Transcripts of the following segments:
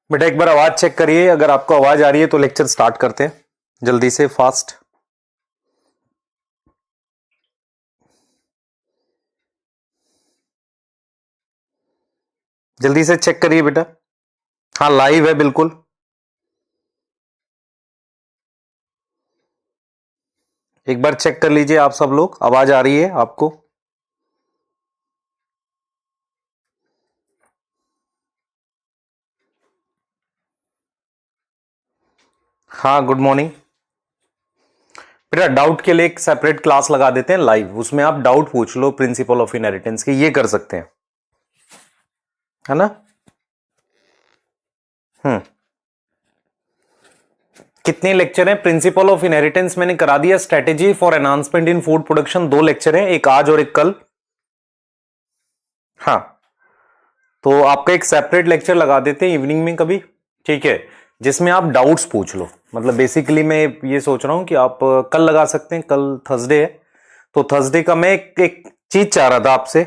बेटा एक बार आवाज चेक करिए, अगर आपको आवाज आ रही है तो लेक्चर स्टार्ट करते हैं जल्दी से, फास्ट। जल्दी से चेक करिए बेटा। हाँ लाइव है बिल्कुल। एक बार चेक कर लीजिए आप सब लोग, आवाज आ रही है आपको? हाँ गुड मॉर्निंग बेटा। डाउट के लिए एक सेपरेट क्लास लगा देते हैं लाइव, उसमें आप डाउट पूछ लो प्रिंसिपल ऑफ इनहेरिटेंस के, ये कर सकते हैं, है ना? कितने लेक्चर हैं? प्रिंसिपल ऑफ इनहेरिटेंस मैंने करा दिया, strategy for enhancement in food production 2 lecture हैं, एक आज और एक कल। हाँ तो आपका एक सेपरेट लेक्चर लगा देते हैं इवनिंग में कभी, ठीक है, जिसमें आप डाउट्स पूछ लो। मतलब बेसिकली मैं ये सोच रहा हूं कि आप कल लगा सकते हैं, कल थर्सडे है, तो थर्सडे का मैं एक चीज चाह रहा था आपसे।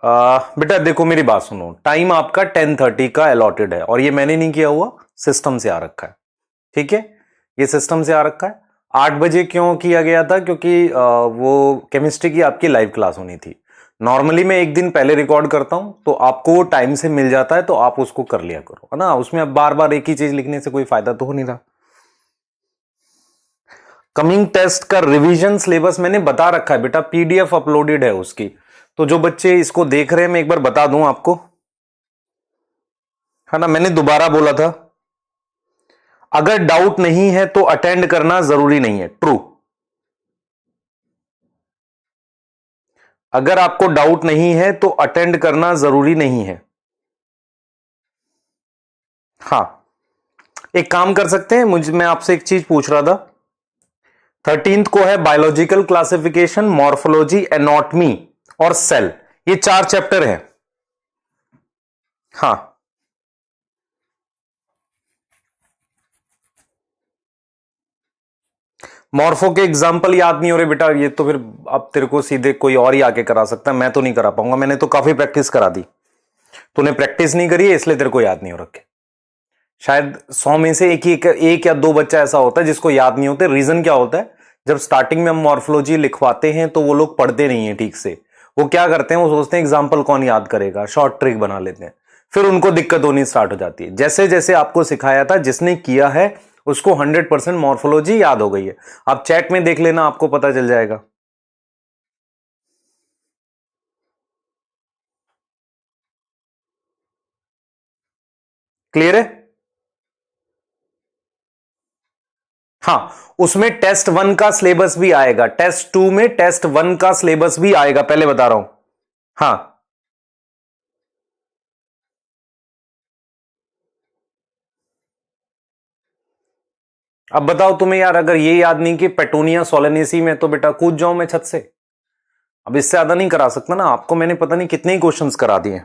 बेटा देखो मेरी बात सुनो, टाइम आपका 10:30 का अलॉटेड है और ये मैंने नहीं किया हुआ, सिस्टम से आ रखा है, ठीक है, ये सिस्टम से आ रखा है। 8 बजे क्यों किया गया था? क्योंकि वो केमिस्ट्री की आपकी लाइव क्लास होनी थी। नॉर्मली मैं एक दिन पहले रिकॉर्ड करता हूं तो आपको वो टाइम से मिल जाता है, तो आप उसको कर लिया करो, है ना? उसमें अब बार बार एक ही चीज लिखने से कोई फायदा तो हो नहीं रहा। कमिंग टेस्ट का रिवीजन सिलेबस मैंने बता रखा है बेटा, पीडीएफ अपलोडेड है उसकी, तो जो बच्चे इसको देख रहे हैं मैं एक बार बता दूं आपको, है ना? मैंने दोबारा बोला था, अगर डाउट नहीं है तो अटेंड करना जरूरी नहीं है, ट्रू। अगर आपको डाउट नहीं है तो अटेंड करना जरूरी नहीं है। हाँ एक काम कर सकते हैं, मैं आपसे एक चीज पूछ रहा था। 13th को है बायोलॉजिकल क्लासिफिकेशन, मॉर्फोलॉजी, एनाटॉमी और सेल, ये 4 चैप्टर हैं। हाँ मॉर्फो के एग्जाम्पल याद नहीं हो रहे बेटा, ये तो फिर अब तेरे को सीधे कोई और ही आके करा सकता है, मैं तो नहीं करा पाऊंगा, मैंने तो काफी प्रैक्टिस करा दी, तूने प्रैक्टिस नहीं करी है इसलिए तेरे को याद नहीं हो रखे। शायद 100 में से एक या दो बच्चा ऐसा होता है जिसको याद नहीं होते। रीजन क्या होता है, जब स्टार्टिंग में हम मॉर्फोलॉजी लिखवाते हैं तो वो लोग पढ़ते नहीं है ठीक से, वो क्या करते हैं, वो सोचते हैं एग्जाम्पल कौन याद करेगा, शॉर्ट ट्रिक बना लेते हैं, फिर उनको दिक्कत होनी स्टार्ट हो जाती है। जैसे जैसे आपको सिखाया था, जिसने किया है उसको 100% मॉर्फोलॉजी याद हो गई है। आप चैट में देख लेना, आपको पता चल जाएगा। क्लियर है? हाँ उसमें टेस्ट 1 का सिलेबस भी आएगा, टेस्ट 2 में टेस्ट 1 का सिलेबस भी आएगा, पहले बता रहा हूं। हाँ अब बताओ तुम्हें यार, अगर ये याद नहीं कि पेटूनिया सोलेनेसी में, तो बेटा कूद जाऊं मैं छत से। अब इससे ज्यादा नहीं करा सकता ना आपको, मैंने पता नहीं कितने ही क्वेश्चंस करा दिए।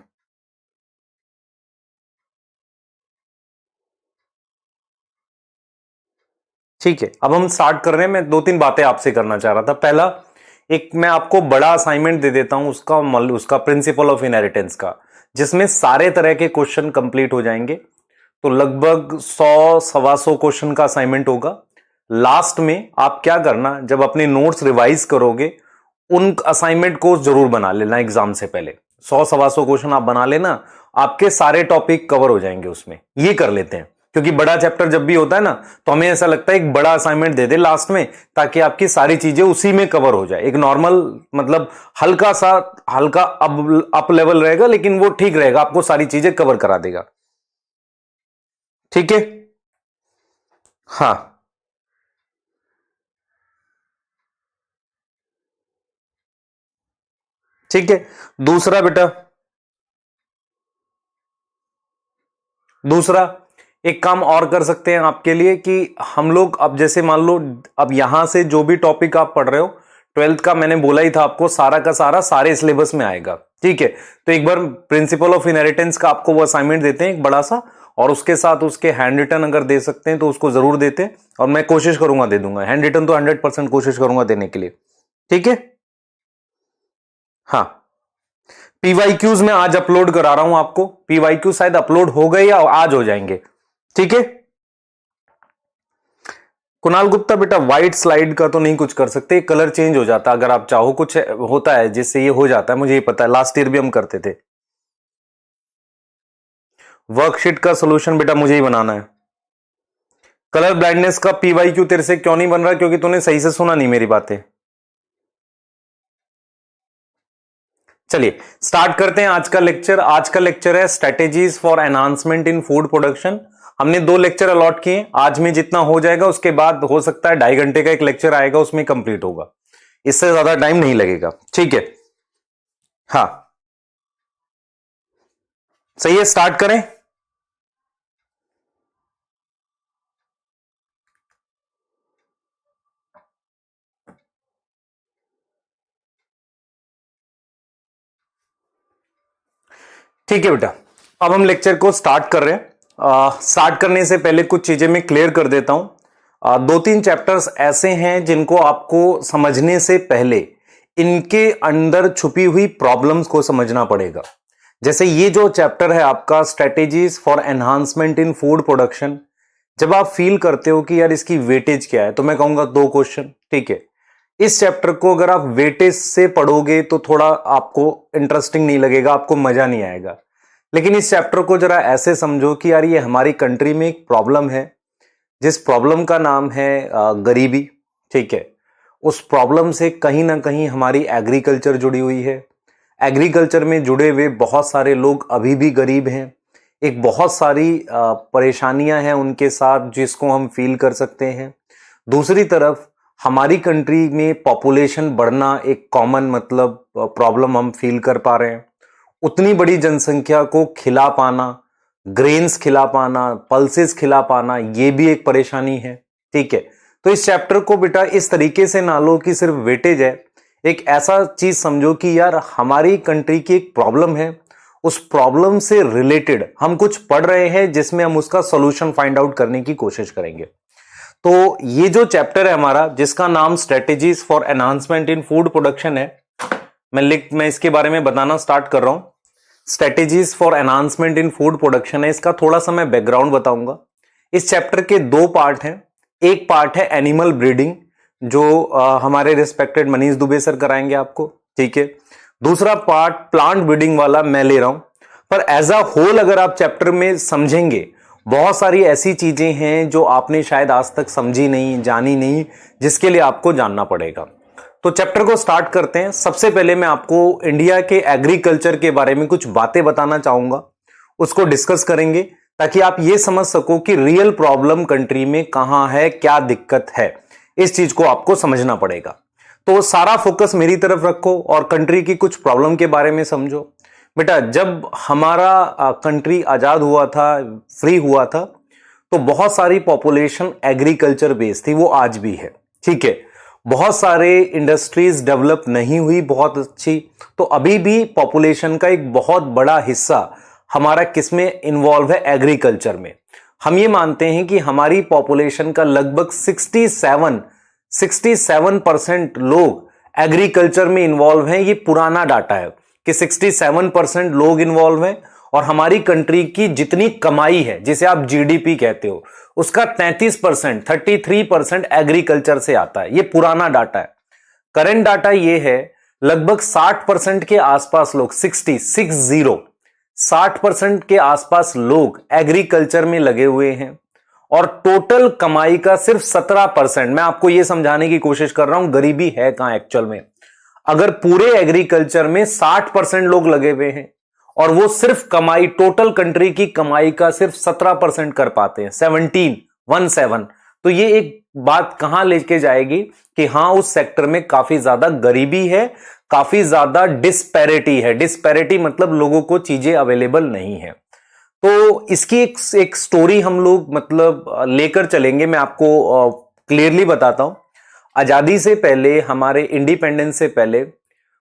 ठीक है अब हम स्टार्ट कर रहे हैं। मैं 2-3 बातें आपसे करना चाह रहा था। पहला, एक मैं आपको बड़ा असाइनमेंट दे देता हूं, उसका प्रिंसिपल ऑफ इनहेरिटेंस का, जिसमें सारे तरह के क्वेश्चन कंप्लीट हो जाएंगे। तो लगभग 100-125 क्वेश्चन का असाइनमेंट होगा। लास्ट में आप क्या करना, जब अपने नोट्स रिवाइज करोगे, उन असाइनमेंट को जरूर बना लेना एग्जाम से पहले। 100-125 क्वेश्चन आप बना लेना, आपके सारे टॉपिक कवर हो जाएंगे उसमें। ये कर लेते हैं, क्योंकि बड़ा चैप्टर जब भी होता है ना, तो हमें ऐसा लगता है एक बड़ा असाइनमेंट दे दे लास्ट में, ताकि आपकी सारी चीजें उसी में कवर हो जाए। एक नॉर्मल मतलब हल्का अप लेवल रहेगा, लेकिन वो ठीक रहेगा, आपको सारी चीजें कवर करा देगा। ठीक है? हाँ ठीक है। दूसरा बेटा, दूसरा एक काम और कर सकते हैं आपके लिए, कि हम लोग अब जैसे मान लो, अब यहां से जो भी टॉपिक आप पढ़ रहे हो 12th का, मैंने बोला ही था आपको, सारा का सारा सारे सिलेबस में आएगा। ठीक है, तो एक बार प्रिंसिपल ऑफ इनहेरिटेंस का आपको वो असाइनमेंट देते हैं एक बड़ा सा, और उसके साथ उसके हैंड रिटन अगर दे सकते हैं तो उसको जरूर देते हैं, और मैं कोशिश करूंगा दे दूंगा हैंड रिटन, तो 100% कोशिश करूंगा देने के लिए। ठीक है? हाँ पीवाईक्यूज में आज अपलोड करा रहा हूं आपको, पीवाईक्यू शायद अपलोड हो गए या आज हो जाएंगे, ठीक है। कुणाल गुप्ता बेटा व्हाइट स्लाइड का तो नहीं कुछ कर सकते, कलर चेंज हो जाता अगर आप चाहो, कुछ होता है जिससे ये हो जाता है, मुझे ये पता है, लास्ट ईयर भी हम करते थे। वर्कशीट का सोल्यूशन बेटा मुझे ही बनाना है। कलर ब्लाइंडनेस का पीवाईक्यू तेरे से क्यों नहीं बन रहा, क्योंकि तूने सही से सुना नहीं मेरी बातें। चलिए स्टार्ट करते हैं आज का लेक्चर। आज का लेक्चर है strategies for enhancement in food production. हमने 2 लेक्चर अलॉट किए, आज में जितना हो जाएगा उसके बाद हो सकता है 2.5 घंटे का एक लेक्चर आएगा, उसमें कंप्लीट होगा, इससे ज्यादा टाइम नहीं लगेगा, ठीक है। हाँ सही है, स्टार्ट करें। ठीक है बेटा, अब हम लेक्चर को स्टार्ट कर रहे हैं। स्टार्ट करने से पहले कुछ चीजें मैं क्लियर कर देता हूं। 2-3 चैप्टर्स ऐसे हैं जिनको आपको समझने से पहले इनके अंदर छुपी हुई प्रॉब्लम्स को समझना पड़ेगा। जैसे ये जो चैप्टर है आपका strategies for enhancement in food production, जब आप फील करते हो कि यार इसकी वेटेज क्या है, तो मैं कहूंगा 2 क्वेश्चन, ठीक है। इस चैप्टर को अगर आप वेटेज से पढ़ोगे तो थोड़ा आपको इंटरेस्टिंग नहीं लगेगा, आपको मजा नहीं आएगा। लेकिन इस चैप्टर को जरा ऐसे समझो कि यार ये हमारी कंट्री में एक प्रॉब्लम है, जिस प्रॉब्लम का नाम है गरीबी, ठीक है। उस प्रॉब्लम से कहीं ना कहीं हमारी एग्रीकल्चर जुड़ी हुई है। एग्रीकल्चर में जुड़े हुए बहुत सारे लोग अभी भी गरीब हैं। एक बहुत सारी परेशानियां हैं उनके साथ जिसको हम फील कर सकते हैं। दूसरी तरफ हमारी कंट्री में पॉपुलेशन बढ़ना एक कॉमन मतलब प्रॉब्लम हम फील कर पा रहे हैं। उतनी बड़ी जनसंख्या को खिला पाना, ग्रेन्स खिला पाना, पल्सेस खिला पाना, ये भी एक परेशानी है, ठीक है। तो इस चैप्टर को बेटा इस तरीके से ना लो कि सिर्फ वेटेज है, एक ऐसा चीज समझो कि यार हमारी कंट्री की एक प्रॉब्लम है, उस प्रॉब्लम से रिलेटेड हम कुछ पढ़ रहे हैं जिसमें हम उसका सॉल्यूशन फाइंड आउट करने की कोशिश करेंगे। तो ये जो चैप्टर है हमारा जिसका नाम strategies for enhancement in food production है, मैं इसके बारे में बताना स्टार्ट कर रहा हूं। Strategies for enhancement in food production है, इसका थोड़ा सा मैं बैकग्राउंड बताऊंगा। इस चैप्टर के 2 पार्ट हैं। एक पार्ट है एनिमल ब्रीडिंग, जो हमारे रिस्पेक्टेड मनीष दुबे सर कराएंगे आपको, ठीक है। दूसरा पार्ट प्लांट ब्रीडिंग वाला मैं ले रहा हूं। पर एज अ होल अगर आप चैप्टर में समझेंगे, बहुत सारी ऐसी चीजें हैं जो आपने शायद आज तक समझी नहीं, जानी नहीं, जिसके लिए आपको जानना पड़ेगा। तो चैप्टर को स्टार्ट करते हैं। सबसे पहले मैं आपको इंडिया के एग्रीकल्चर के बारे में कुछ बातें बताना चाहूंगा, उसको डिस्कस करेंगे ताकि आप ये समझ सको कि रियल प्रॉब्लम कंट्री में कहां है, क्या दिक्कत है, इस चीज को आपको समझना पड़ेगा। तो सारा फोकस मेरी तरफ रखो और कंट्री की कुछ प्रॉब्लम के बारे में समझो। बेटा जब हमारा कंट्री आजाद हुआ था, फ्री हुआ था, तो बहुत सारी पॉपुलेशन एग्रीकल्चर बेस्ड थी, वो आज भी है, ठीक है। बहुत सारे इंडस्ट्रीज डेवलप नहीं हुई बहुत अच्छी, तो अभी भी पॉपुलेशन का एक बहुत बड़ा हिस्सा हमारा किसमें इन्वॉल्व है, एग्रीकल्चर में। हम ये मानते हैं कि हमारी पॉपुलेशन का लगभग 67% लोग एग्रीकल्चर में इन्वॉल्व हैं। ये पुराना डाटा है कि 67% लोग इन्वॉल्व हैं और हमारी कंट्री की जितनी कमाई है, जिसे आप जीडीपी कहते हो, उसका 33% एग्रीकल्चर से आता है। ये पुराना डाटा है। करंट डाटा ये है लगभग 60% के आसपास लोग 60% के आसपास लोग एग्रीकल्चर में लगे हुए हैं और टोटल कमाई का सिर्फ 17%। मैं आपको यह समझाने की कोशिश कर रहा हूं गरीबी है कहां एक्चुअल में। अगर पूरे एग्रीकल्चर में 60% लोग लगे हुए हैं और वो सिर्फ कमाई, टोटल कंट्री की कमाई का सिर्फ 17% कर पाते हैं, 17, तो ये एक बात कहां लेके जाएगी कि हां उस सेक्टर में काफी ज्यादा गरीबी है, काफी ज्यादा डिस्पैरिटी है। डिस्पैरिटी मतलब लोगों को चीजें अवेलेबल नहीं है। तो इसकी एक स्टोरी हम लोग मतलब लेकर चलेंगे। मैं आपको क्लियरली बताता हूं। आजादी से पहले, हमारे इंडिपेंडेंस से पहले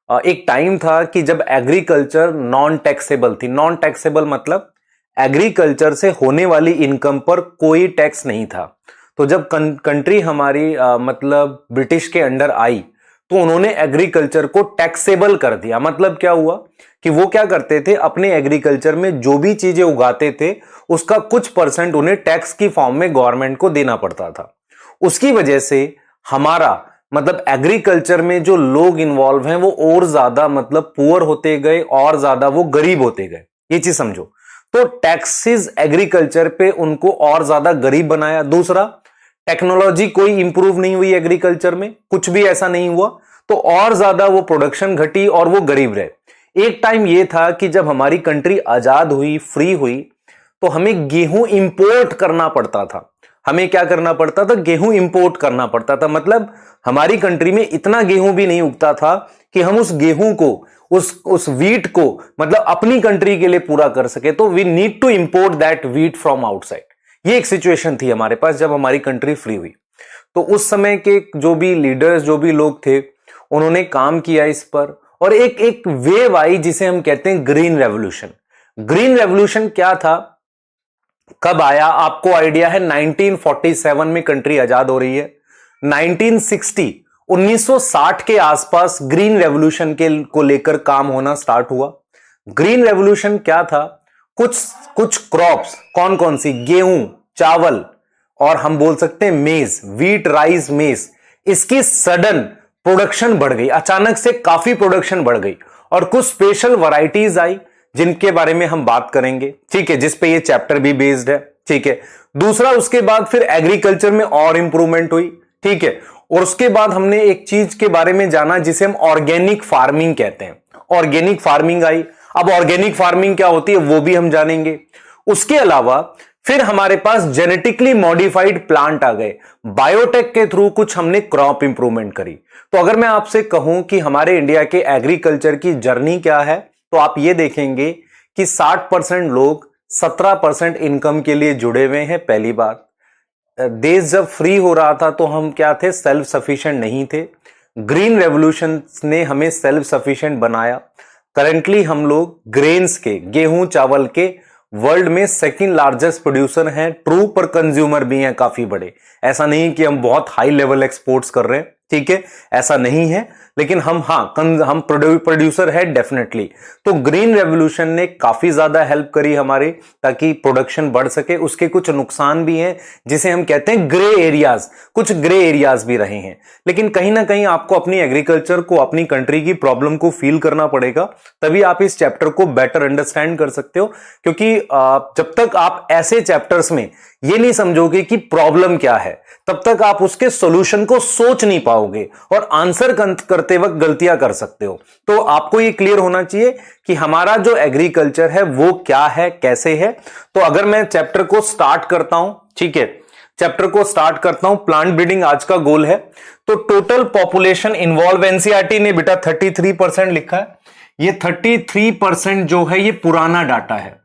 एक टाइम था कि जब एग्रीकल्चर नॉन टैक्सेबल थी। नॉन टैक्सेबल मतलब एग्रीकल्चर से होने वाली इनकम पर कोई टैक्स नहीं था। तो जब कंट्री हमारी मतलब ब्रिटिश के अंडर आई, तो उन्होंने एग्रीकल्चर को टैक्सेबल कर दिया। मतलब क्या हुआ कि वो क्या करते थे, अपने एग्रीकल्चर में जो भी चीजें उगाते थे उसका कुछ परसेंट उन्हें टैक्स की फॉर्म में गवर्नमेंट को देना पड़ता था। उसकी वजह से हमारा मतलब एग्रीकल्चर में जो लोग इन्वॉल्व हैं वो और ज्यादा मतलब पुअर होते गए और ज्यादा वो गरीब होते गए। ये चीज समझो। तो टैक्सेस एग्रीकल्चर पे उनको और ज्यादा गरीब बनाया। दूसरा, टेक्नोलॉजी कोई इंप्रूव नहीं हुई एग्रीकल्चर में, कुछ भी ऐसा नहीं हुआ, तो और ज्यादा वो प्रोडक्शन घटी और वो गरीब रहे। एक टाइम ये था कि जब हमारी कंट्री आजाद हुई, फ्री हुई, तो हमें गेहूं इंपोर्ट करना पड़ता था। हमें क्या करना पड़ता था, गेहूं इंपोर्ट करना पड़ता था। मतलब हमारी कंट्री में इतना गेहूं भी नहीं उगता था कि हम उस गेहूं को, उस वीट को मतलब अपनी कंट्री के लिए पूरा कर सके। तो we need to import that wheat from outside. ये एक सिचुएशन थी हमारे पास जब हमारी कंट्री फ्री हुई। तो उस समय के जो भी लीडर्स, जो भी लोग थे, उन्होंने काम किया इस पर, और एक वेव आई जिसे हम कहते हैं ग्रीन रेवोल्यूशन। ग्रीन रेवोल्यूशन क्या था, कब आया, आपको आइडिया है? 1947 में कंट्री आजाद हो रही है। 1960 के आसपास ग्रीन रेवोल्यूशन को लेकर काम होना स्टार्ट हुआ। ग्रीन रेवोल्यूशन क्या था, कुछ क्रॉप्स, कौन कौन सी, गेहूं, चावल, और हम बोल सकते हैं मेज, व्हीट, राइस, मेज, इसकी सडन प्रोडक्शन बढ़ गई। अचानक से काफी प्रोडक्शन बढ़ गई और कुछ स्पेशल वैरायटीज आई जिनके बारे में हम बात करेंगे, ठीक है, जिसपे ये चैप्टर भी बेस्ड है, ठीक है। दूसरा, उसके बाद फिर एग्रीकल्चर में और इंप्रूवमेंट हुई, ठीक है, और उसके बाद हमने एक चीज के बारे में जाना जिसे हम ऑर्गेनिक फार्मिंग कहते हैं। ऑर्गेनिक फार्मिंग आई। अब ऑर्गेनिक फार्मिंग क्या होती है वो भी हम जानेंगे। उसके अलावा फिर हमारे पास जेनेटिकली मॉडिफाइड प्लांट आ गए। बायोटेक के थ्रू कुछ हमने क्रॉप इंप्रूवमेंट करी। तो अगर मैं आपसे कहूं कि हमारे इंडिया के एग्रीकल्चर की जर्नी क्या है, तो आप ये देखेंगे कि 60% लोग 17% इनकम के लिए जुड़े हुए हैं। पहली बात, देश जब फ्री हो रहा था तो हम क्या थे, सेल्फ सफिशिएंट नहीं थे। ग्रीन रेवोल्यूशन ने हमें सेल्फ सफिशिएंट बनाया। करंटली हम लोग ग्रेन्स के, गेहूं चावल के वर्ल्ड में सेकंड लार्जेस्ट प्रोड्यूसर हैं। ट्रू, पर कंज्यूमर भी हैं काफी बड़े। ऐसा नहीं कि हम बहुत हाई लेवल एक्सपोर्ट्स कर रहे हैं, ठीक है, ऐसा नहीं है, लेकिन हम हम प्रोड्यूसर है डेफिनेटली। तो ग्रीन रेवोल्यूशन ने काफी ज्यादा हेल्प करी हमारी, ताकि प्रोडक्शन बढ़ सके। उसके कुछ नुकसान भी हैं जिसे हम कहते हैं ग्रे एरियाज, कुछ ग्रे एरियाज भी रहे हैं। लेकिन कहीं ना कहीं आपको अपनी एग्रीकल्चर को, अपनी कंट्री की प्रॉब्लम को फील करना पड़ेगा, तभी आप इस चैप्टर को बेटर अंडरस्टैंड कर सकते हो। क्योंकि जब तक आप ऐसे चैप्टर्स में ये नहीं समझोगे कि प्रॉब्लम क्या है, तब तक आप उसके सॉल्यूशन को सोच नहीं पाओगे और आंसर करते वक्त गलतियां कर सकते हो। तो आपको ये क्लियर होना चाहिए कि हमारा जो एग्रीकल्चर है वो क्या है, कैसे है। तो अगर मैं चैप्टर को स्टार्ट करता हूं, ठीक है, चैप्टर को स्टार्ट करता हूं। प्लांट ब्रीडिंग आज का गोल है। तो टोटल पॉपुलेशन इन्वॉल्व, एनसीईआरटी ने बेटा 33% लिखा है। ये 33% जो है ये पुराना डाटा है,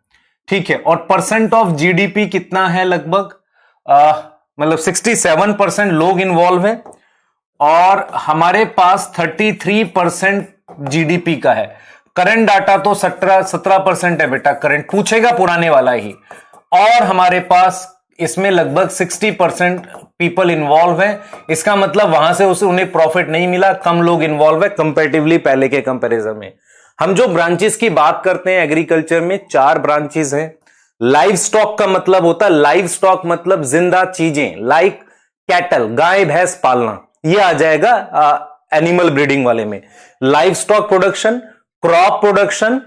ठीक है। और परसेंट ऑफ जीडीपी कितना है, लगभग मतलब 67% लोग इन्वॉल्व हैं और हमारे पास 33% जीडीपी का है। करंट डाटा तो 17% है बेटा, करंट पूछेगा पुराने वाला ही। और हमारे पास इसमें लगभग 60% पीपल इन्वॉल्व है। इसका मतलब वहां से उन्हें प्रॉफिट नहीं मिला, कम लोग इन्वॉल्व है कंपैरेटिवली पहले के कंपैरिजन में। हम जो ब्रांचेस की बात करते हैं एग्रीकल्चर में, 4 ब्रांचेस हैं। लाइव स्टॉक का मतलब होता है, लाइव स्टॉक मतलब जिंदा चीजें, लाइक कैटल, गाय भैंस पालना, ये आ जाएगा एनिमल ब्रीडिंग वाले में। Live stock production, crop production,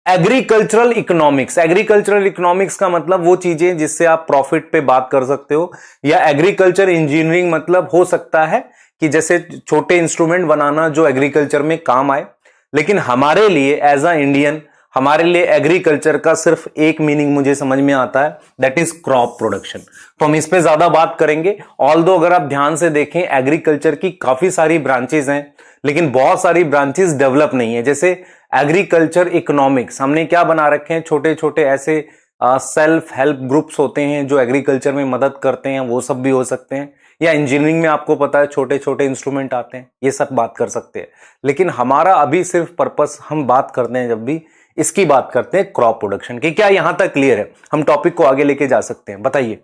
agricultural economics. Agricultural economics का मतलब वो चीजें जिससे आप प्रॉफिट पे बात कर सकते हो। या एग्रीकल्चर इंजीनियरिंग मतलब हो सकता है कि जैसे छोटे इंस्ट्रूमेंट बनाना जो एग्रीकल्चर में काम आए। लेकिन हमारे लिए एज अ इंडियन, हमारे लिए एग्रीकल्चर का सिर्फ एक मीनिंग मुझे समझ में आता है, दैट इज क्रॉप प्रोडक्शन। तो हम इस पे ज्यादा बात करेंगे। ऑल्दो अगर आप ध्यान से देखें, एग्रीकल्चर की काफी सारी ब्रांचेस हैं, लेकिन बहुत सारी ब्रांचेस डेवलप नहीं है। जैसे एग्रीकल्चर इकोनॉमिक्स, हमने क्या बना रखे हैं, छोटे छोटे ऐसे सेल्फ हेल्प ग्रुप्स होते हैं जो एग्रीकल्चर में मदद करते हैं, वो सब भी हो सकते हैं। या इंजीनियरिंग में आपको पता है छोटे छोटे इंस्ट्रूमेंट आते हैं, ये सब बात कर सकते हैं। लेकिन हमारा अभी सिर्फ पर्पस, हम बात करते हैं जब भी, इसकी बात करते हैं क्रॉप प्रोडक्शन की। क्या यहां तक क्लियर है? हम टॉपिक को आगे लेके जा सकते हैं, बताइए।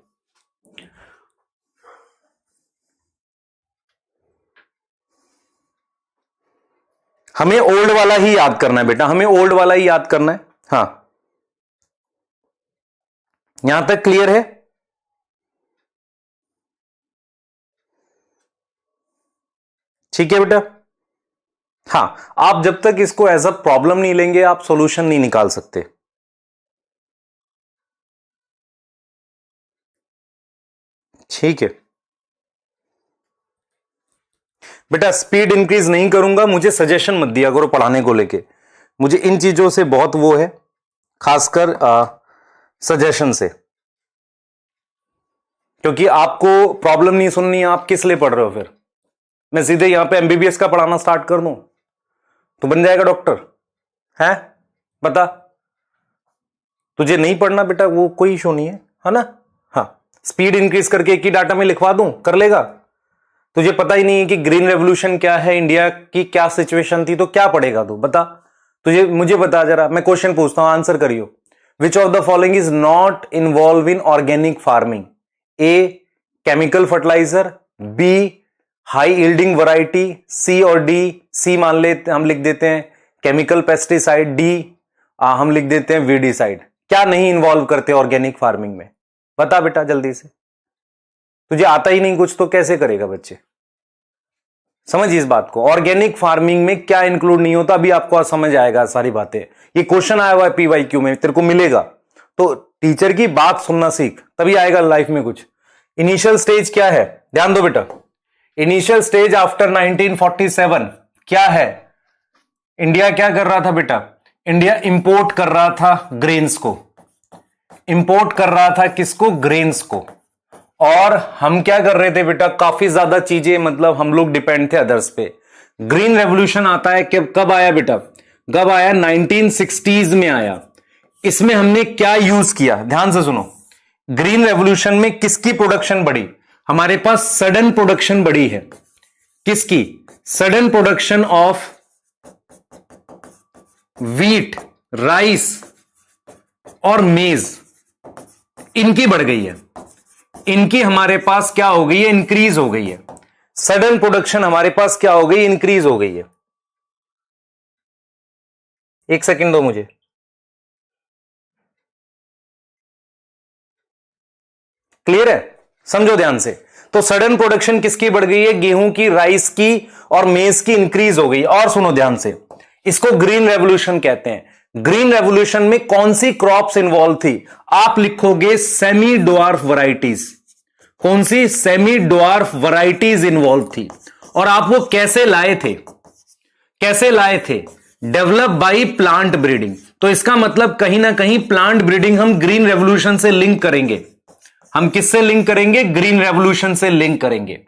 हमें ओल्ड वाला ही याद करना है बेटा, हमें ओल्ड वाला ही याद करना है। हाँ, यहां तक क्लियर है? ठीक है बेटा। हाँ, आप जब तक इसको एज अ प्रॉब्लम नहीं लेंगे आप सॉल्यूशन नहीं निकाल सकते। ठीक है बेटा, स्पीड इंक्रीज नहीं करूंगा, मुझे सजेशन मत दिया करो पढ़ाने को लेके, मुझे इन चीजों से बहुत वो है, खासकर सजेशन से, क्योंकि आपको प्रॉब्लम नहीं सुननी है, आप किस लिए पढ़ रहे हो फिर? मैं सीधे यहां पे एमबीबीएस का पढ़ाना स्टार्ट कर दूं तो बन जाएगा डॉक्टर है? बता, तुझे नहीं पढ़ना बेटा वो कोई इशू नहीं है ना? हाँ, स्पीड इंक्रीज करके एक ही डाटा में लिखवा दूं, कर लेगा? तुझे पता ही नहीं है कि ग्रीन रेवोल्यूशन क्या है, इंडिया की क्या सिचुएशन थी, तो क्या पढ़ेगा तू? बता, तुझे मुझे बता जरा, मैं क्वेश्चन पूछता हूं, आंसर करियो। Which of the following is not involve in organic farming? A chemical fertiliser, B high yielding variety, C और डी। सी मान ले हम लिख देते हैं केमिकल पेस्टिसाइड, डी हम लिख देते हैं वीडीसाइड। क्या नहीं इन्वॉल्व करते ऑर्गेनिक फार्मिंग में? बता बेटा जल्दी से, तुझे आता ही नहीं कुछ तो कैसे करेगा बच्चे? समझ इस बात को, ऑर्गेनिक फार्मिंग में क्या इंक्लूड नहीं होता, अभी आपको समझ आएगा सारी बातें। ये क्वेश्चन आया हुआ है पीवाईक्यू में, तेरे को मिलेगा, तो टीचर की बात सुनना सीख, तभी आएगा लाइफ में कुछ। इनिशियल स्टेज क्या है, ध्यान दो बेटा। इनिशियल स्टेज आफ्टर 1947 क्या है? इंडिया क्या कर रहा था बेटा? इंडिया इंपोर्ट कर रहा था ग्रेन्स को। इंपोर्ट कर रहा था किसको? ग्रेन्स को। और हम क्या कर रहे थे बेटा? काफी ज्यादा चीजें, मतलब हम लोग डिपेंड थे अदर्स पे। ग्रीन रेवोल्यूशन आता है कब आया बेटा? कब आया? 1960s में आया। इसमें हमने क्या यूज किया, ध्यान से सुनो। ग्रीन रेवोल्यूशन में किसकी प्रोडक्शन बढ़ी? हमारे पास सडन प्रोडक्शन बढ़ी है। किसकी? Sudden production of wheat, rice और मेज, इनकी बढ़ गई है। इनकी हमारे पास क्या हो गई है? इंक्रीज हो गई है। सडन प्रोडक्शन हमारे पास क्या हो गई? इंक्रीज हो गई है। एक सेकंड दो मुझे। क्लियर है? समझो ध्यान से। तो सडन प्रोडक्शन किसकी बढ़ गई है? गेहूं की, राइस की और मेज की इंक्रीज हो गई। और सुनो ध्यान से, इसको ग्रीन रेवोल्यूशन कहते हैं। ग्रीन रेवोल्यूशन में कौन सी क्रॉप्स इन्वॉल्व थी? आप लिखोगे सेमी डवार्फ वैरायटीज। कौन सी? सेमी डवार्फ वैरायटीज इन्वॉल्व थी। और आप वो कैसे लाए थे? कैसे लाए थे? Develop by plant breeding. तो इसका मतलब कहीं ना कहीं प्लांट ब्रीडिंग हम ग्रीन रेवोल्यूशन से लिंक करेंगे। हम किससे लिंक करेंगे? ग्रीन रेवोल्यूशन से लिंक करेंगे।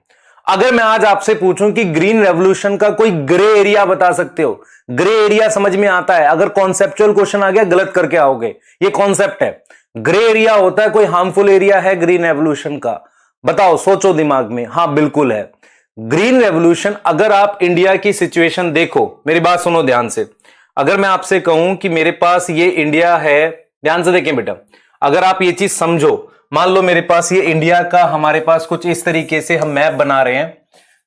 अगर मैं आज आपसे पूछूं कि ग्रीन रेवोल्यूशन का कोई ग्रे एरिया बता सकते हो? ग्रे एरिया समझ में आता है, अगर कॉन्सेप्चुअल क्वेश्चन आ गया गलत करके आओगे, ये कॉन्सेप्ट है। ग्रे एरिया होता है, कोई हार्मफुल एरिया है ग्रीन रेवोल्यूशन का? बताओ, सोचो दिमाग में। हाँ बिल्कुल है। ग्रीन रेवोल्यूशन, अगर आप इंडिया की सिचुएशन देखो, मेरी बात सुनो ध्यान से। अगर मैं आपसे कहूं कि मेरे पास ये इंडिया है, ध्यान से देखें बेटा, अगर आप ये चीज समझो, मान लो मेरे पास ये इंडिया का, हमारे पास कुछ इस तरीके से हम मैप बना रहे हैं,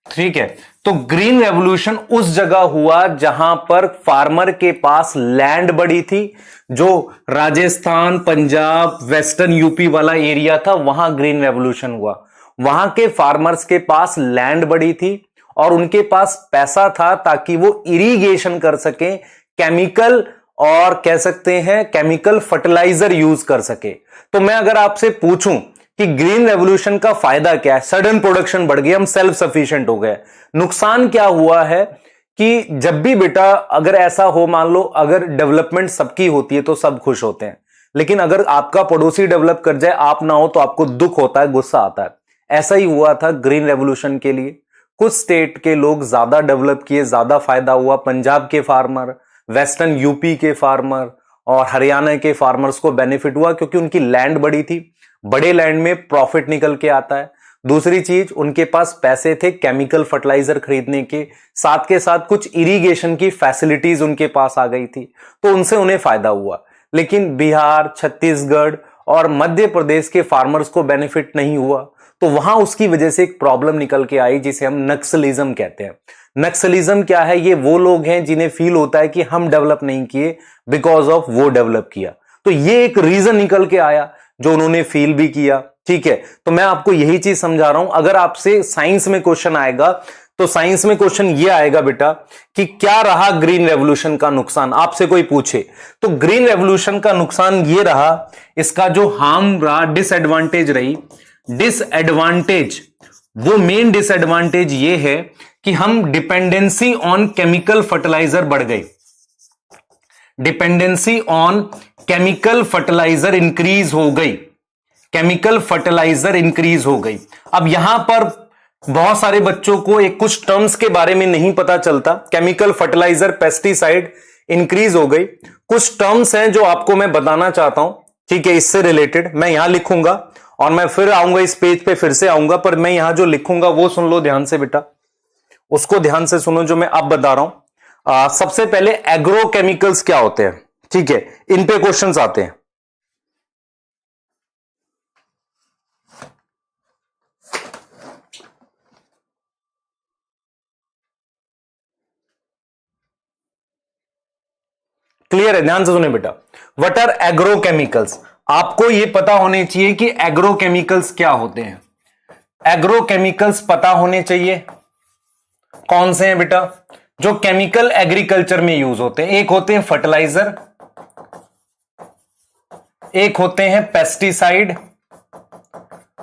ठीक है? तो ग्रीन रेवोल्यूशन उस जगह हुआ जहां पर फार्मर के पास लैंड बड़ी थी, जो राजस्थान, पंजाब, वेस्टर्न यूपी वाला एरिया था, वहां ग्रीन रेवोल्यूशन हुआ। वहां के फार्मर्स के पास लैंड बड़ी थी और उनके पास पैसा था ताकि वो इरिगेशन कर सके, केमिकल और कह सकते हैं केमिकल फर्टिलाइजर यूज कर सके। तो मैं अगर आपसे पूछूं कि ग्रीन रेवोल्यूशन का फायदा क्या है? सडन प्रोडक्शन बढ़ गई, हम सेल्फ सफिशिएंट हो गए। नुकसान क्या हुआ है कि जब भी बेटा अगर ऐसा हो, मान लो अगर डेवलपमेंट सबकी होती है तो सब खुश होते हैं, लेकिन अगर आपका पड़ोसी डेवलप कर जाए, आप ना हो, तो आपको दुख होता है, गुस्सा आता है। ऐसा ही हुआ था ग्रीन रेवोल्यूशन के लिए। कुछ स्टेट के लोग ज्यादा डेवलप किए, ज्यादा फायदा हुआ। पंजाब के फार्मर, वेस्टर्न यूपी के फार्मर और हरियाणा के फार्मर्स को बेनिफिट हुआ, क्योंकि उनकी लैंड बड़ी थी। बड़े लैंड में प्रॉफिट निकल के आता है। दूसरी चीज, उनके पास पैसे थे केमिकल फर्टिलाइजर खरीदने के, साथ के साथ कुछ इरिगेशन की फैसिलिटीज उनके पास आ गई थी, तो उनसे उन्हें फायदा हुआ। लेकिन बिहार, छत्तीसगढ़ और मध्य प्रदेश के फार्मर्स को बेनिफिट नहीं हुआ, तो वहां उसकी वजह से एक प्रॉब्लम निकल के आई जिसे हम नक्सलिज्म कहते हैं। नक्सलिज्म क्या है? ये वो लोग हैं जिन्हें फील होता है कि हम डेवलप नहीं किए, बिकॉज ऑफ वो डेवलप किया। तो ये एक रीजन निकल के आया जो उन्होंने फील भी किया। ठीक है, तो मैं आपको यही चीज समझा रहा हूं। अगर आपसे साइंस में क्वेश्चन आएगा तो साइंस में क्वेश्चन ये आएगा बेटा कि क्या रहा ग्रीन रेवोल्यूशन का नुकसान, आपसे कोई पूछे तो ग्रीन रेवोल्यूशन का नुकसान ये रहा, इसका जो हार्म रहा, डिसएडवांटेज रही, डिसएडवांटेज, वो मेन डिसएडवांटेज ये है कि हम डिपेंडेंसी ऑन केमिकल फर्टिलाइजर बढ़ गई, dependency on chemical fertiliser increase हो गई, केमिकल फर्टिलाइजर इंक्रीज हो गई। अब यहां पर बहुत सारे बच्चों को एक कुछ टर्म्स के बारे में नहीं पता चलता। केमिकल फर्टिलाइजर, पेस्टिसाइड इंक्रीज हो गई। कुछ टर्म्स हैं जो आपको मैं बताना चाहता हूं, ठीक है, इससे रिलेटेड मैं यहां लिखूंगा और मैं फिर आऊंगा इस पेज पे, फिर से आऊंगा, पर मैं यहां जो लिखूंगा वो सुन लो ध्यान से बेटा, उसको ध्यान से सुनो जो मैं अब बता रहा हूं। सबसे पहले एग्रोकेमिकल्स क्या होते हैं, ठीक है, इन पे क्वेश्चंस आते हैं। क्लियर है? ध्यान से सुने बेटा, व्हाट आर एग्रोकेमिकल्स। आपको यह पता होने चाहिए कि एग्रोकेमिकल्स क्या होते हैं। एग्रोकेमिकल्स पता होने चाहिए कौन से हैं बेटा, जो केमिकल एग्रीकल्चर में यूज होते हैं। एक होते हैं फर्टिलाइजर, एक होते हैं पेस्टिसाइड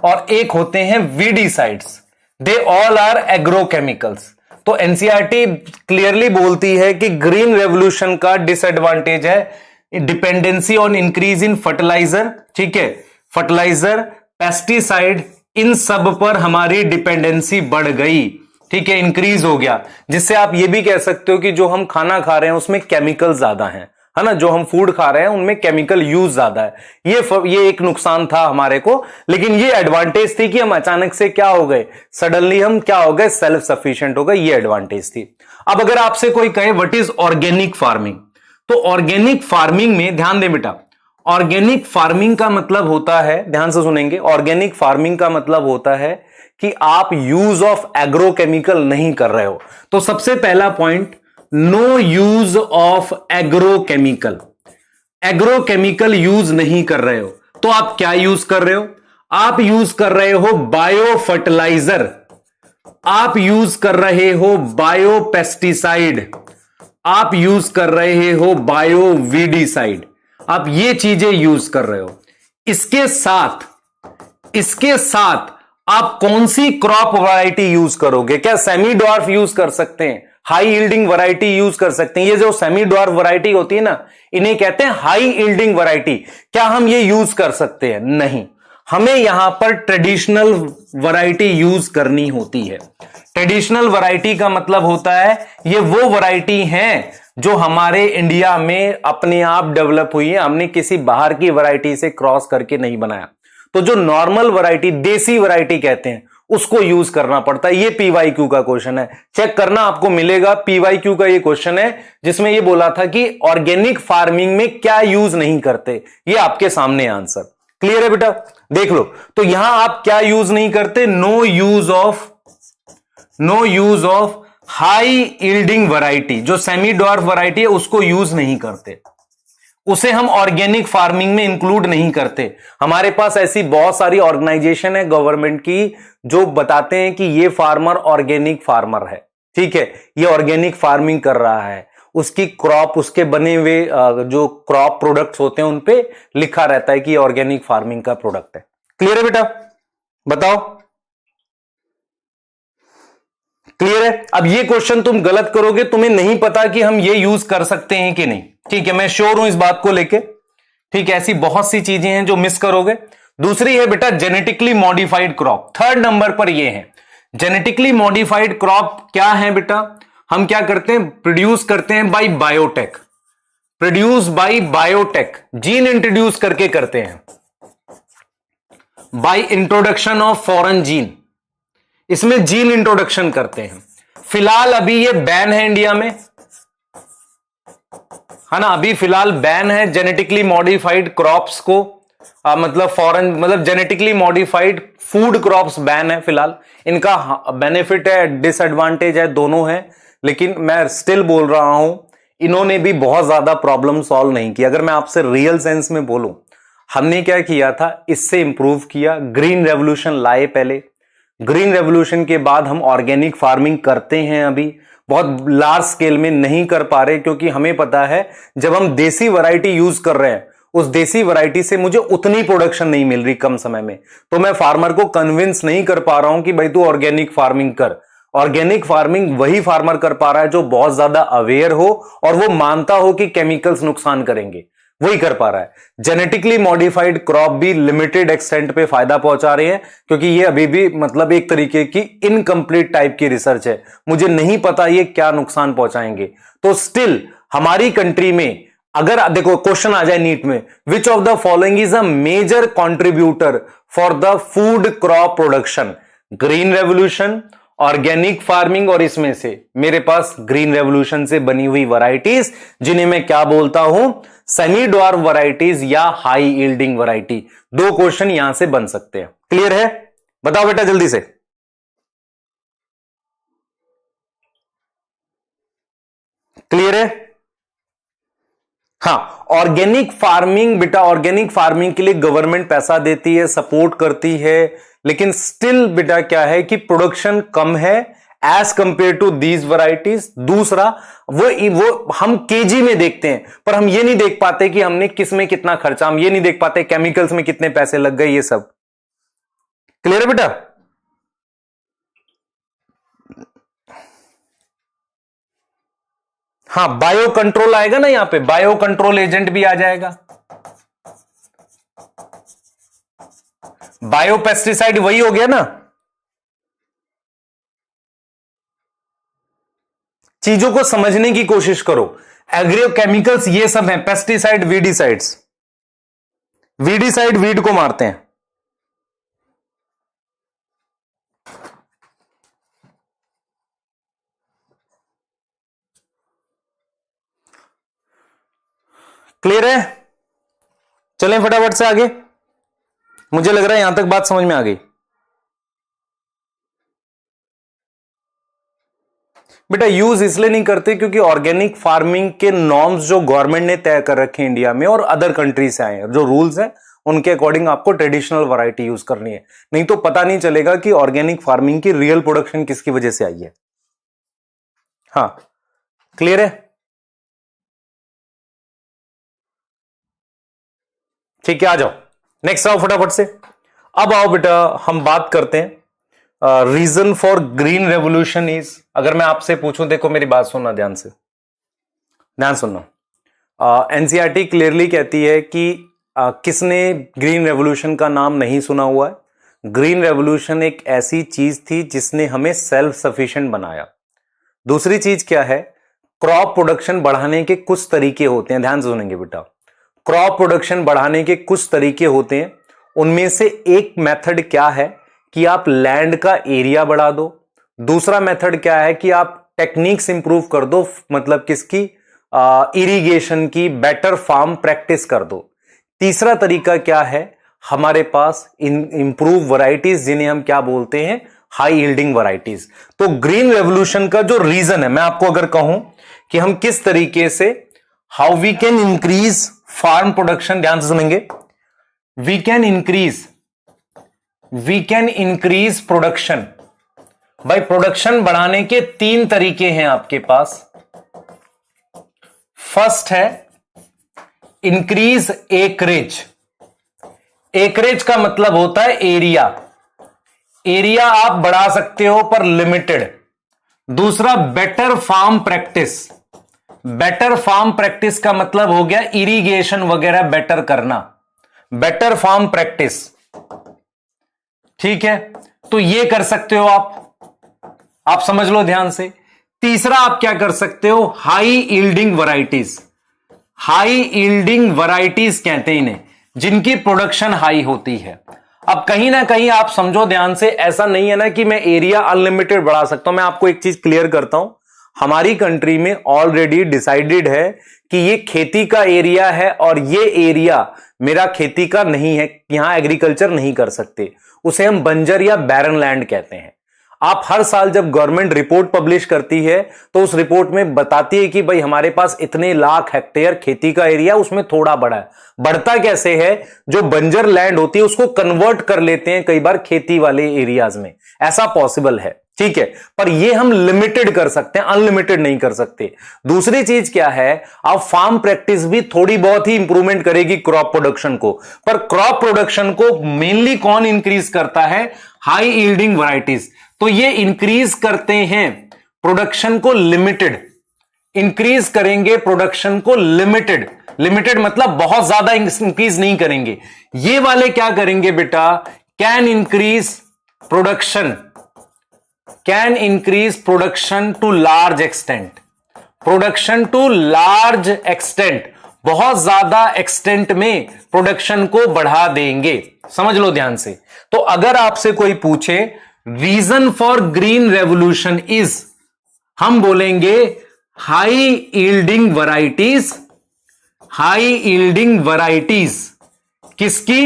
और एक होते हैं weedicides. They all are agrochemicals. तो एनसीईआरटी क्लियरली बोलती है कि ग्रीन रेवोल्यूशन का डिसएडवांटेज है dependency on increase in fertiliser, ठीक है, फर्टिलाइजर, पेस्टिसाइड, इन सब पर हमारी डिपेंडेंसी बढ़ गई, ठीक है, इंक्रीज हो गया। जिससे आप ये भी कह सकते हो कि जो हम खाना खा रहे हैं उसमें केमिकल ज्यादा हैं, है ना, जो हम फूड खा रहे हैं उनमें केमिकल यूज ज्यादा है। ये एक नुकसान था हमारे को, लेकिन ये एडवांटेज थी कि हम अचानक से क्या हो गए, सडनली हम क्या हो गए, सेल्फ सफिशिएंट हो गए, ये एडवांटेज थी। अब अगर आपसे कोई कहे व्हाट इज ऑर्गेनिक फार्मिंग, तो ऑर्गेनिक फार्मिंग में ध्यान दें बेटा, ऑर्गेनिक फार्मिंग का मतलब होता है, ध्यान से सुनेंगे, ऑर्गेनिक फार्मिंग का मतलब होता है कि आप यूज ऑफ एग्रोकेमिकल नहीं कर रहे हो। तो सबसे पहला point, no use of agrochemical, agrochemical use नहीं कर रहे हो। तो आप क्या यूज कर रहे हो? आप यूज कर रहे हो बायो फर्टिलाइजर, आप यूज कर रहे हो बायो पेस्टिसाइड, आप यूज कर रहे हो बायो वीडिसाइड, आप ये चीजें यूज कर रहे हो। इसके साथ आप कौन सी क्रॉप वैरायटी यूज करोगे? क्या सेमी ड्वार्फ यूज कर सकते हैं, हाई यील्डिंग वैरायटी यूज कर सकते हैं? ये जो सेमी ड्वार्फ वैरायटी होती है ना, इन्हें कहते हैं हाई यील्डिंग वैरायटी। क्या हम ये यूज कर सकते हैं? नहीं, हमें यहां पर ट्रेडिशनल वैरायटी यूज करनी होती है। ट्रेडिशनल वैरायटी का मतलब होता है ये वो वैरायटी हैं जो हमारे इंडिया में अपने आप डेवलप हुई है, हमने किसी बाहर की वैरायटी से क्रॉस करके नहीं बनाया। तो जो नॉर्मल वैरायटी, देसी वैरायटी कहते हैं, उसको यूज करना पड़ता है। ये पीवाईक्यू का क्वेश्चन है, चेक करना, आपको मिलेगा। पीवाईक्यू का ये क्वेश्चन है जिसमें ये बोला था कि ऑर्गेनिक फार्मिंग में क्या यूज नहीं करते, ये आपके सामने आंसर। क्लियर है बेटा? देख लो, तो यहां आप क्या यूज नहीं करते, no use of high yielding variety, जो सेमी ड्वार्फ वैरायटी है उसको यूज नहीं करते, उसे हम ऑर्गेनिक फार्मिंग में इंक्लूड नहीं करते। हमारे पास ऐसी बहुत सारी ऑर्गेनाइजेशन है गवर्नमेंट की जो बताते हैं कि ये फार्मर ऑर्गेनिक फार्मर है, ठीक है, ये ऑर्गेनिक फार्मिंग कर रहा है, उसकी क्रॉप, उसके बने हुए जो क्रॉप प्रोडक्ट्स होते हैं उन पे लिखा रहता है कि ये ऑर्गेनिक फार्मिंग का प्रोडक्ट है। क्लियर है बेटा? बताओ, क्लियर है? अब ये क्वेश्चन तुम गलत करोगे, तुम्हें नहीं पता कि हम ये यूज कर सकते हैं कि नहीं, ठीक है, मैं श्योर हूं इस बात को लेके, ठीक है, ऐसी बहुत सी चीजें हैं जो मिस करोगे। दूसरी है बेटा genetically modified crop, third number पर ये है। जेनेटिकली मॉडिफाइड क्रॉप क्या है बेटा? हम क्या करते हैं, प्रोड्यूस करते हैं by biotech, produce by biotech, gene introduce करके करते हैं, by introduction of foreign gene, इसमें जीन इंट्रोडक्शन करते हैं। फिलहाल अभी ये बैन है इंडिया में, है ना, अभी फिलहाल बैन है जेनेटिकली मॉडिफाइड क्रॉप्स को, मतलब फॉरेन, मतलब genetically modified food crops ban है फिलहाल। इनका बेनिफिट है, डिसएडवांटेज है, दोनों है। लेकिन मैं स्टिल बोल रहा हूं, इन्होंने भी बहुत ज्यादा प्रॉब्लम सॉल्व नहीं की। अगर मैं आपसे रियल सेंस में बोलूं, हमने क्या किया था, इससे इंप्रूव किया, ग्रीन रेवोल्यूशन लाए पहले, ग्रीन रेवोल्यूशन के बाद हम ऑर्गेनिक फार्मिंग करते हैं, अभी बहुत लार्ज स्केल में नहीं कर पा रहे, क्योंकि हमें पता है जब हम देसी वैरायटी यूज कर रहे हैं, उस देसी वैरायटी से मुझे उतनी प्रोडक्शन नहीं मिल रही कम समय में, तो मैं फार्मर को कन्विंस नहीं कर पा रहा हूं कि भाई तू ऑर्गेनिक फार्मिंग कर। ऑर्गेनिक फार्मिंग वही फार्मर कर पा रहा है जो बहुत ज्यादा अवेयर हो और वो मानता हो कि केमिकल्स नुकसान करेंगे, वही कर पा रहा है। जेनेटिकली मॉडिफाइड क्रॉप भी लिमिटेड एक्सटेंट पे फायदा पहुंचा रही है, क्योंकि ये अभी भी मतलब एक तरीके की इनकम्प्लीट टाइप की रिसर्च है, मुझे नहीं पता ये क्या नुकसान पहुंचाएंगे। तो स्टिल हमारी कंट्री में अगर देखो क्वेश्चन आ जाए नीट में, which of the following is a major contributor for the food crop production, green revolution, organic farming, और इसमें से मेरे पास ग्रीन रेवोल्यूशन से बनी हुई वैरायटीज, जिन्हें मैं क्या बोलता हूं, सेमी ड्वार्फ वैरायटीज या हाई यील्डिंग वैरायटी। दो क्वेश्चन यहां से बन सकते हैं। क्लियर है? बताओ बेटा जल्दी से। क्लियर है? हाँ, ऑर्गेनिक फार्मिंग बेटा, ऑर्गेनिक फार्मिंग के लिए गवर्नमेंट पैसा देती है, सपोर्ट करती है, लेकिन स्टिल बेटा क्या है कि प्रोडक्शन कम है as compare to these varieties. दूसरा वो हम केजी में देखते हैं, पर हम ये नहीं देख पाते कि हमने किस में कितना खर्चा, हम ये नहीं देख पाते केमिकल्स में कितने पैसे लग गए, ये सब। क्लियर है बेटा? हाँ, बायो कंट्रोल आएगा ना, यहां पे बायो कंट्रोल एजेंट भी आ जाएगा। बायो पेस्टिसाइड वही हो गया ना। चीजों को समझने की कोशिश करो। एग्रो केमिकल्स ये सब हैं, पेस्टिसाइड, वीडिसाइड्स। वीडिसाइड वीड को मारते हैं। क्लियर है? चलें फटाफट से आगे। मुझे लग रहा है यहां तक बात समझ में आ गई। बेटा यूज इसलिए नहीं करते क्योंकि ऑर्गेनिक फार्मिंग के नॉर्म्स जो गवर्नमेंट ने तय कर रखे हैं इंडिया में और अदर कंट्री से आए हैं, जो रूल्स हैं उनके अकॉर्डिंग आपको ट्रेडिशनल वैरायटी यूज करनी है, नहीं तो पता नहीं चलेगा कि ऑर्गेनिक फार्मिंग की रियल प्रोडक्शन किसकी वजह से आई है। हाँ, क्लियर है? ठीक है, आ जाओ नेक्स्ट, आओ फटाफट से। अब आओ बेटा, हम बात करते हैं reason for green revolution is. अगर मैं आपसे पूछूं, देखो मेरी बात सुनना ध्यान से, ध्यान सुनना। एनसीईआरटी क्लियरली कहती है कि किसने ग्रीन रेवोल्यूशन का नाम नहीं सुना हुआ है। ग्रीन रेवोल्यूशन एक ऐसी चीज थी जिसने हमें सेल्फ सफिशिएंट बनाया। दूसरी चीज क्या है, क्रॉप प्रोडक्शन बढ़ाने के कुछ तरीके होते हैं, ध्यान से सुनेंगे बेटा। क्रॉप प्रोडक्शन बढ़ाने के कुछ तरीके होते हैं, उनमें से एक मेथड क्या है कि आप लैंड का एरिया बढ़ा दो। दूसरा मेथड क्या है कि आप टेक्निक्स इंप्रूव कर दो, मतलब किसकी, इरिगेशन की, बेटर फार्म प्रैक्टिस कर दो। तीसरा तरीका क्या है, हमारे पास इंप्रूव वैरायटीज, जिन्हें हम क्या बोलते हैं, हाई यील्डिंग वैरायटीज। तो ग्रीन रेवोल्यूशन का जो रीजन है, मैं आपको अगर कहूं कि हम किस तरीके से, how we can increase farm production, ध्यान से सुनेंगे, वी कैन इंक्रीज प्रोडक्शन। भाई प्रोडक्शन बढ़ाने के तीन तरीके हैं आपके पास। फर्स्ट है इंक्रीज एकरेज। एकरेज का मतलब होता है एरिया। एरिया आप बढ़ा सकते हो पर लिमिटेड। दूसरा better farm practice. Better farm practice का मतलब हो गया इरिगेशन वगैरह बेटर करना, बेटर फार्म प्रैक्टिस। ठीक है, तो ये कर सकते हो आप समझ लो ध्यान से। तीसरा आप क्या कर सकते हो, high yielding varieties. High yielding varieties कहते हैं इन्हें, जिनकी प्रोडक्शन हाई होती है। अब कहीं ना कहीं आप समझो ध्यान से, ऐसा नहीं है ना कि मैं एरिया अनलिमिटेड बढ़ा सकता हूं। मैं आपको एक चीज क्लियर करता हूं, हमारी कंट्री में ऑलरेडी डिसाइडेड है कि ये खेती का एरिया है और ये एरिया मेरा खेती का नहीं है, यहां एग्रीकल्चर नहीं कर सकते, उसे हम बंजर या बैरन लैंड कहते हैं। आप हर साल जब गवर्नमेंट रिपोर्ट पब्लिश करती है तो उस रिपोर्ट में बताती है कि भाई हमारे पास इतने लाख हेक्टेयर खेती का एरिया, उसमें थोड़ा बढ़ा है। बढ़ता कैसे है? जो बंजर लैंड होती है उसको कन्वर्ट कर लेते हैं कई बार खेती वाले एरियाज में, ऐसा पॉसिबल है, ठीक है। पर ये हम लिमिटेड कर सकते हैं, अनलिमिटेड नहीं कर सकते। दूसरी चीज क्या है, अब फार्म प्रैक्टिस भी थोड़ी बहुत ही इंप्रूवमेंट करेगी क्रॉप प्रोडक्शन को, पर क्रॉप प्रोडक्शन को मेनली कौन इंक्रीज करता है? High yielding varieties. तो ये इंक्रीज करते हैं प्रोडक्शन को लिमिटेड, इंक्रीज करेंगे प्रोडक्शन को लिमिटेड। लिमिटेड मतलब बहुत ज्यादा इंक्रीज नहीं करेंगे। ये वाले क्या करेंगे बेटा? Can increase production, can increase production to large extent, production to large extent, बहुत ज्यादा एक्सटेंट में प्रोडक्शन को बढ़ा देंगे। समझ लो ध्यान से। तो अगर आपसे कोई पूछे reason for green revolution is, हम बोलेंगे high yielding varieties, high yielding varieties. किसकी?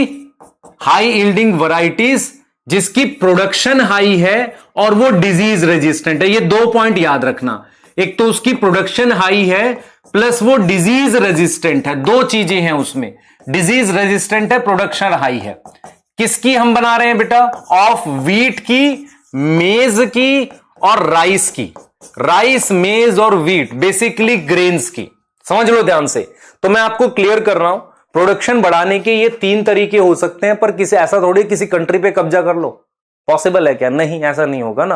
हाई यील्डिंग वैरायटीज जिसकी प्रोडक्शन हाई है और वो डिजीज रेजिस्टेंट है। ये 2 पॉइंट याद रखना, एक तो उसकी प्रोडक्शन हाई है प्लस वो डिजीज रेजिस्टेंट है, 2 चीजें हैं उसमें। डिजीज रेजिस्टेंट है, प्रोडक्शन हाई है। किसकी हम बना रहे हैं बेटा? ऑफ व्हीट की, मेज की और राइस की। राइस, मेज और व्हीट, बेसिकली ग्रेन्स की। समझ लो ध्यान से। तो मैं आपको क्लियर कर रहा हूं, प्रोडक्शन बढ़ाने के ये 3 तरीके हो सकते हैं, पर किसी ऐसा थोड़ी किसी कंट्री पे कब्जा कर लो, पॉसिबल है क्या? नहीं, ऐसा नहीं होगा ना।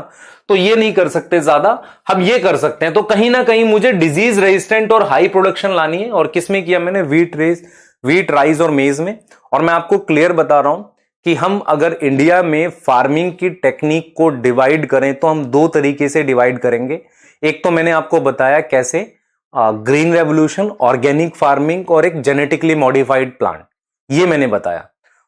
तो ये नहीं कर सकते ज्यादा, हम ये कर सकते हैं। तो कहीं ना कहीं मुझे डिजीज रेजिस्टेंट और हाई प्रोडक्शन लानी है, और किसमें किया मैंने? व्हीट, राइस और मेज में। और मैं आपको क्लियर बता रहा हूं कि हम अगर इंडिया में फार्मिंग की टेक्निक को डिवाइड करें तो हम 2 तरीके से डिवाइड करेंगे। एक तो मैंने आपको बताया कैसे, ग्रीन रेवोल्यूशन, ऑर्गेनिक फार्मिंग और एक जेनेटिकली मॉडिफाइड प्लांट, ये मैंने बताया।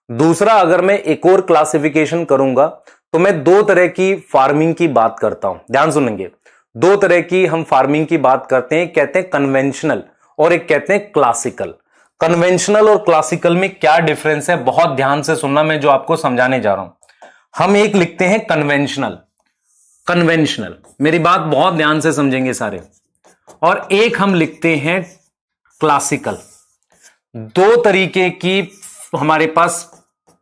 दूसरा अगर मैं एक और क्लासिफिकेशन करूंगा तो मैं 2 तरह की फार्मिंग की बात करता हूं, ध्यान सुनेंगे। 2 तरह की हम फार्मिंग की बात करते हैं, कहते हैं कन्वेंशनल और एक कहते हैं क्लासिकल। कन्वेंशनल और क्लासिकल में क्या डिफरेंस है, बहुत ध्यान से सुनना, मैं जो आपको समझाने जा रहा हूं। हम एक लिखते हैं कन्वेंशनल, कन्वेंशनल, मेरी बात बहुत ध्यान से समझेंगे सारे, और एक हम लिखते हैं क्लासिकल। 2 तरीके की हमारे पास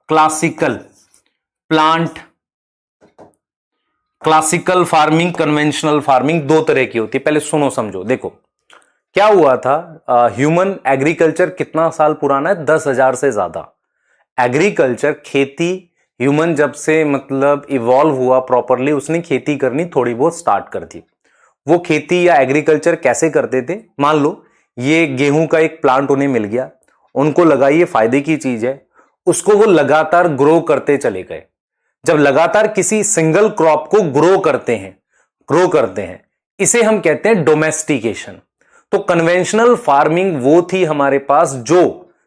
classical plant, classical farming, conventional farming 2 तरह की होती है। पहले सुनो समझो। देखो क्या हुआ था, ह्यूमन एग्रीकल्चर कितना साल पुराना है? 10,000 से ज्यादा। एग्रीकल्चर, खेती, ह्यूमन जब से मतलब इवॉल्व हुआ प्रॉपरली, उसने खेती करनी थोड़ी बहुत स्टार्ट कर दी। वो खेती या एग्रीकल्चर कैसे करते थे? मान लो ये गेहूं का एक प्लांट उन्हें मिल गया, उनको लगा ये फायदे की चीज है, उसको वो लगातार ग्रो करते चले गए। जब लगातार किसी सिंगल क्रॉप को ग्रो करते हैं, इसे हम कहते हैं डोमेस्टिकेशन। तो कन्वेंशनल फार्मिंग वो थी हमारे पास जो,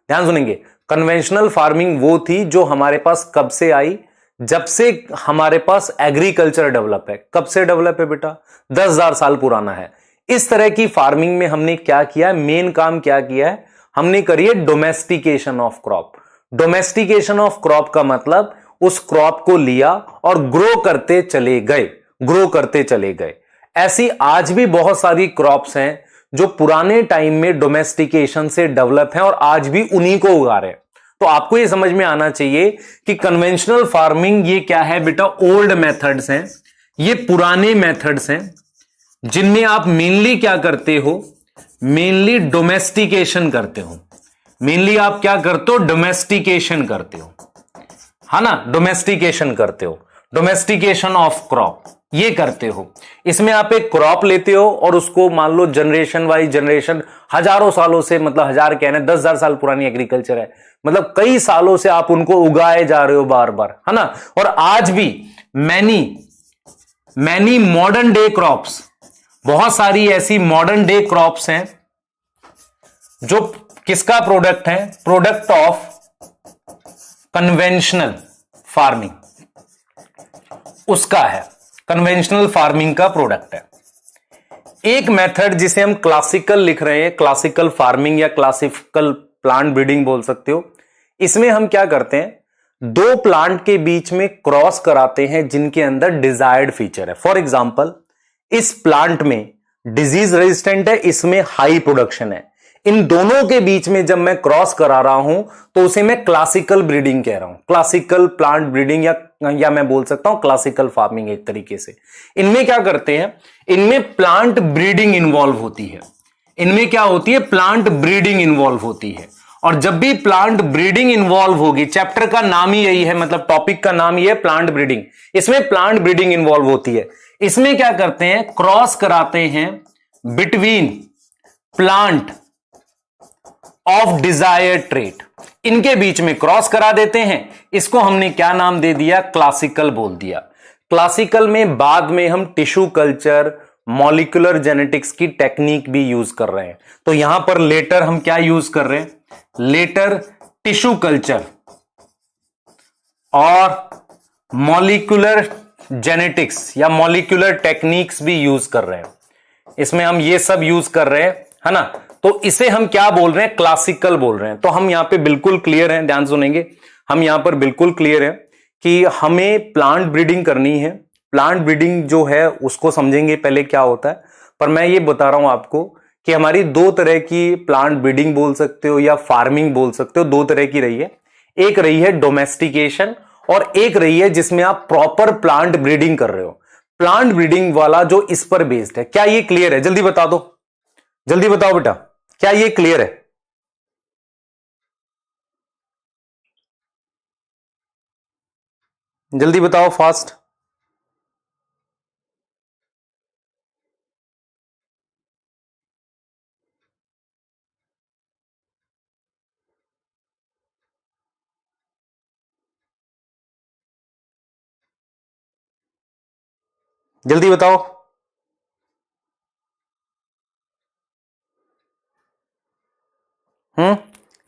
ध्यान सुनेंगे, कन्वेंशनल फार्मिंग वो थी जो हमारे पास कब से आई? जब से हमारे पास एग्रीकल्चर डेवलप है। कब से डेवलप है बेटा? 10,000 साल पुराना है। इस तरह की फार्मिंग में हमने क्या किया है? मेन काम क्या किया है हमने? करी है domestication of crop. Domestication of crop का मतलब उस क्रॉप को लिया और ग्रो करते चले गए। ऐसी आज भी बहुत सारी क्रॉप्स हैं जो पुराने टाइम में डोमेस्टिकेशन से डेवलप हैं और आज भी उन्हीं को उगा रहे हैं। तो आपको ये समझ में आना चाहिए कि कन्वेंशनल फार्मिंग ये क्या है बेटा? ओल्ड मेथड्स हैं, ये पुराने मेथड्स हैं जिनमें आप मेनली क्या करते हो? मेनली डोमेस्टिकेशन करते हो। मेनली आप क्या करते हो? डोमेस्टिकेशन करते हो, है ना? डोमेस्टिकेशन करते हो, डोमेस्टिकेशन ऑफ क्रॉप ये करते हो। इसमें आप एक क्रॉप लेते हो और उसको मान लो जनरेशन वाइज जनरेशन, हजारों सालों से, मतलब हजार कहने 10,000 साल पुरानी एग्रीकल्चर है, मतलब कई सालों से आप उनको उगाए जा रहे हो बार बार, है ना? और आज भी मैनी मॉडर्न डे क्रॉप्स, बहुत सारी ऐसी मॉडर्न डे क्रॉप्स हैं जो किसका प्रोडक्ट है? प्रोडक्ट ऑफ कन्वेंशनल फार्मिंग, उसका है, कन्वेंशनल फार्मिंग का प्रोडक्ट है। एक मेथड जिसे हम क्लासिकल लिख रहे हैं, क्लासिकल फार्मिंग या क्लासिकल प्लांट ब्रीडिंग बोल सकते हो, इसमें हम क्या करते हैं? दो प्लांट के बीच में क्रॉस कराते हैं जिनके अंदर डिजायर्ड फीचर है। फॉर एग्जांपल, इस प्लांट में डिजीज रेजिस्टेंट है, इसमें हाई प्रोडक्शन है। इन दोनों के बीच में जब मैं क्रॉस करा रहा हूं तो उसे मैं क्लासिकल ब्रीडिंग कह रहा हूं, क्लासिकल प्लांट ब्रीडिंग, या मैं बोल सकता हूं क्लासिकल फार्मिंग एक तरीके से। इनमें क्या करते हैं, इनमें प्लांट ब्रीडिंग इन्वॉल्व होती है। इनमें क्या होती है, प्लांट ब्रीडिंग इन्वॉल्व होती है। और जब भी प्लांट ब्रीडिंग इन्वॉल्व होगी, चैप्टर का नाम ही यही है, मतलब टॉपिक का नाम ही है प्लांट ब्रीडिंग, इसमें प्लांट ब्रीडिंग इन्वॉल्व होती है। इसमें क्या करते हैं, क्रॉस कराते हैं between plant of desired trait, इनके बीच में क्रॉस करा देते हैं। इसको हमने क्या नाम दे दिया, क्लासिकल बोल दिया। क्लासिकल में बाद में हम टिश्यू कल्चर, मॉलिक्यूलर जेनेटिक्स की टेक्निक भी यूज कर रहे हैं। तो यहां पर लेटर हम क्या यूज कर रहे हैं, लेटर टिश्यू कल्चर और मॉलिक्यूलर जेनेटिक्स या मॉलिक्यूलर टेक्निक्स भी यूज कर रहे हैं। इसमें हम ये सब यूज कर रहे हैं, है ना। तो इसे हम क्या बोल रहे हैं, क्लासिकल बोल रहे हैं। तो हम यहां पे बिल्कुल क्लियर हैं, ध्यान सुनेंगे, हम यहां पर बिल्कुल क्लियर है कि हमें प्लांट ब्रीडिंग करनी है। प्लांट ब्रीडिंग जो है उसको समझेंगे पहले क्या होता है, पर मैं ये बता रहा हूं आपको कि हमारी दो तरह की प्लांट ब्रीडिंग बोल सकते हो या फार्मिंग बोल सकते हो, दो तरह की रही है। एक रही है डोमेस्टिकेशन और एक रही है जिसमें आप प्रॉपर प्लांट ब्रीडिंग कर रहे हो। प्लांट ब्रीडिंग वाला जो इस पर बेस्ड है, क्या ये क्लियर है, जल्दी बता दो, जल्दी बताओ बेटा, क्या ये क्लियर है? जल्दी बताओ, फास्ट। जल्दी बताओ।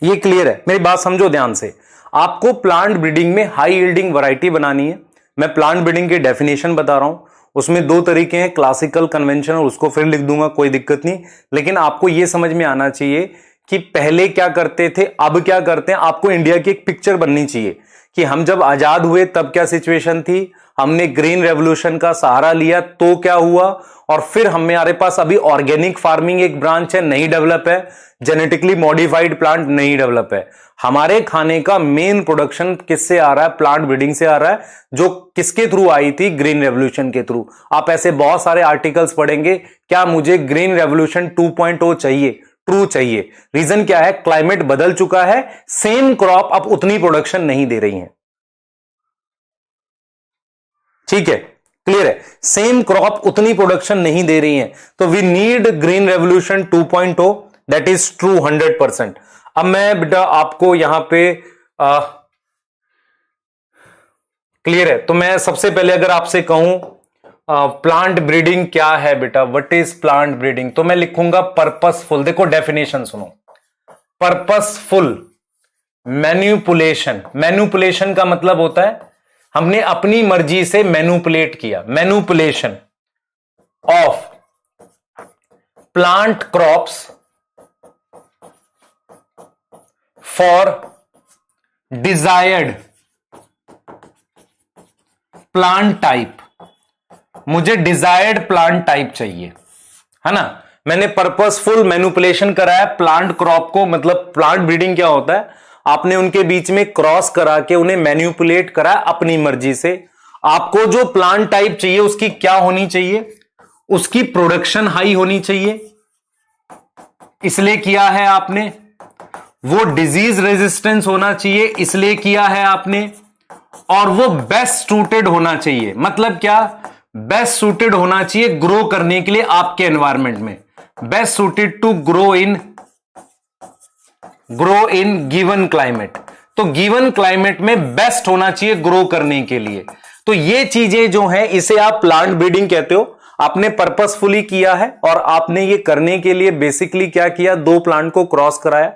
ये क्लियर है, मेरी बात समझो ध्यान से। आपको प्लांट ब्रीडिंग में हाई यील्डिंग वैरायटी बनानी है। मैं प्लांट ब्रीडिंग की डेफिनेशन बता रहा हूं, उसमें दो तरीके हैं, क्लासिकल, कन्वेंशनल, उसको फिर लिख दूंगा, कोई दिक्कत नहीं। लेकिन आपको यह समझ में आना चाहिए कि पहले क्या करते थे, अब क्या करते हैं। आपको इंडिया की एक पिक्चर बननी चाहिए कि हम जब आजाद हुए तब क्या सिचुएशन थी, हमने ग्रीन रेवोल्यूशन का सहारा लिया तो क्या हुआ, और फिर हमारे पास अभी ऑर्गेनिक फार्मिंग एक ब्रांच है, नहीं डेवलप है, जेनेटिकली मॉडिफाइड प्लांट नहीं डेवलप है। हमारे खाने का मेन प्रोडक्शन किससे आ रहा है, प्लांट ब्रीडिंग से आ रहा है, जो किसके थ्रू आई थी, ग्रीन रेवोल्यूशन के थ्रू। आप ऐसे बहुत सारे आर्टिकल्स पढ़ेंगे, क्या मुझे ग्रीन रेवोल्यूशन 2.0 चाहिए, ट्रू चाहिए। रीजन क्या है, क्लाइमेट बदल चुका है, सेम क्रॉप अब उतनी प्रोडक्शन नहीं दे रही है। ठीक है, क्लियर है, सेम क्रॉप उतनी प्रोडक्शन नहीं दे रही है। तो we need green revolution 2.0, that is true 100%। अब मैं बेटा आपको यहां पे क्लियर है, तो मैं सबसे पहले अगर आपसे कहूं प्लांट ब्रीडिंग क्या है बेटा, व्हाट इज प्लांट ब्रीडिंग, तो मैं लिखूंगा पर्पसफुल। देखो डेफिनेशन सुनो, पर्पसफुल मैन्युपुलेशन। मैन्युपुलेशन का मतलब होता है हमने अपनी मर्जी से मैन्युपुलेट किया, manipulation of plant crops for desired plant type. मुझे डिजायर्ड प्लांट टाइप चाहिए, है ना। मैंने पर्पसफुल मैन्युपुलेशन कराया प्लांट क्रॉप को, मतलब प्लांट ब्रीडिंग क्या होता है, आपने उनके बीच में क्रॉस करा के उन्हें मैन्युपुलेट करा अपनी मर्जी से। आपको जो प्लांट टाइप चाहिए उसकी क्या होनी चाहिए, उसकी प्रोडक्शन हाई होनी चाहिए, इसलिए किया है आपने। वो डिजीज रेजिस्टेंस होना चाहिए, इसलिए किया है आपने। और वो बेस्ट सूटेड होना चाहिए, मतलब क्या, बेस्ट सूटेड होना चाहिए ग्रो करने के लिए आपके एनवायरमेंट में, best suited to grow in given climate. तो गिवन क्लाइमेट में बेस्ट होना चाहिए ग्रो करने के लिए। तो ये चीजें जो हैं इसे आप प्लांट ब्रीडिंग कहते हो। आपने पर्पसफुली किया है और आपने ये करने के लिए बेसिकली क्या किया, दो प्लांट को क्रॉस कराया।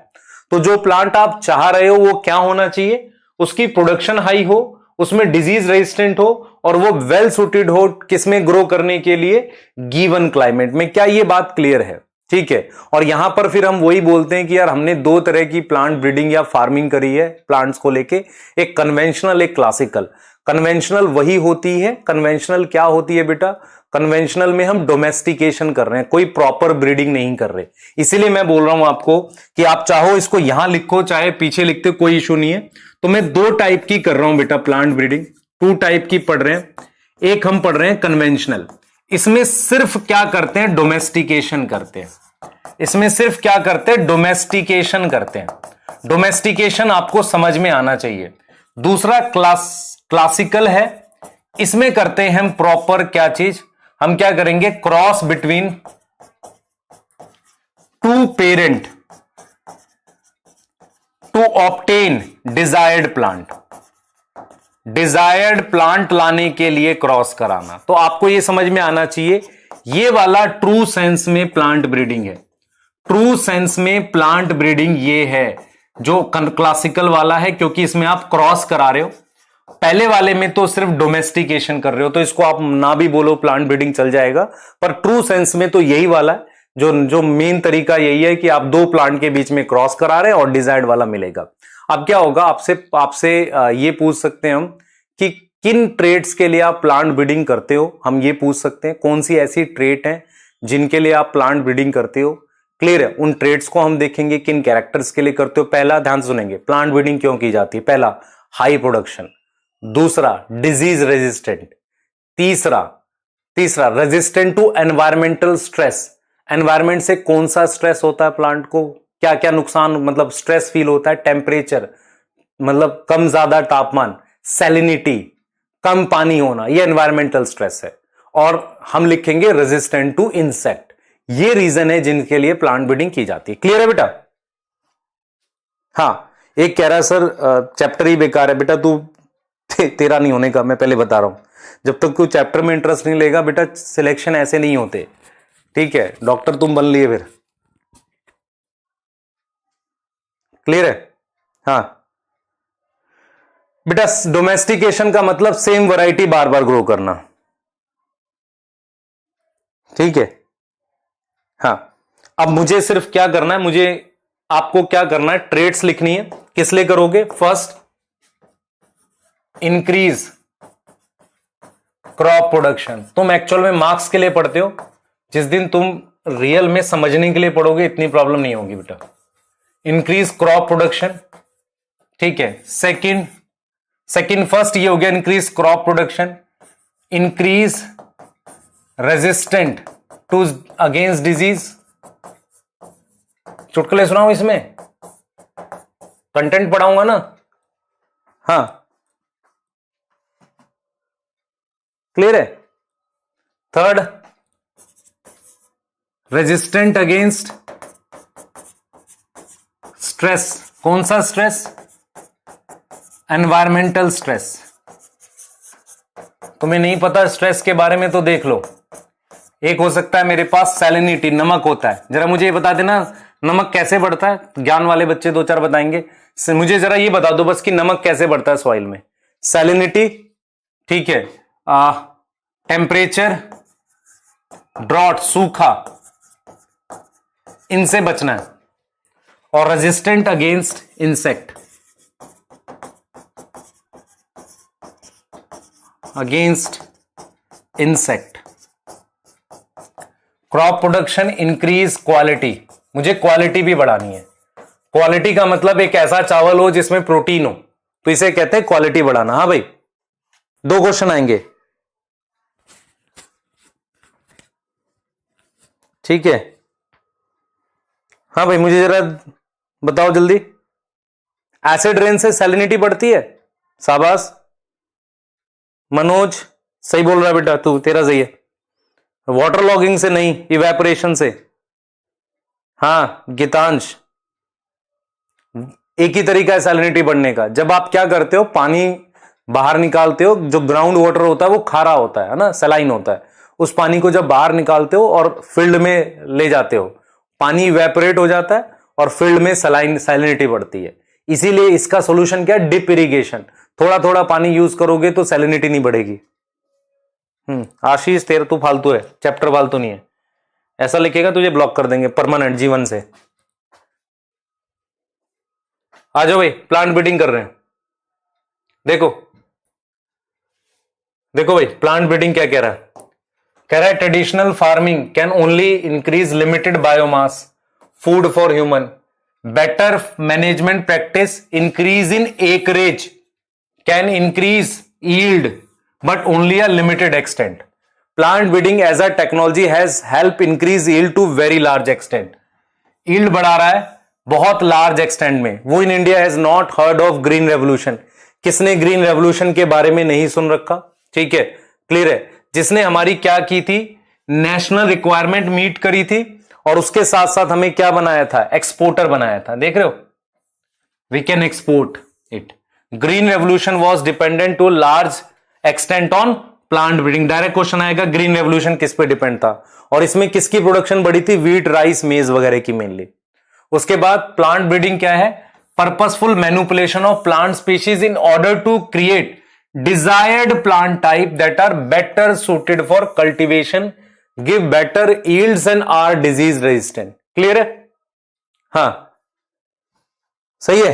तो जो प्लांट आप चाह रहे हो वो क्या होना चाहिए, उसकी प्रोडक्शन हाई हो, उसमें डिजीज रेजिस्टेंट हो और वो वेल सूटेड हो किसमें ग्रो करने के लिए, गिवन क्लाइमेट में। क्या ये बात क्लियर है? ठीक है। और यहां पर फिर हम वही बोलते हैं कि यार हमने दो तरह की प्लांट ब्रीडिंग या फार्मिंग करी है प्लांट्स को लेके, एक कन्वेंशनल एक क्लासिकल। कन्वेंशनल वही होती है, कन्वेंशनल क्या होती है बेटा, कन्वेंशनल में हम डोमेस्टिकेशन कर रहे हैं, कोई प्रॉपर ब्रीडिंग नहीं कर रहे। इसीलिए मैं बोल रहा हूं आपको कि आप चाहो इसको यहां लिखो चाहे पीछे लिखते हो, कोई इशू नहीं है। तो मैं दो टाइप की कर रहा हूं बेटा प्लांट ब्रीडिंग, टू टाइप की पढ़ रहे हैं। एक हम पढ़ रहे हैं कन्वेंशनल, इसमें सिर्फ क्या करते हैं, डोमेस्टिकेशन करते हैं। इसमें सिर्फ क्या करते हैं, डोमेस्टिकेशन करते हैं। डोमेस्टिकेशन आपको समझ में आना चाहिए। दूसरा क्लासिकल है, इसमें करते हैं हम प्रॉपर क्या चीज, हम क्या करेंगे, cross between two parent to obtain desired plant. Desired plant लाने के लिए क्रॉस कराना। तो आपको यह समझ में आना चाहिए, ये वाला ट्रू सेंस में प्लांट ब्रीडिंग है। ट्रू सेंस में प्लांट ब्रीडिंग ये है जो क्लासिकल वाला है, क्योंकि इसमें आप क्रॉस करा रहे हो। पहले वाले में तो सिर्फ डोमेस्टिकेशन कर रहे हो, तो इसको आप ना भी बोलो प्लांट ब्रीडिंग चल जाएगा। पर ट्रू सेंस में तो यही वाला है, जो मेन तरीका यही है कि आप दो प्लांट के बीच में क्रॉस करा रहे हैं और डिजायर्ड वाला मिलेगा। अब क्या होगा, आपसे ये पूछ सकते हैं हम कि किन ट्रेड्स के लिए आप प्लांट ब्रीडिंग करते हो। हम ये पूछ सकते हैं कौन सी ऐसी ट्रेट है जिनके लिए आप प्लांट ब्रीडिंग करते हो। क्लियर है, उन ट्रेड्स को हम देखेंगे किन कैरेक्टर्स के लिए करते हो। पहला ध्यान सुनेंगे, प्लांट ब्रीडिंग क्यों की जाती है। पहला हाई प्रोडक्शन, दूसरा डिजीज रेजिस्टेंट, तीसरा resistant to environmental stress. Environment से कौन सा स्ट्रेस होता है प्लांट को, क्या क्या नुकसान मतलब स्ट्रेस फील होता है, टेम्परेचर मतलब कम ज्यादा तापमान, सैलिनिटी कम पानी होना, ये एनवायरमेंटल स्ट्रेस है। और हम लिखेंगे रेजिस्टेंट टू इंसेक्ट। ये रीजन है जिनके लिए प्लांट ब्रीडिंग की जाती है। क्लियर है बेटा। हाँ, एक कह रहा है सर चैप्टर ही बेकार है बेटा, तू तेरा नहीं होने का, मैं पहले बता रहा हूं। जब तक कोई चैप्टर में इंटरेस्ट नहीं लेगा बेटा, सिलेक्शन ऐसे नहीं होते। ठीक है, डॉक्टर तुम बन लिए फिर। क्लियर है। हाँ बेटा, डोमेस्टिकेशन का मतलब सेम वैरायटी बार बार ग्रो करना। ठीक है। हाँ, अब मुझे सिर्फ क्या करना है, मुझे आपको क्या करना है, ट्रेड्स लिखनी है। किस लिए करोगे, फर्स्ट इंक्रीज क्रॉप प्रोडक्शन। तुम एक्चुअल में मार्क्स के लिए पढ़ते हो, जिस दिन तुम रियल में समझने के लिए पढ़ोगे इतनी प्रॉब्लम नहीं होगी बेटा। इंक्रीज क्रॉप प्रोडक्शन, ठीक है। सेकंड फर्स्ट ये हो गया increase crop production, increase resistant to against disease. चुटकुले सुनाऊं इसमें, कंटेंट पढ़ाऊंगा ना। हाँ क्लियर है। Third resistant against stress. कौन सा स्ट्रेस, एनवायरमेंटल स्ट्रेस। तुम्हें नहीं पता स्ट्रेस के बारे में तो देख लो। एक हो सकता है मेरे पास सैलिनिटी, नमक होता है। जरा मुझे ये बता देना नमक कैसे बढ़ता है, ज्ञान वाले बच्चे दो चार बताएंगे। मुझे जरा ये बता दो बस कि नमक कैसे बढ़ता है सॉइल में। सैलिनिटी, ठीक है। टेम्परेचर, ड्रॉट सूखा, इनसे बचना है। और resistant against insect, against insect. Crop production, increase quality, मुझे क्वालिटी भी बढ़ानी है। क्वालिटी का मतलब एक ऐसा चावल हो जिसमें प्रोटीन हो, तो इसे कहते हैं क्वालिटी बढ़ाना। हाँ भाई, दो क्वेश्चन आएंगे। ठीक है। हाँ भाई, मुझे जरा बताओ जल्दी। एसिड रेन से सैलिनिटी बढ़ती है, शाबाश। मनोज सही बोल रहा है बेटा, तू तेरा सही है। वाटर लॉगिंग से नहीं, इवेपोरेशन से। हाँ गीतांश, एक ही तरीका है सैलिनिटी बढ़ने का। जब आप क्या करते हो, पानी बाहर निकालते हो, जो ग्राउंड वाटर होता है वो खारा होता है ना, सलाइन होता है। उस पानी को जब बाहर निकालते हो और फील्ड में ले जाते हो, पानी इवेपोरेट हो जाता है और फील्ड में सैलिनिटी बढ़ती है। इसीलिए इसका सोल्यूशन क्या है, डिप इरिगेशन। थोड़ा थोड़ा पानी यूज करोगे तो सैलिनिटी नहीं बढ़ेगी। आशीष तेरा तो फालतू है, चैप्टर फालतू नहीं है। ऐसा लिखेगा तुझे ब्लॉक कर देंगे परमानेंट जीवन से। आ जाओ भाई, प्लांट ब्रीडिंग कर रहे हैं। देखो देखो भाई, प्लांट ब्रीडिंग क्या कह रहा है? कह रहा है traditional farming can only increase limited biomass food for human, better management practice increase in acreage can increase yield but only a limited extent. Plant breeding as a technology has helped increase yield to very large extent. yield बढ़ा रहा है बहुत large extent में। वो in India has not heard of green revolution। किसने green revolution के बारे में नहीं सुन रखा? ठीक है, क्लियर है। जिसने हमारी क्या की थी, नेशनल रिक्वायरमेंट मीट करी थी और उसके साथ साथ हमें क्या बनाया था, एक्सपोर्टर बनाया था। देख रहे हो, we can export it. Green revolution was dependent to large extent on plant breeding. Direct question आएगा ग्रीन रेवोल्यूशन किस पे डिपेंड था, और इसमें किसकी प्रोडक्शन बढ़ी थी, व्हीट, राइस, मेज वगैरह की मेनली। उसके बाद प्लांट ब्रीडिंग क्या है, purposeful manipulation of plant species in order to create desired plant type that are better suited for cultivation, give better yields and are disease resistant. Clear है? हाँ सही है।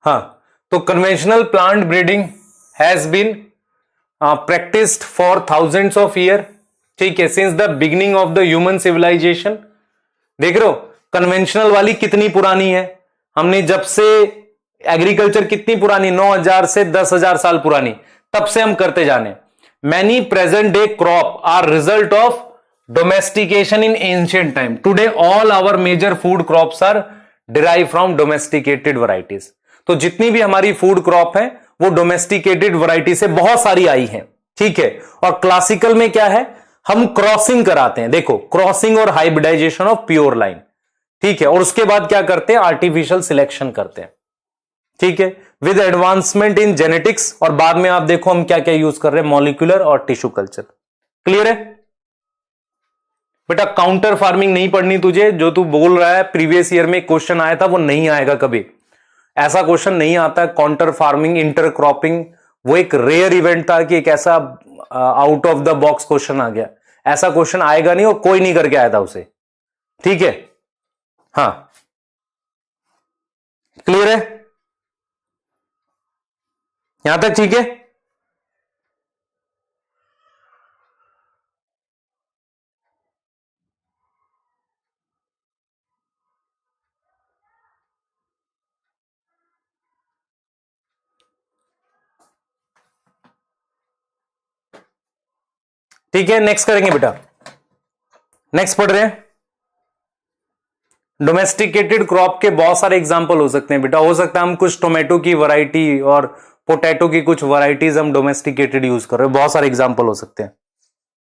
हाँ, तो conventional plant breeding has been practised for thousands of year. ठीक है, since the beginning of the human civilisation. देख रहे हो कन्वेंशनल वाली कितनी पुरानी है, हमने जब से एग्रीकल्चर कितनी पुरानी, 9000 से 10,000 साल पुरानी, तब से हम करते जाने। Many present day crop are result of domestication in ancient time. Today all our major food crops are derive from domesticated varieties. तो जितनी भी हमारी फूड क्रॉप है वो डोमेस्टिकेटेड वैरायटी से बहुत सारी आई हैं। ठीक है, और क्लासिकल में क्या है, हम क्रॉसिंग कराते हैं। देखो, क्रॉसिंग और हाइब्रिडाइजेशन ऑफ प्योर लाइन। ठीक है, और उसके बाद क्या करते हैं, आर्टिफिशियल सिलेक्शन करते हैं। ठीक है, विद एडवांसमेंट इन जेनेटिक्स, और बाद में आप देखो हम क्या क्या यूज कर रहे हैं, मॉलिक्यूलर और टिश्यू कल्चर। क्लियर है बेटा? काउंटर फार्मिंग नहीं पढ़नी तुझे, जो तू बोल रहा है प्रीवियस ईयर में क्वेश्चन आया था वो नहीं आएगा कभी। ऐसा क्वेश्चन नहीं आता है। काउंटर फार्मिंग, इंटरक्रॉपिंग, वो एक रेयर इवेंट था कि एक ऐसा out of the box question आ गया। ऐसा क्वेश्चन आएगा नहीं और कोई नहीं करके आया था उसे। ठीक है, हाँ क्लियर है यहां तक? ठीक है, ठीक है, नेक्स्ट करेंगे बेटा। नेक्स्ट पढ़ रहे हैं, डोमेस्टिकेटेड क्रॉप के बहुत सारे एग्जांपल हो सकते हैं बेटा। हो सकता है हम कुछ टोमेटो की वैरायटी और पोटैटो की कुछ वैरायटीज हम डोमेस्टिकेटेड यूज कर रहे हैं, बहुत सारे एग्जांपल हो सकते हैं।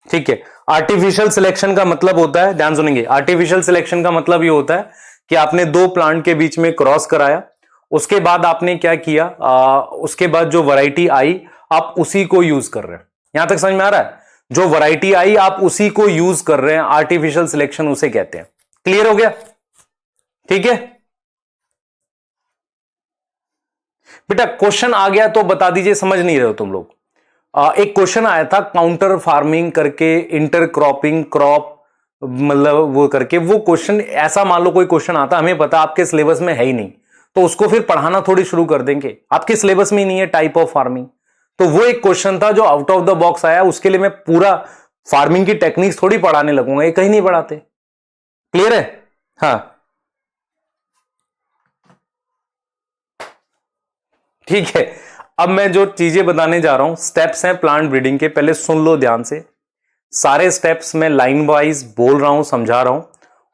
ठीक है, आर्टिफिशियल सिलेक्शन का मतलब होता है, ध्यान सुनेंगे, आर्टिफिशियल सिलेक्शन का मतलब ये होता है कि आपने दो प्लांट के बीच में क्रॉस कराया, उसके बाद आपने क्या किया, उसके बाद जो वैरायटी आई आप उसी को यूज कर रहे हैं। यहां तक समझ में आ रहा है? जो वैरायटी आई आप उसी को यूज कर रहे हैं, आर्टिफिशियल सिलेक्शन उसे कहते हैं। क्लियर हो गया? ठीक है बेटा, क्वेश्चन आ गया तो बता दीजिए, समझ नहीं रहे हो तुम लोग। एक क्वेश्चन आया था काउंटर फार्मिंग करके, इंटर क्रॉपिंग, क्रॉप मतलब वो करके, वो क्वेश्चन ऐसा मान लो कोई क्वेश्चन आता, हमें पता आपके सिलेबस में है ही नहीं, तो उसको फिर पढ़ाना थोड़ी शुरू कर देंगे। आपके सिलेबस में ही नहीं है टाइप ऑफ फार्मिंग, तो वो एक क्वेश्चन था जो आउट ऑफ द बॉक्स आया, उसके लिए मैं पूरा फार्मिंग की टेक्निक्स थोड़ी पढ़ाने लगूंगा, ये कहीं नहीं पढ़ाते। क्लियर है? हाँ ठीक है, अब मैं जो चीजें बताने जा रहा हूं, स्टेप्स हैं प्लांट ब्रीडिंग के, पहले सुन लो ध्यान से। सारे स्टेप्स मैं लाइन वाइज बोल रहा हूं, समझा रहा हूं,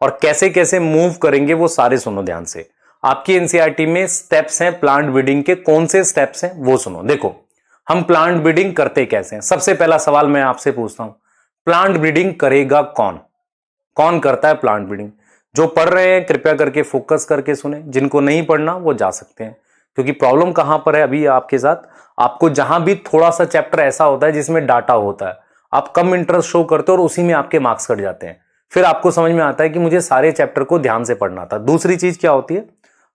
और कैसे कैसे मूव करेंगे वो सारे सुनो ध्यान से। आपकी एनसीईआरटी में स्टेप्स हैं प्लांट ब्रीडिंग के, कौन से स्टेप्स हैं वो सुनो। देखो, हम प्लांट ब्रीडिंग करते कैसे हैं। सबसे पहला सवाल मैं आपसे पूछता हूं, प्लांट ब्रीडिंग करेगा कौन? कौन करता है प्लांट ब्रीडिंग? जो पढ़ रहे हैं कृपया करके फोकस करके सुने, जिनको नहीं पढ़ना वो जा सकते हैं, क्योंकि प्रॉब्लम कहां पर है अभी आपके साथ, आपको जहां भी थोड़ा सा चैप्टर ऐसा होता है जिसमें डाटा होता है, आप कम इंटरेस्ट शो करते हो और उसी में आपके मार्क्स कट जाते हैं। फिर आपको समझ में आता है कि मुझे सारे चैप्टर को ध्यान से पढ़ना था। दूसरी चीज क्या होती है,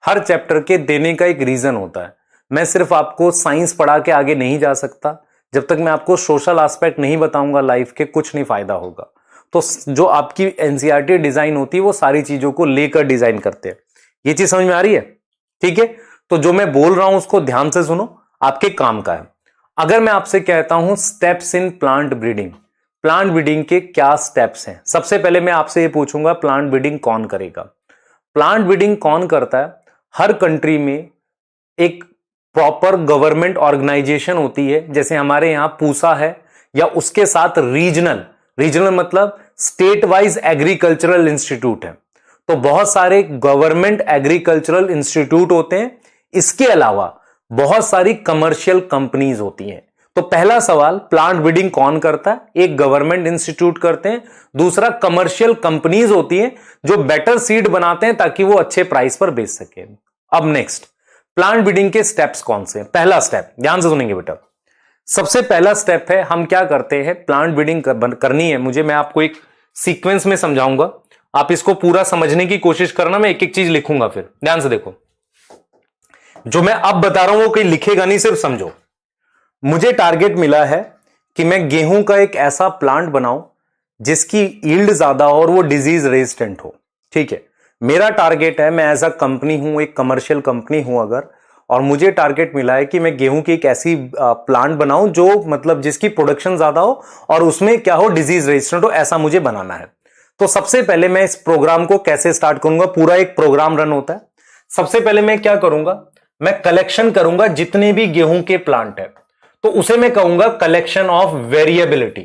हर चैप्टर के देने का एक रीजन होता है। मैं सिर्फ आपको साइंस पढ़ा के आगे नहीं जा सकता, जब तक मैं आपको सोशल एस्पेक्ट नहीं बताऊंगा लाइफ के, कुछ नहीं फायदा होगा। तो जो आपकी एनसीईआरटी डिजाइन होती है वो सारी चीजों को लेकर डिजाइन करते हैं। ये चीज समझ में आ रही है? ठीक है, तो जो मैं बोल रहा हूं उसको ध्यान से सुनो, आपके काम का है। अगर मैं आपसे कहता हूं steps in plant breeding, plant breeding के क्या स्टेप्स हैं? सबसे पहले मैं आपसे ये पूछूंगा प्लांट ब्रीडिंग कौन करेगा? प्लांट ब्रीडिंग कौन करता है? हर कंट्री में एक प्रॉपर गवर्नमेंट ऑर्गेनाइजेशन होती है, जैसे हमारे यहां पूसा है, या उसके साथ रीजनल मतलब स्टेट वाइज एग्रीकल्चरल इंस्टीट्यूट है। तो बहुत सारे गवर्नमेंट एग्रीकल्चरल इंस्टीट्यूट होते हैं। इसके अलावा बहुत सारी कमर्शियल कंपनीज होती हैं। तो पहला सवाल, प्लांट ब्रीडिंग कौन करता है? एक गवर्नमेंट इंस्टीट्यूट करते हैं, दूसरा कमर्शियल कंपनीज होती हैं जो बेटर सीड बनाते हैं ताकि वो अच्छे प्राइस पर बेच सके। अब नेक्स्ट, प्लांट ब्रीडिंग के स्टेप्स कौन से? पहला स्टेप, ध्यान से सुनेंगे बेटा, सबसे पहला स्टेप है, हम क्या करते हैं, प्लांट ब्रीडिंग करनी है मुझे, मैं आपको एक सीक्वेंस में समझाऊंगा, आप इसको पूरा समझने की कोशिश करना, मैं एक एक चीज लिखूंगा, फिर ध्यान से देखो, जो मैं अब बता रहा हूं वो कोई लिखेगा नहीं, सिर्फ समझो। मुझे टारगेट मिला है कि मैं गेहूं का एक ऐसा प्लांट बनाऊं जिसकी यील्ड ज्यादा हो और वो डिजीज रेजिस्टेंट हो। ठीक है, मेरा टारगेट है, मैं एज अ कंपनी हूं, एक कमर्शियल कंपनी हूं अगर, और मुझे टारगेट मिला है कि मैं गेहूं की एक ऐसी प्लांट बनाऊं जो मतलब जिसकी प्रोडक्शन ज्यादा हो और उसमें क्या हो, डिजीज रेजिस्टेंट हो, ऐसा मुझे बनाना है। तो सबसे पहले मैं इस प्रोग्राम को कैसे स्टार्ट करूंगा, पूरा एक प्रोग्राम रन होता है। सबसे पहले मैं क्या करूंगा, मैं कलेक्शन करूंगा जितने भी गेहूं के प्लांट है, तो उसे मैं कहूंगा कलेक्शन ऑफ वेरिएबिलिटी।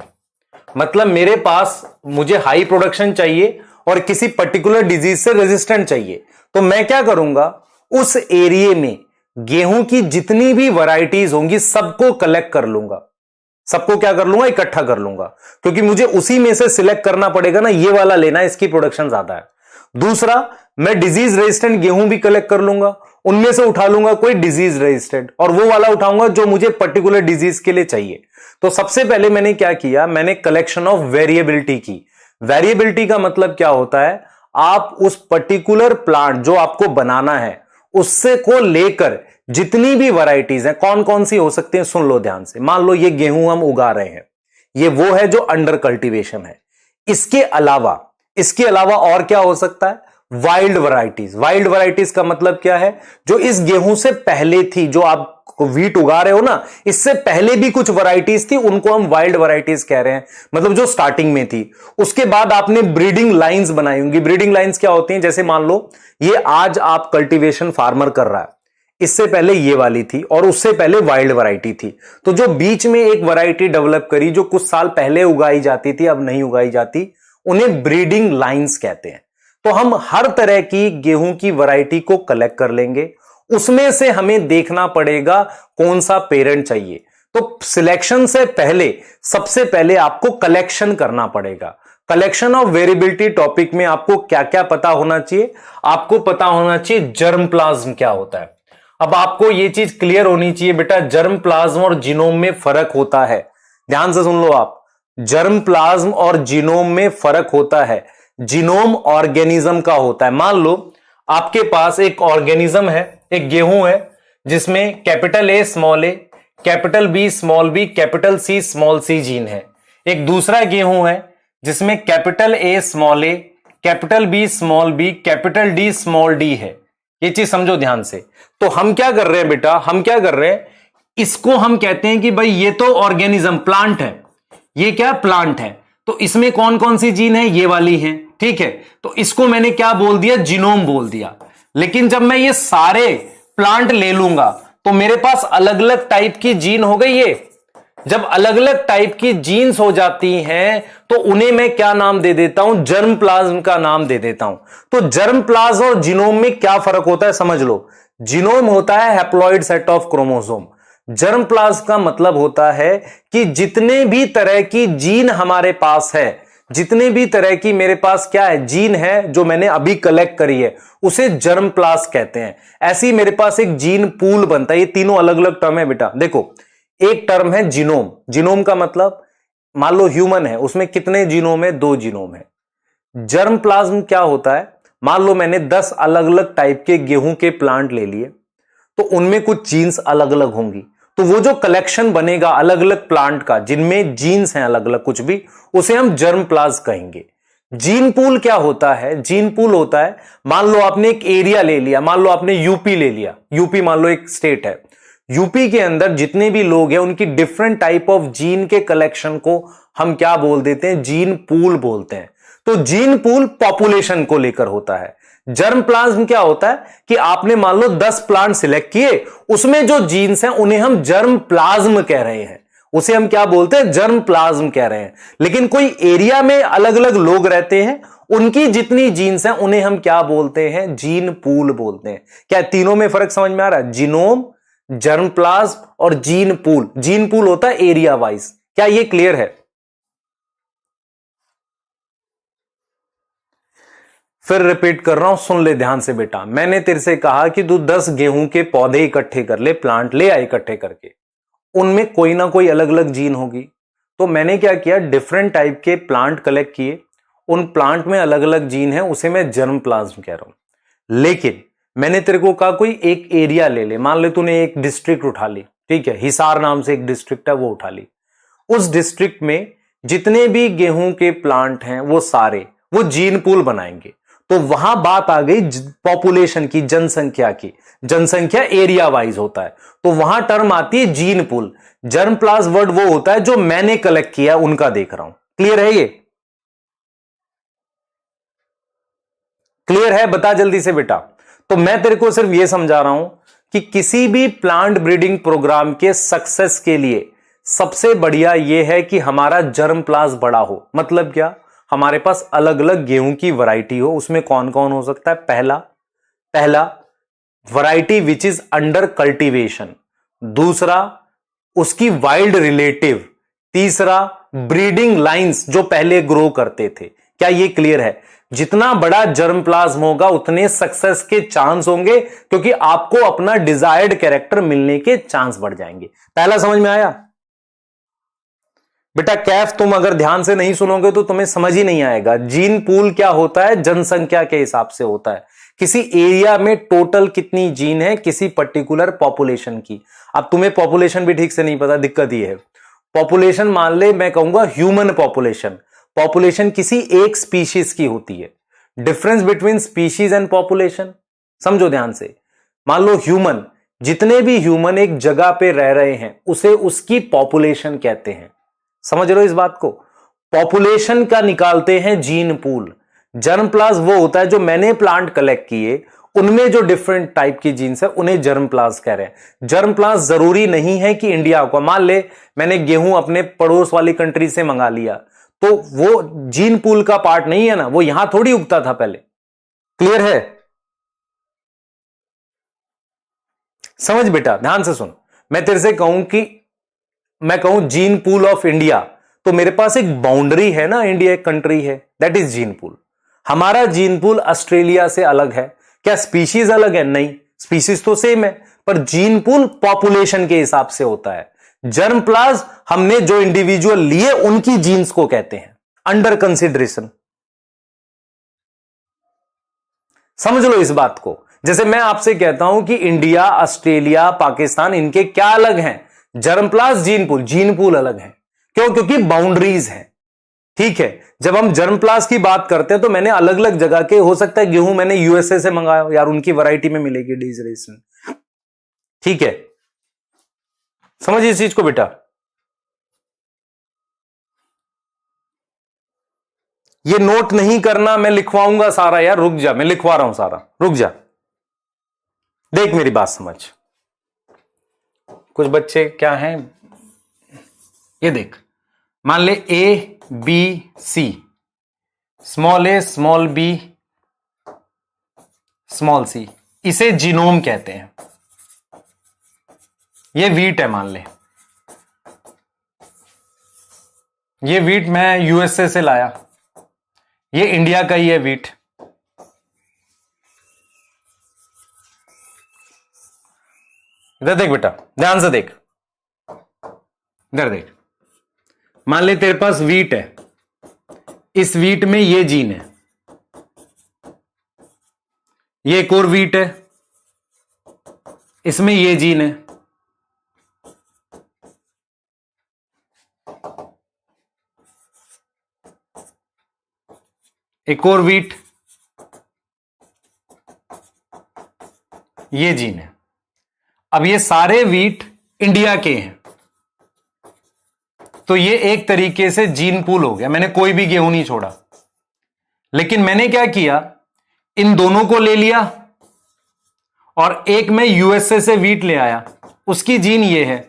मतलब मेरे पास, मुझे हाई प्रोडक्शन चाहिए और किसी पर्टिकुलर डिजीज से रेजिस्टेंट चाहिए, तो मैं क्या करूंगा, उस एरिया में गेहूं की जितनी भी वैरायटीज होंगी सबको कलेक्ट कर लूंगा, सबको क्या कर लूंगा, इकट्ठा कर लूंगा, क्योंकि मुझे उसी में से सिलेक्ट करना पड़ेगा ना, ये वाला लेना, इसकी प्रोडक्शन ज्यादा है। दूसरा, मैं डिजीज रेजिस्टेंट गेहूं भी कलेक्ट कर लूंगा, उनमें से उठा लूंगा कोई डिजीज रेजिस्टेंट, और वो वाला उठाऊंगा जो मुझे पर्टिकुलर डिजीज के लिए चाहिए। तो सबसे पहले मैंने क्या किया, मैंने कलेक्शन ऑफ वेरिएबिलिटी की। वेरिएबिलिटी का मतलब क्या होता है, आप उस पर्टिकुलर प्लांट जो आपको बनाना है उससे को लेकर जितनी भी वैरायटीज हैं, कौन कौन सी हो सकती हैं, सुन लो ध्यान से। मान लो ये गेहूं हम उगा रहे हैं, ये वो है जो अंडर कल्टीवेशन है। इसके अलावा और क्या हो सकता है, वाइल्ड वैरायटीज। वाइल्ड वैरायटीज का मतलब क्या है, जो इस गेहूं से पहले थी, जो आप व्हीट उगा रहे हो ना, इससे पहले भी कुछ वैरायटीज थी, उनको हम वाइल्ड वैरायटीज कह रहे हैं, मतलब जो स्टार्टिंग में थी। उसके बाद आपने ब्रीडिंग लाइंस बनाई होंगी। ब्रीडिंग लाइंस क्या होती हैं, जैसे मान लो ये आज आप कल्टीवेशन फार्मर कर रहा है, इससे पहले ये वाली थी और उससे पहले वाइल्ड वैरायटी थी, तो जो बीच में एक वैरायटी डेवलप करी जो कुछ साल पहले उगाई जाती थी, अब नहीं उगाई जाती, उन्हें ब्रीडिंग लाइंस कहते हैं। तो हम हर तरह की गेहूं की वैरायटी को कलेक्ट कर लेंगे, उसमें से हमें देखना पड़ेगा कौन सा पेरेंट चाहिए। तो सिलेक्शन से पहले सबसे पहले आपको कलेक्शन करना पड़ेगा। कलेक्शन ऑफ वेरिएबिलिटी टॉपिक में आपको क्या क्या पता होना चाहिए, आपको पता होना चाहिए जर्म प्लाज्म क्या होता है। अब आपको यह चीज क्लियर होनी चाहिए बेटा, जर्म प्लाज्म और जीनोम में फर्क होता है। ध्यान से सुन लो आप, जर्म प्लाज्म और जीनोम में फर्क होता है। जीनोम ऑर्गेनिज्म का होता है। मान लो आपके पास एक ऑर्गेनिज्म है, एक गेहूं है जिसमें capital A small A, capital B small B, capital C small C gene है। एक दूसरा गेहूं है जिसमें capital A small A, capital B small B, capital D small D है। ये चीज समझो ध्यान से। तो हम क्या कर रहे हैं बेटा, हम क्या कर रहे हैं, इसको हम कहते हैं कि भाई ये तो ऑर्गेनिज्म प्लांट है, ये क्या प्लांट है, तो इसमें कौन कौन सी जीन है, ये वाली है, ठीक है। तो इसको मैंने क्या बोल दिया, जीनोम बोल दिया। लेकिन जब मैं ये सारे प्लांट ले लूंगा तो मेरे पास अलग अलग टाइप की जीन हो गई। ये जब अलग अलग टाइप की जीन्स हो जाती हैं तो उन्हें मैं क्या नाम दे देता हूं, जर्म प्लाज्म का नाम दे देता हूं। तो जर्म प्लाज्म और जीनोम में क्या फर्क होता है समझ लो। जीनोम होता है haploid set of chromosome, germ plasm का मतलब होता है कि जितने भी तरह की जीन हमारे पास है, जितने भी तरह की मेरे पास क्या है, जीन है जो मैंने अभी कलेक्ट करी है, उसे जर्म प्लाज्म कहते हैं। ऐसे ही मेरे पास एक जीन पूल बनता है। ये तीनों अलग अलग टर्म है बेटा। देखो, एक टर्म है जीनोम। जीनोम का मतलब मान लो ह्यूमन है, उसमें कितने जीनोम है, 2 जीनोम है। जर्म प्लाज्म क्या होता है, मान लो मैंने 10 अलग अलग टाइप के गेहूं के प्लांट ले लिए, तो उनमें कुछ जीन्स अलग अलग होंगी। तो वो जो कलेक्शन बनेगा अलग अलग प्लांट का जिनमें जीन्स हैं अलग अलग कुछ भी, उसे हम जर्म प्लाज्म कहेंगे। जीन पूल क्या होता है? जीन पूल होता है, मान लो आपने एक एरिया ले लिया, मान लो आपने यूपी ले लिया, यूपी मान लो एक स्टेट है, यूपी के अंदर जितने भी लोग हैं उनकी डिफरेंट टाइप ऑफ जीन के कलेक्शन को हम क्या बोल देते हैं? जीन पूल बोलते हैं। तो जीन पूल पॉपुलेशन को लेकर होता है। जर्म प्लाज्म क्या होता है कि आपने मान लो 10 प्लांट सिलेक्ट किए, उसमें जो जीन्स हैं उन्हें हम जर्म प्लाज्म कह रहे हैं, उसे हम क्या बोलते हैं? जर्म प्लाज्म कह रहे हैं। लेकिन कोई एरिया में अलग अलग लोग रहते हैं, उनकी जितनी जीन्स हैं उन्हें हम क्या बोलते हैं? जीन पूल बोलते हैं। क्या तीनों में फर्क समझ में आ रहा है? जीनोम, जर्म प्लाज्म और जीन पूल। जीन पूल होता है एरिया वाइज। क्या ये क्लियर है? फिर रिपीट कर रहा हूं, सुन ले ध्यान से बेटा। मैंने तेरे से कहा कि तू 10 गेहूं के पौधे इकट्ठे कर ले, प्लांट ले आए इकट्ठे करके, उनमें कोई ना कोई अलग अलग जीन होगी। तो मैंने क्या किया, डिफरेंट टाइप के प्लांट कलेक्ट किए, उन प्लांट में अलग अलग जीन है, उसे मैं जर्म प्लाज्म कह रहा हूं। लेकिन मैंने तेरे को कहा कोई एक एरिया ले ले, मान ले तूने एक डिस्ट्रिक्ट उठा ली, ठीक है, हिसार नाम से एक डिस्ट्रिक्ट है वो उठा ली। उस डिस्ट्रिक्ट में जितने भी गेहूं के प्लांट हैं वो सारे वो जीन पूल बनाएंगे। तो वहां बात आ गई पॉपुलेशन की, जनसंख्या की। जनसंख्या एरिया वाइज होता है, तो वहां टर्म आती है gene pool. Germ plasm word वो होता है जो मैंने कलेक्ट किया उनका देख रहा हूं। क्लियर है? ये क्लियर है? बता जल्दी से बेटा। तो मैं तेरे को सिर्फ ये समझा रहा हूं कि किसी भी प्लांट ब्रीडिंग प्रोग्राम के सक्सेस के लिए सबसे बढ़िया यह है कि हमारा जर्म प्लाज्म बड़ा हो। मतलब क्या? हमारे पास अलग अलग गेहूं की वैरायटी हो। उसमें कौन कौन हो सकता है? पहला variety which is under cultivation, दूसरा उसकी वाइल्ड रिलेटिव, तीसरा ब्रीडिंग लाइंस जो पहले ग्रो करते थे। क्या ये क्लियर है? जितना बड़ा जर्म प्लाज्म होगा उतने सक्सेस के चांस होंगे, क्योंकि आपको अपना डिजायर्ड कैरेक्टर मिलने के चांस बढ़ जाएंगे। पहला समझ में आया बेटा? कैफ तुम अगर ध्यान से नहीं सुनोगे तो तुम्हें समझ ही नहीं आएगा। जीन पूल क्या होता है? जनसंख्या के हिसाब से होता है, किसी एरिया में टोटल कितनी जीन है किसी पर्टिकुलर पॉपुलेशन की। अब तुम्हें पॉपुलेशन भी ठीक से नहीं पता, दिक्कत ही है। पॉपुलेशन मान ले, मैं कहूंगा ह्यूमन पॉपुलेशन। पॉपुलेशन किसी एक स्पीशीज की होती है। Difference between species and population समझो ध्यान से। मान लो ह्यूमन, जितने भी ह्यूमन एक जगह पे रह रहे हैं उसे उसकी पॉपुलेशन कहते हैं। समझ रहे हो इस बात को? पॉपुलेशन का निकालते हैं जीन पूल। जर्म प्लाज्म वो होता है जो मैंने प्लांट कलेक्ट किए, उनमें जो डिफरेंट टाइप की जीन्स है उन्हें जर्म प्लाज्म कह रहे हैं। जर्म प्लाज्म जरूरी नहीं है कि इंडिया को, मान ले मैंने गेहूं अपने पड़ोस वाली कंट्री से मंगा लिया, तो वो जीन पूल का पार्ट नहीं है ना, वो यहां थोड़ी उगता था पहले। क्लियर है? समझ बेटा, ध्यान से सुन। मैं तेरे से कहूं कि मैं कहूं जीन पूल ऑफ इंडिया, तो मेरे पास एक बाउंड्री है ना, इंडिया एक कंट्री है, दैट इज जीन पूल। हमारा जीन पूल ऑस्ट्रेलिया से अलग है। क्या स्पीशीज अलग है? नहीं, स्पीशीज तो सेम है, पर जीन पूल पॉपुलेशन के हिसाब से होता है। जर्म प्लाज्म हमने जो इंडिविजुअल लिए उनकी जीन्स को कहते हैं, अंडर कंसिडरेशन। समझ लो इस बात को। जैसे मैं आपसे कहता हूं कि इंडिया, ऑस्ट्रेलिया, पाकिस्तान, इनके क्या अलग हैं? जर्म प्लाज्म, जीन पूल अलग है। क्यों? क्योंकि बाउंड्रीज हैं। ठीक है, जब हम जर्म प्लाज्म की बात करते हैं तो मैंने अलग अलग जगह के, हो सकता है गेहूं मैंने यूएसए से मंगाया यार, उनकी वैरायटी में मिलेगी डिजरेशन। ठीक है, समझिए इस चीज को बेटा। ये नोट नहीं करना, मैं लिखवाऊंगा सारा यार, रुक जा, मैं लिखवा रहा हूं सारा, रुक जा। देख मेरी बात समझ। कुछ बच्चे क्या हैं, ये देख, मान ले A B C, small A small B small C, इसे जीनोम कहते हैं। ये वीट है मान ले, ये वीट मैं यूएसए से लाया, ये इंडिया का ही है वीट। इधर देख बेटा, ध्यान से देख, इधर देख। मान ले तेरे पास वीट है, इस वीट में ये जीन है, ये एक और वीट है, इसमें ये जीन है, एक और वीट, ये जीन है। अब ये सारे वीट इंडिया के हैं, तो ये एक तरीके से जीन पूल हो गया, मैंने कोई भी गेहूं नहीं छोड़ा। लेकिन मैंने क्या किया, इन दोनों को ले लिया और एक मैं यूएसए से वीट ले आया, उसकी जीन ये है,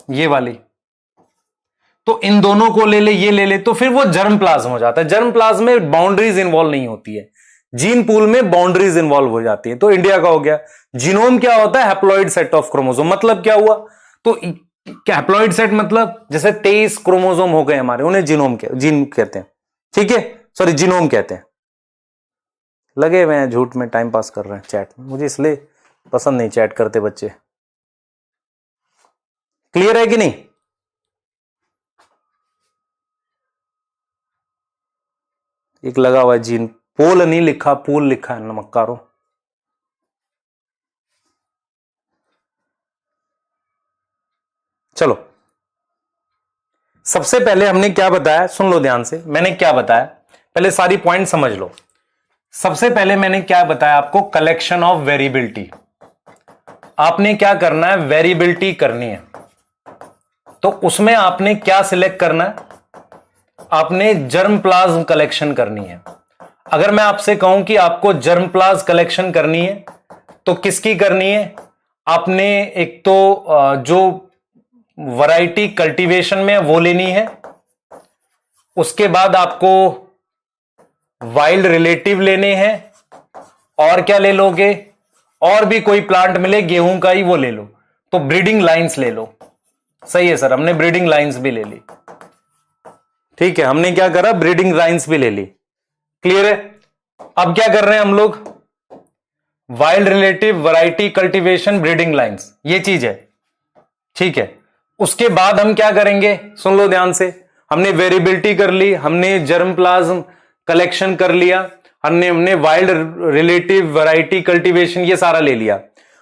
ये वाली, तो इन दोनों को ले ले, ये ले ले, तो फिर वो जर्म प्लाज्म हो जाता है। जर्म प्लाज्म में बाउंड्रीज इन्वॉल्व नहीं होती है, जीन पूल में बाउंड्रीज इन्वॉल्व हो जाती है। तो इंडिया का हो गया। जीनोम क्या होता है, हैप्लॉइड सेट ऑफ क्रोमोसोम। मतलब क्या हुआ, तो हैप्लॉइड सेट मतलब जैसे 23 क्रोमोसोम हो गए हमारे, उन्हें जीनोम जीन कहते हैं, ठीक है, सॉरी जीनोम कहते हैं। लगे हुए हैं झूठ में टाइम पास कर रहे हैं चैट में, मुझे इसलिए पसंद नहीं चैट करते बच्चे। क्लियर है कि नहीं? एक लगा हुआ है जीन, पोल नहीं लिखा, पूल लिखा है, नमक्कारो। चलो, सबसे पहले हमने क्या बताया, सुन लो ध्यान से, मैंने क्या बताया, पहले सारी पॉइंट समझ लो। सबसे पहले मैंने क्या बताया आपको, कलेक्शन ऑफ वेरिएबिलिटी। आपने क्या करना है, वेरिएबिलिटी करनी है, तो उसमें आपने क्या सिलेक्ट करना है, आपने जर्म प्लाज्म कलेक्शन करनी है। अगर मैं आपसे कहूं कि आपको जर्म प्लाज्म कलेक्शन करनी है, तो किसकी करनी है, आपने एक तो जो वैरायटी कल्टीवेशन में वो लेनी है, उसके बाद आपको वाइल्ड रिलेटिव लेने हैं, और क्या ले लोगे, और भी कोई प्लांट मिले गेहूं का ही वो ले लो, तो ब्रीडिंग लाइंस ले लो। सही है सर, हमने ब्रीडिंग लाइंस भी ले ली, ठीक है, हमने क्या करा, ब्रीडिंग लाइंस भी ले ली। क्लियर है? अब क्या कर रहे हैं हम लोग, wild relative, variety cultivation, breeding lines, ये चीज है, ठीक है। उसके बाद हम क्या करेंगे, सुन लो ध्यान से, हमने वेरिएबिलिटी कर ली, हमने जर्म प्लाज्म कलेक्शन कर लिया, हमने वाइल्ड रिलेटिव, वैरायटी कल्टीवेशन, ये सारा ले लिया।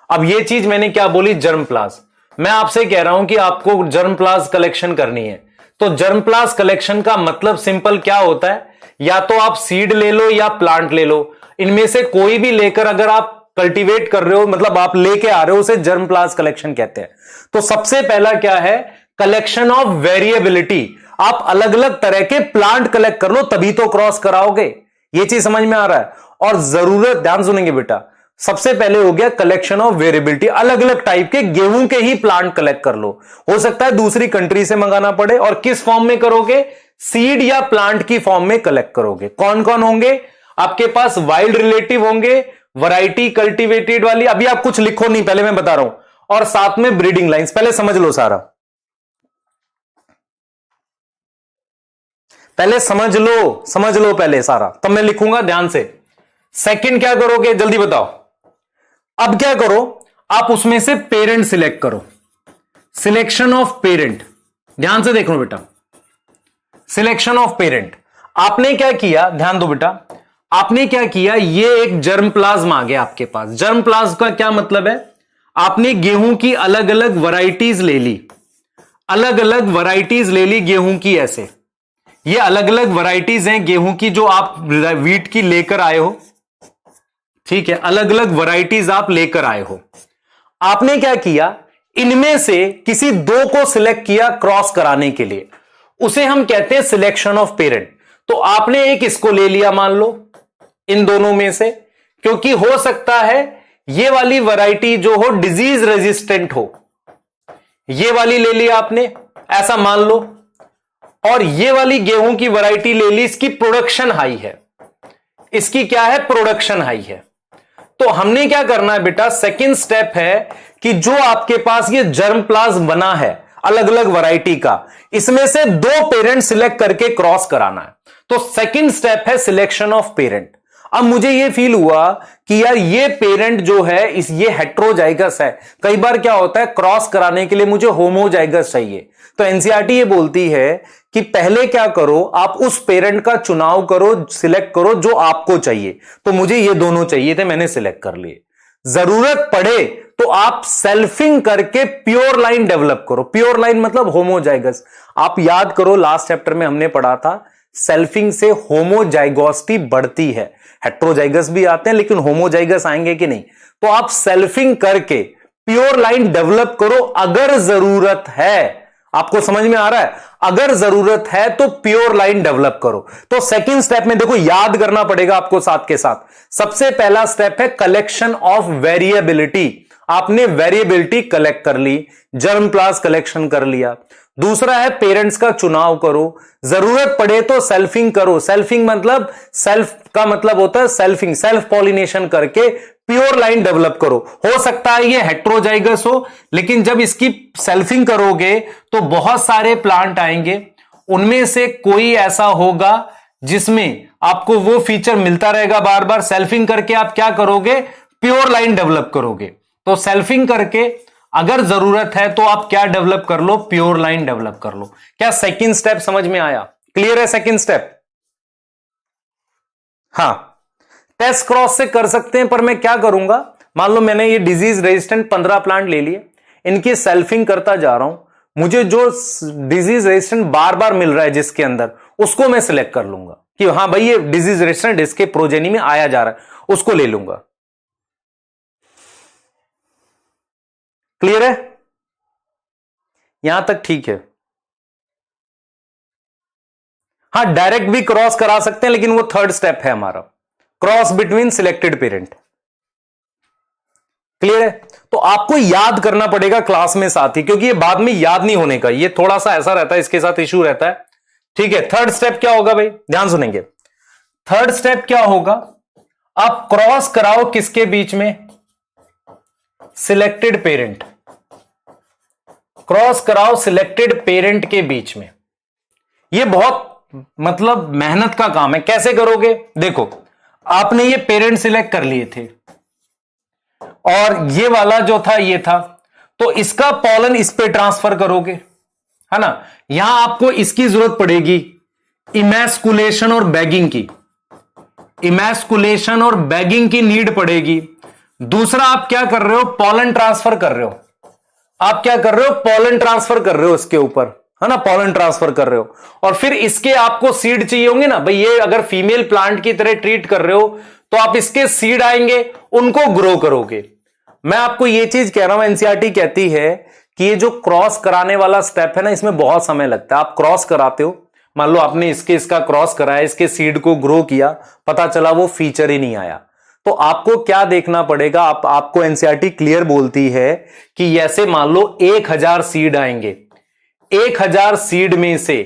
अब ये चीज मैंने क्या बोली, जर्म प्लाज्म। मैं आपसे कह रहा हूं कि आपको जर्म प्लाज्म कलेक्शन करनी है, तो जर्म प्लाज्म कलेक्शन का मतलब सिंपल क्या होता है, या तो आप सीड ले लो या प्लांट ले लो, इनमें से कोई भी लेकर अगर आप कल्टीवेट कर रहे हो, मतलब आप लेके आ रहे हो, उसे जर्म प्लाज्म कलेक्शन कहते हैं। तो सबसे पहला क्या है, कलेक्शन ऑफ वेरिएबिलिटी। आप अलग अलग तरह के प्लांट कलेक्ट कर लो, तभी तो क्रॉस कराओगे। ये चीज समझ में आ रहा है? और जरूरत, ध्यान सुनेंगे बेटा, सबसे पहले हो गया कलेक्शन ऑफ वेरिएबिलिटी, अलग अलग टाइप के गेहूं के ही प्लांट कलेक्ट कर लो। हो सकता है दूसरी कंट्री से मंगाना पड़े, और किस फॉर्म में करोगे, सीड या प्लांट की फॉर्म में कलेक्ट करोगे। कौन कौन होंगे आपके पास, वाइल्ड रिलेटिव होंगे, वैरायटी कल्टीवेटेड वाली, अभी आप कुछ लिखो नहीं, पहले मैं बता रहा हूं, और साथ में ब्रीडिंग लाइंस। पहले समझ लो सारा, पहले समझ लो पहले सारा, तब मैं लिखूंगा ध्यान से। सेकंड क्या करोगे, जल्दी बताओ। अब क्या करो, आप उसमें से पेरेंट सिलेक्ट करो, सिलेक्शन ऑफ पेरेंट। ध्यान से देखो बेटा, सिलेक्शन ऑफ पेरेंट। आपने क्या किया, ध्यान दो बेटा, आपने क्या किया, ये एक जर्म प्लाज्म आ गया आपके पास। जर्म प्लाज्म का क्या मतलब है, आपने गेहूं की अलग अलग वैरायटीज ले ली, अलग अलग वैरायटीज ले ली गेहूं की, ऐसे ये अलग अलग वैरायटीज हैं गेहूं की जो आप वीट की लेकर आए हो, ठीक है, अलग अलग वैरायटीज आप लेकर आए हो। आपने क्या किया, इनमें से किसी दो को सिलेक्ट किया क्रॉस कराने के लिए, उसे हम कहते हैं सिलेक्शन ऑफ पेरेंट। तो आपने एक इसको ले लिया, मान लो इन दोनों में से, क्योंकि हो सकता है ये वाली वैरायटी जो हो डिजीज रेजिस्टेंट हो, ये वाली ले ली आपने, ऐसा मान लो, और ये वाली गेहूं की वैरायटी ले ली, इसकी प्रोडक्शन हाई है, इसकी क्या है, प्रोडक्शन हाई है। तो हमने क्या करना है बेटा, सेकंड स्टेप है कि जो आपके पास ये जर्म प्लाज्म बना है अलग अलग वैरायटी का, इसमें से दो पेरेंट सिलेक्ट करके क्रॉस कराना है। तो सेकंड स्टेप है सिलेक्शन ऑफ पेरेंट। अब मुझे ये फील हुआ कि यार ये पेरेंट जो है ये हेट्रोजाइगस है, कई बार क्या होता है क्रॉस कराने के लिए मुझे होमोजाइगस चाहिए। तो एनसीईआरटी ये बोलती है कि पहले क्या करो, आप उस पेरेंट का चुनाव करो, सिलेक्ट करो जो आपको चाहिए। तो मुझे ये दोनों चाहिए थे, मैंने सिलेक्ट कर लिए। जरूरत पड़े तो आप सेल्फिंग करके प्योर लाइन डेवलप करो। प्योर लाइन मतलब होमोजाइगस। आप याद करो लास्ट चैप्टर में हमने पढ़ा था सेल्फिंग से होमोजाइगोसिटी बढ़ती है। हेट्रोजाइगस भी आते हैं लेकिन होमोजाइगस आएंगे कि नहीं। तो आप सेल्फिंग करके प्योर लाइन डेवलप करो अगर जरूरत है। आपको समझ में आ रहा है? अगर जरूरत है तो प्योर लाइन डेवलप करो। तो सेकंड स्टेप में देखो याद करना पड़ेगा आपको साथ के साथ। सबसे पहला स्टेप है कलेक्शन ऑफ वेरिएबिलिटी। आपने वेरिएबिलिटी कलेक्ट कर ली, जर्म प्लास कलेक्शन कर लिया। दूसरा है पेरेंट्स का चुनाव करो, जरूरत पड़े तो सेल्फिंग करो। सेल्फिंग मतलब सेल्फ का मतलब होता है सेल्फिंग, सेल्फ पॉलिनेशन करके प्योर लाइन डेवलप करो। हो सकता है ये हेट्रोजाइगस हो, लेकिन जब इसकी सेल्फिंग करोगे तो बहुत सारे प्लांट आएंगे, उनमें से कोई ऐसा होगा जिसमें आपको वो फीचर मिलता रहेगा बार बार। सेल्फिंग करके आप क्या करोगे? प्योर लाइन डेवलप करोगे। तो सेल्फिंग करके अगर जरूरत है तो आप क्या डेवलप कर लो? प्योर लाइन डेवलप कर लो। क्या सेकंड स्टेप समझ में आया? क्लियर है सेकंड स्टेप? हां, टेस्ट क्रॉस से कर सकते हैं, पर मैं क्या करूंगा, मान लो मैंने ये डिजीज रेजिस्टेंट 15 प्लांट ले लिए, इनकी सेल्फिंग करता जा रहा हूं, मुझे जो डिजीज रेजिस्टेंट बार बार मिल रहा है जिसके अंदर, उसको मैं सिलेक्ट कर लूंगा कि हां भाई ये डिजीज रेजिस्टेंट इसके प्रोजेनी में आया जा रहा है, उसको ले लूंगा। क्लियर है? यहां तक ठीक है? हां, डायरेक्ट भी क्रॉस करा सकते हैं, लेकिन वो थर्ड स्टेप है हमारा, cross between selected parent. Clear है? तो आपको याद करना पड़ेगा क्लास में साथ ही, क्योंकि ये बाद में याद नहीं होने का, ये थोड़ा सा ऐसा रहता है, इसके साथ इश्यू रहता है। ठीक है, थर्ड स्टेप क्या होगा भाई? ध्यान सुनेंगे। थर्ड स्टेप क्या होगा? आप क्रॉस कराओ किसके बीच में? Selected parent. क्रॉस कराओ सिलेक्टेड पेरेंट के बीच में। यह बहुत मतलब मेहनत का काम है। कैसे करोगे? देखो, आपने ये पेरेंट सिलेक्ट कर लिए थे और ये वाला जो था ये था, तो इसका पॉलन इस पे ट्रांसफर करोगे, है ना। यहां आपको इसकी जरूरत पड़ेगी, इमैस्कुलेशन और बैगिंग की। इमैस्कुलेशन और बैगिंग की नीड पड़ेगी। दूसरा, आप क्या कर रहे हो? पॉलन ट्रांसफर कर रहे हो। आप क्या कर रहे हो? पॉलन ट्रांसफर कर रहे हो इसके ऊपर, है ना, पॉलन ट्रांसफर कर रहे हो। और फिर इसके आपको सीड चाहिए होंगे ना भाई, ये अगर फीमेल प्लांट की तरह ट्रीट कर रहे हो तो आप इसके सीड आएंगे, उनको ग्रो करोगे। मैं आपको ये चीज कह रहा हूं, एनसीईआरटी कहती है कि ये जो क्रॉस कराने वाला स्टेप है ना, इसमें बहुत समय लगता है। आप क्रॉस कराते हो, मान लो आपने इसका क्रॉस कराया, इसके सीड को ग्रो किया, पता चला वो फीचर ही नहीं आया, तो आपको क्या देखना पड़ेगा? आपको एनसीईआरटी क्लियर बोलती है कि ऐसे मान लो 1000 सीड आएंगे, 1000 सीड में से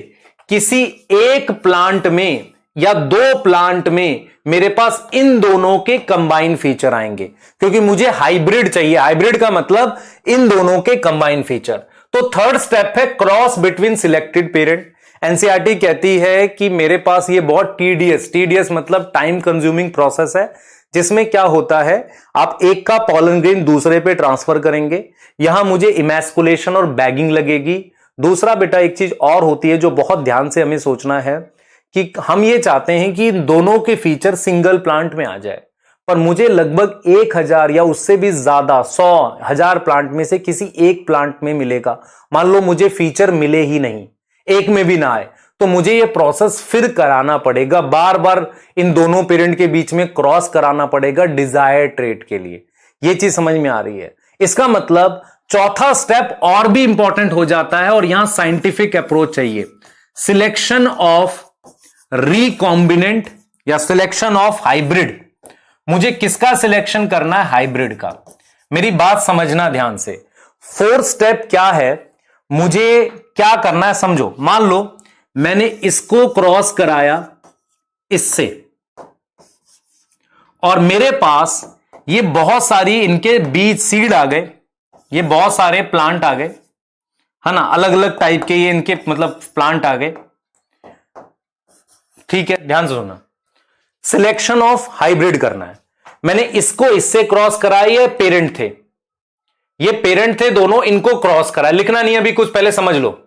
किसी एक प्लांट में या 2 प्लांट में मेरे पास इन दोनों के कंबाइन फीचर आएंगे, क्योंकि मुझे हाइब्रिड चाहिए। हाइब्रिड का मतलब इन दोनों के कंबाइन फीचर। तो थर्ड स्टेप है cross between selected parent. NCERT कहती है कि मेरे पास ये बहुत टीडीएस मतलब टाइम कंज्यूमिंग प्रोसेस है, जिसमें क्या होता है, आप एक का पॉलन ग्रेन दूसरे पे ट्रांसफर करेंगे, यहां मुझे इमैस्कुलेशन और बैगिंग लगेगी। दूसरा बेटा एक चीज और होती है जो बहुत ध्यान से हमें सोचना है कि हम ये चाहते हैं कि दोनों के फीचर सिंगल प्लांट में आ जाए, पर मुझे लगभग 1000 या उससे भी ज्यादा 100,000 प्लांट में से किसी एक प्लांट में मिलेगा। मान लो मुझे फीचर मिले ही नहीं, एक में भी ना आए, तो मुझे यह प्रोसेस फिर कराना पड़ेगा, बार बार इन दोनों पेरेंट के बीच में क्रॉस कराना पड़ेगा डिजायर्ड ट्रेट के लिए। यह चीज समझ में आ रही है? इसका मतलब चौथा स्टेप और भी इंपॉर्टेंट हो जाता है, और यहां साइंटिफिक अप्रोच चाहिए। सिलेक्शन ऑफ रिकॉम्बिनेंट या सिलेक्शन ऑफ हाइब्रिड। मुझे किसका सिलेक्शन करना है? हाइब्रिड का। मेरी बात समझना ध्यान से। फोर्थ स्टेप क्या है? मुझे क्या करना है समझो। मान लो मैंने इसको क्रॉस कराया इससे, और मेरे पास ये बहुत सारी इनके बीज सीड आ गए, ये बहुत सारे प्लांट आ गए, है ना, अलग अलग टाइप के ये इनके मतलब प्लांट आ गए। ठीक है, ध्यान से सुनना। सिलेक्शन ऑफ हाइब्रिड करना है। मैंने इसको इससे क्रॉस कराया, ये पेरेंट थे, ये पेरेंट थे दोनों, इनको क्रॉस कराया। लिखना नहीं अभी कुछ, पहले समझ लो।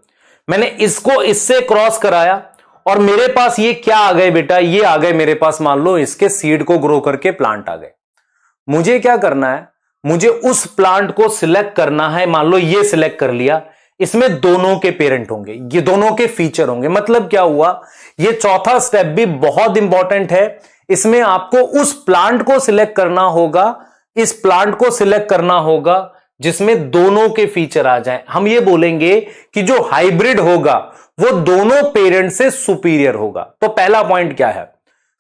मैंने इसको इससे क्रॉस कराया और मेरे पास ये क्या आ गए बेटा? ये आ गए मेरे पास, मान लो इसके सीड को ग्रो करके प्लांट आ गए। मुझे क्या करना है? मुझे उस प्लांट को सिलेक्ट करना है, मान लो ये सिलेक्ट कर लिया, इसमें दोनों के पेरेंट होंगे, ये दोनों के फीचर होंगे। मतलब क्या हुआ, ये चौथा स्टेप भी बहुत इंपॉर्टेंट है। इसमें आपको उस प्लांट को सिलेक्ट करना होगा, इस प्लांट को सिलेक्ट करना होगा जिसमें दोनों के फीचर आ जाएं। हम ये बोलेंगे कि जो हाइब्रिड होगा वो दोनों पेरेंट से सुपीरियर होगा। तो पहला पॉइंट क्या है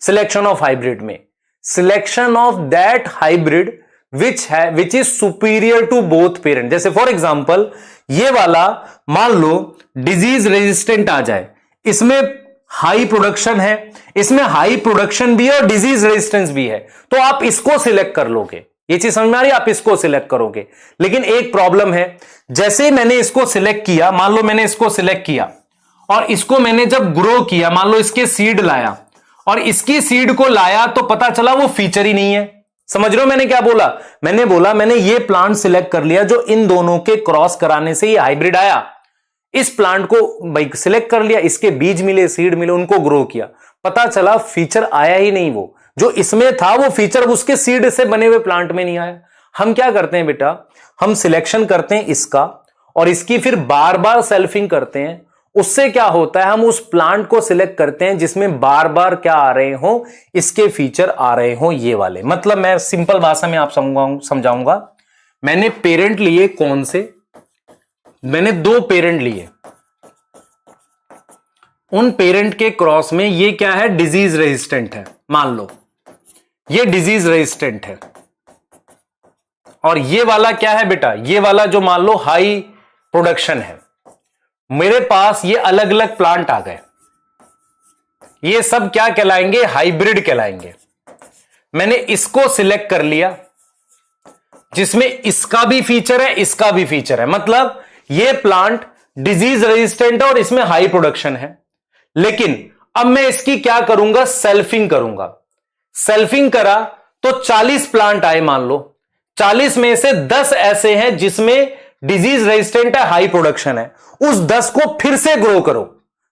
सिलेक्शन ऑफ हाइब्रिड में, selection of that hybrid which is superior to both parent. जैसे फॉर एग्जांपल ये वाला मान लो डिजीज रेजिस्टेंट आ जाए, इसमें हाई प्रोडक्शन है, इसमें हाई प्रोडक्शन भी है और डिजीज रेजिस्टेंस भी है, तो आप इसको सिलेक्ट कर लोगे। ये चीज समझ में आ रही है, आप इसको सिलेक्ट करोगे। लेकिन एक प्रॉब्लम है, जैसे मैंने इसको सिलेक्ट किया, मान लो मैंने इसको सिलेक्ट किया और इसको मैंने जब ग्रो किया, मान लो इसके सीड लाया और इसकी सीड को लाया तो पता चला वो फीचर ही नहीं है। समझ रहे हो मैंने क्या बोला, मैंने बोला मैंने ये प्लांट सिलेक्ट कर लिया जो इन दोनों के क्रॉस कराने से ये हाइब्रिड आया, इस प्लांट को भाई सिलेक्ट कर लिया, इसके बीज मिले, सीड मिले, उनको ग्रो किया, पता चला फीचर आया ही नहीं, वो जो इसमें था वो फीचर उसके सीड से बने हुए प्लांट में नहीं आया। हम क्या करते हैं बेटा, हम सिलेक्शन करते हैं इसका और इसकी फिर बार बार सेल्फिंग करते हैं। उससे क्या होता है, हम उस प्लांट को सिलेक्ट करते हैं जिसमें बार बार क्या आ रहे हो, इसके फीचर आ रहे हो ये वाले। मतलब मैं सिंपल भाषा में आप समझाऊंगा, मैंने पेरेंट लिए कौन से, मैंने 2 पेरेंट लिए, उन पेरेंट के क्रॉस में ये क्या है, डिजीज रेजिस्टेंट है, मान लो ये डिजीज रेजिस्टेंट है, और ये वाला क्या है बेटा, ये वाला जो मान लो हाई प्रोडक्शन है। मेरे पास ये अलग अलग प्लांट आ गए, ये सब क्या कहलाएंगे, हाइब्रिड कहलाएंगे। मैंने इसको सिलेक्ट कर लिया जिसमें इसका भी फीचर है, इसका भी फीचर है, मतलब ये प्लांट डिजीज रेजिस्टेंट है और इसमें हाई प्रोडक्शन है। लेकिन अब मैं इसकी क्या करूंगा, सेल्फिंग करूंगा। सेल्फिंग करा तो 40 प्लांट आए, मान लो 40 में से 10 ऐसे हैं जिसमें डिजीज रेजिस्टेंट है, हाई प्रोडक्शन है। उस 10 को फिर से ग्रो करो,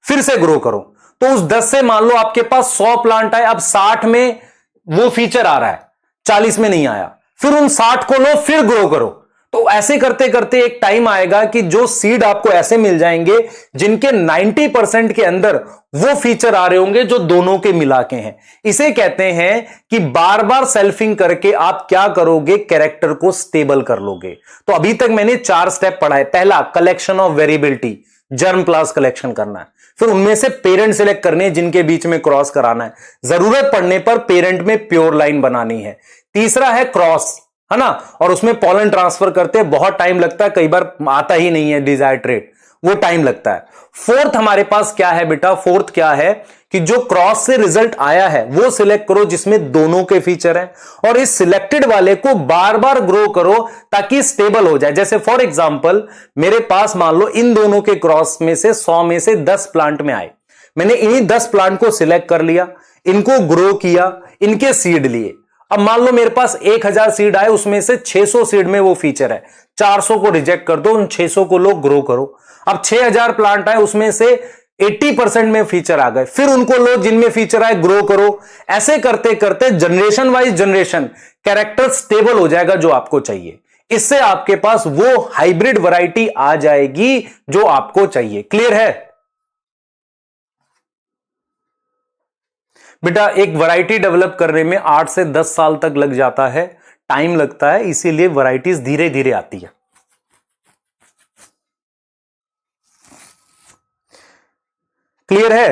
फिर से ग्रो करो, तो उस 10 से मान लो आपके पास 100 प्लांट आए, अब 60 में वो फीचर आ रहा है, 40 में नहीं आया, फिर उन 60 को लो, फिर ग्रो करो। तो ऐसे करते करते एक टाइम आएगा कि जो सीड आपको ऐसे मिल जाएंगे जिनके 90% के अंदर वो फीचर आ रहे होंगे जो दोनों के मिला के हैं। इसे कहते हैं कि बार बार सेल्फिंग करके आप क्या करोगे, कैरेक्टर को स्टेबल कर लोगे। तो अभी तक मैंने 4 स्टेप पढ़ाए। पहला, collection of variability, germ class collection करना है, फिर उनमें से पेरेंट सिलेक्ट करने हैं जिनके बीच में क्रॉस कराना है, जरूरत पड़ने पर पेरेंट में प्योर लाइन बनानी है। तीसरा है क्रॉस, है ना, और उसमें पॉलन ट्रांसफर करते हैं, बहुत टाइम लगता है, कई बार आता ही नहीं है डिजायर्ड ट्रेट, वो टाइम लगता है। फोर्थ हमारे पास क्या है बेटा, फोर्थ क्या है कि जो क्रॉस से रिजल्ट आया है वो सिलेक्ट करो जिसमें दोनों के फीचर हैं, और इस सिलेक्टेड वाले को बार बार ग्रो करो ताकि स्टेबल हो जाए। जैसे फॉर एग्जांपल मेरे पास मान लो इन दोनों के क्रॉस में से 100 में से 10 प्लांट में आए, मैंने इन्हीं 10 प्लांट को सिलेक्ट कर लिया, इनको ग्रो किया, इनके सीड लिए। अब मान लो मेरे पास 1000 सीड आए, उसमें से 600 सीड में वो फीचर है, 400 को रिजेक्ट कर दो, उन 600 को लो ग्रो करो। अब 6000 प्लांट आए, उसमें से 80% में फीचर आ गए, फिर उनको लो जिनमें फीचर आए, ग्रो करो। ऐसे करते करते generation wise generation character stable हो जाएगा जो आपको चाहिए। इससे आपके पास वो हाइब्रिड वैरायटी आ जाएगी जो आपको चाहिए। क्लियर है बेटा? एक वैरायटी डेवलप करने में 8 से 10 साल तक लग जाता है, टाइम लगता है, इसीलिए वैरायटीज धीरे धीरे आती है। क्लियर है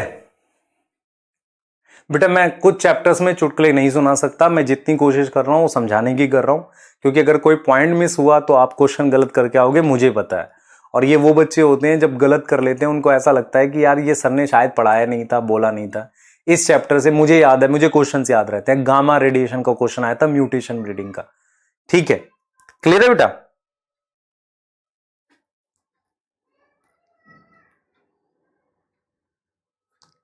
बेटा? मैं कुछ चैप्टर्स में चुटकुले नहीं सुना सकता, मैं जितनी कोशिश कर रहा हूं वो समझाने की कर रहा हूं, क्योंकि अगर कोई पॉइंट मिस हुआ तो आप क्वेश्चन गलत करके आओगे, मुझे पता है। और ये वो बच्चे होते हैं जब गलत कर लेते हैं उनको ऐसा लगता है कि यार ये सर ने शायद पढ़ाया नहीं था, बोला नहीं था। इस चैप्टर से मुझे याद है, मुझे क्वेश्चन याद रहते हैं। गामा रेडिएशन का क्वेश्चन आया था, म्यूटेशन ब्रीडिंग का। ठीक है, क्लियर है बेटा?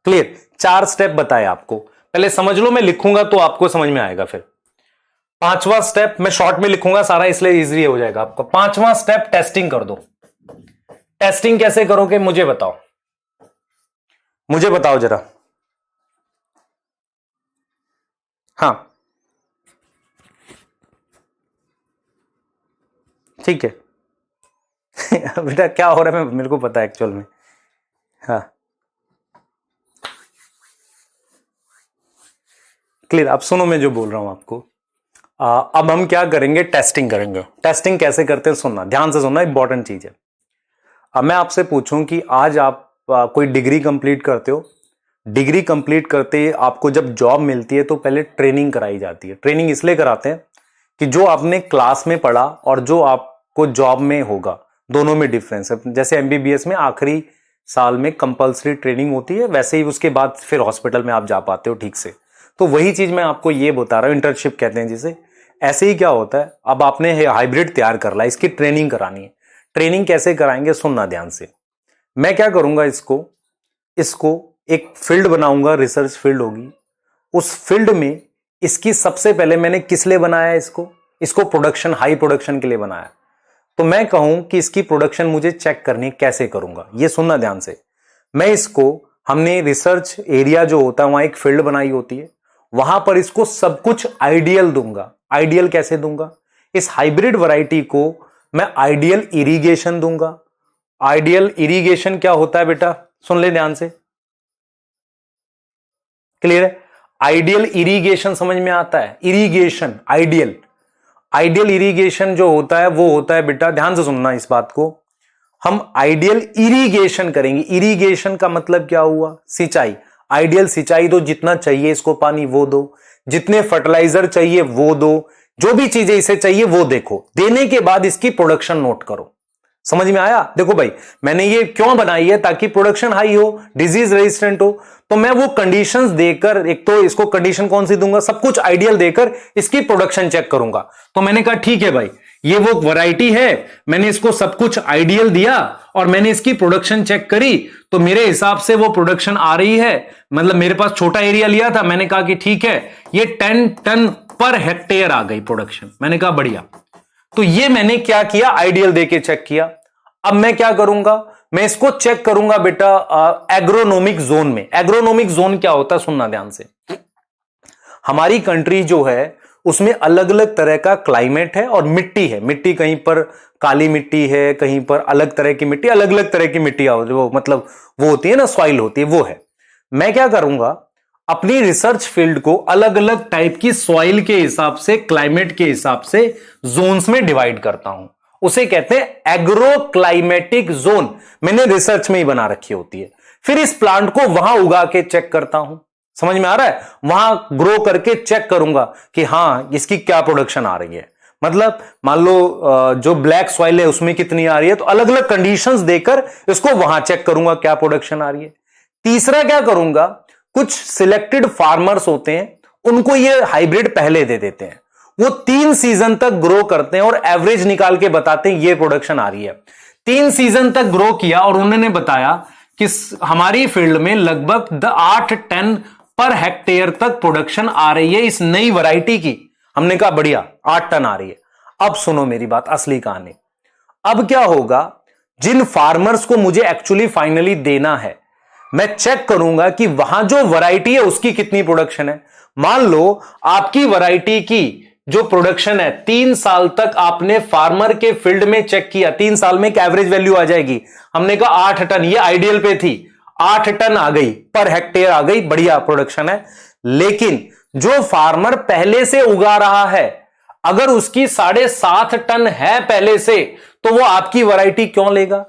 क्लियर? 4 स्टेप बताए आपको, पहले समझ लो, मैं लिखूंगा तो आपको समझ में आएगा। फिर 5वां स्टेप मैं शॉर्ट में लिखूंगा सारा, इसलिए इजी हो जाएगा आपका। 5वां स्टेप, टेस्टिंग कर दो। टेस्टिंग कैसे करोगे मुझे बताओ, मुझे बताओ जरा। हाँ, ठीक है। बेटा क्या हो रहा है मेरे को पता है एक्चुअल में। हाँ क्लियर, अब सुनो मैं जो बोल रहा हूं आपको। अब हम क्या करेंगे, टेस्टिंग करेंगे। टेस्टिंग कैसे करते हैं सुनना, ध्यान से सुनना, इंपॉर्टेंट चीज है। अब मैं आपसे पूछूं कि आज आप कोई डिग्री कंप्लीट करते हो, डिग्री कंप्लीट करते ही आपको जब जॉब मिलती है तो पहले ट्रेनिंग कराई जाती है। ट्रेनिंग इसलिए कराते हैं कि जो आपने क्लास में पढ़ा और जो आपको जॉब में होगा दोनों में डिफरेंस है। जैसे एमबीबीएस में आखिरी साल में कंपलसरी ट्रेनिंग होती है, वैसे ही उसके बाद फिर हॉस्पिटल में आप जा पाते हो ठीक से। तो वही चीज मैं आपको ये बता रहा हूं, इंटर्नशिप कहते हैं जिसे। ऐसे ही क्या होता है, अब आपने हाइब्रिड तैयार कर ला, इसकी ट्रेनिंग करानी है। ट्रेनिंग कैसे कराएंगे सुनना ध्यान से। मैं क्या करूंगा, इसको एक फील्ड बनाऊंगा, रिसर्च फील्ड होगी। उस फील्ड में इसकी सबसे पहले मैंने किस लिए बनाया है, इसको प्रोडक्शन, हाई प्रोडक्शन के लिए बनाया। तो मैं कहूं कि इसकी प्रोडक्शन मुझे चेक करनी, कैसे करूंगा ये सुनना ध्यान से। मैं इसको, हमने रिसर्च एरिया जो होता है वहां एक फील्ड बनाई होती है, वहां पर इसको सब कुछ आइडियल दूंगा। आइडियल कैसे दूंगा, इस हाइब्रिड वैरायटी को मैं आइडियल इरिगेशन दूंगा। आइडियल इरिगेशन क्या होता है बेटा, सुन ले ध्यान से, क्लियर है। आइडियल इरिगेशन समझ में आता है, इरिगेशन आइडियल, आइडियल इरिगेशन जो होता है वो होता है बेटा, ध्यान से सुनना इस बात को, हम आइडियल इरिगेशन करेंगे। इरिगेशन का मतलब क्या हुआ, सिंचाई। आइडियल सिंचाई दो, जितना चाहिए इसको पानी वो दो, जितने फर्टिलाइजर चाहिए वो दो, जो भी चीजें इसे चाहिए वो देखो, देने के बाद इसकी प्रोडक्शन नोट करो। समझ में आया। देखो भाई मैंने ये क्यों बनाई है, ताकि प्रोडक्शन हाई हो, डिजीज रेजिस्टेंट हो। तो मैं वो कंडीशंस देकर, एक तो इसको कंडीशन कौन सी दूंगा, सब कुछ आइडियल देकर इसकी प्रोडक्शन चेक करूंगा। तो मैंने कहा ठीक है भाई, ये वो वैरायटी है, मैंने इसको सब कुछ आइडियल दिया और मैंने इसकी प्रोडक्शन चेक करी, तो मेरे हिसाब से वो प्रोडक्शन आ रही है। मतलब मेरे पास छोटा एरिया लिया था, मैंने कहा कि ठीक है ये 10 टन पर हेक्टेयर आ गई प्रोडक्शन। मैंने कहा बढ़िया। तो ये मैंने क्या किया, आइडियल देके चेक किया। अब मैं क्या करूंगा, मैं इसको चेक करूंगा बेटा एग्रोनॉमिक जोन में। एग्रोनॉमिक जोन क्या होता है सुनना ध्यान से। हमारी कंट्री जो है उसमें अलग अलग तरह का क्लाइमेट है और मिट्टी है। मिट्टी कहीं पर काली मिट्टी है, कहीं पर अलग तरह की मिट्टी, अलग अलग तरह की मिट्टी वो मतलब वो होती है ना, सॉइल होती है, वो है। मैं क्या करूंगा, अपनी रिसर्च फील्ड को अलग अलग टाइप की सॉइल के हिसाब से, क्लाइमेट के हिसाब से जोन्स में डिवाइड करता हूं। उसे कहते हैं एग्रो क्लाइमेटिक जोन। मैंने रिसर्च में ही बना रखी होती है। फिर इस प्लांट को वहां उगा के चेक करता हूं। समझ में आ रहा है, वहां ग्रो करके चेक करूंगा कि हां इसकी क्या प्रोडक्शन आ रही है। मतलब मान लो जो ब्लैक सॉइल है उसमें कितनी आ रही है, तो अलग अलग कंडीशंस देकर इसको वहां चेक करूंगा क्या प्रोडक्शन आ रही है। तीसरा क्या करूंगा, कुछ सिलेक्टेड फार्मर्स होते हैं, उनको ये हाइब्रिड पहले दे देते हैं। वो 3 सीजन तक ग्रो करते हैं और एवरेज निकाल के बताते हैं ये प्रोडक्शन आ रही है। 3 सीजन तक ग्रो किया और उन्होंने बताया कि हमारी फील्ड में लगभग 8 टन पर हेक्टेयर तक प्रोडक्शन आ रही है इस नई वैरायटी की। हमने कहा बढ़िया, 8 टन आ रही है। अब सुनो मेरी बात, असली कहानी। अब क्या होगा, जिन फार्मर्स को मुझे एक्चुअली फाइनली देना है, मैं चेक करूंगा कि वहां जो वैरायटी है उसकी कितनी प्रोडक्शन है। मान लो आपकी वैरायटी की जो प्रोडक्शन है, 3 साल तक आपने फार्मर के फील्ड में चेक किया, 3 साल में एक एवरेज वैल्यू आ जाएगी। हमने कहा 8 टन, ये आइडियल पे थी, 8 टन आ गई, पर हेक्टेयर आ गई, बढ़िया प्रोडक्शन है। लेकिन जो फार्मर पहले से उगा रहा है, अगर उसकी 7.5 टन है पहले से, तो वो आपकी वैरायटी क्यों लेगा।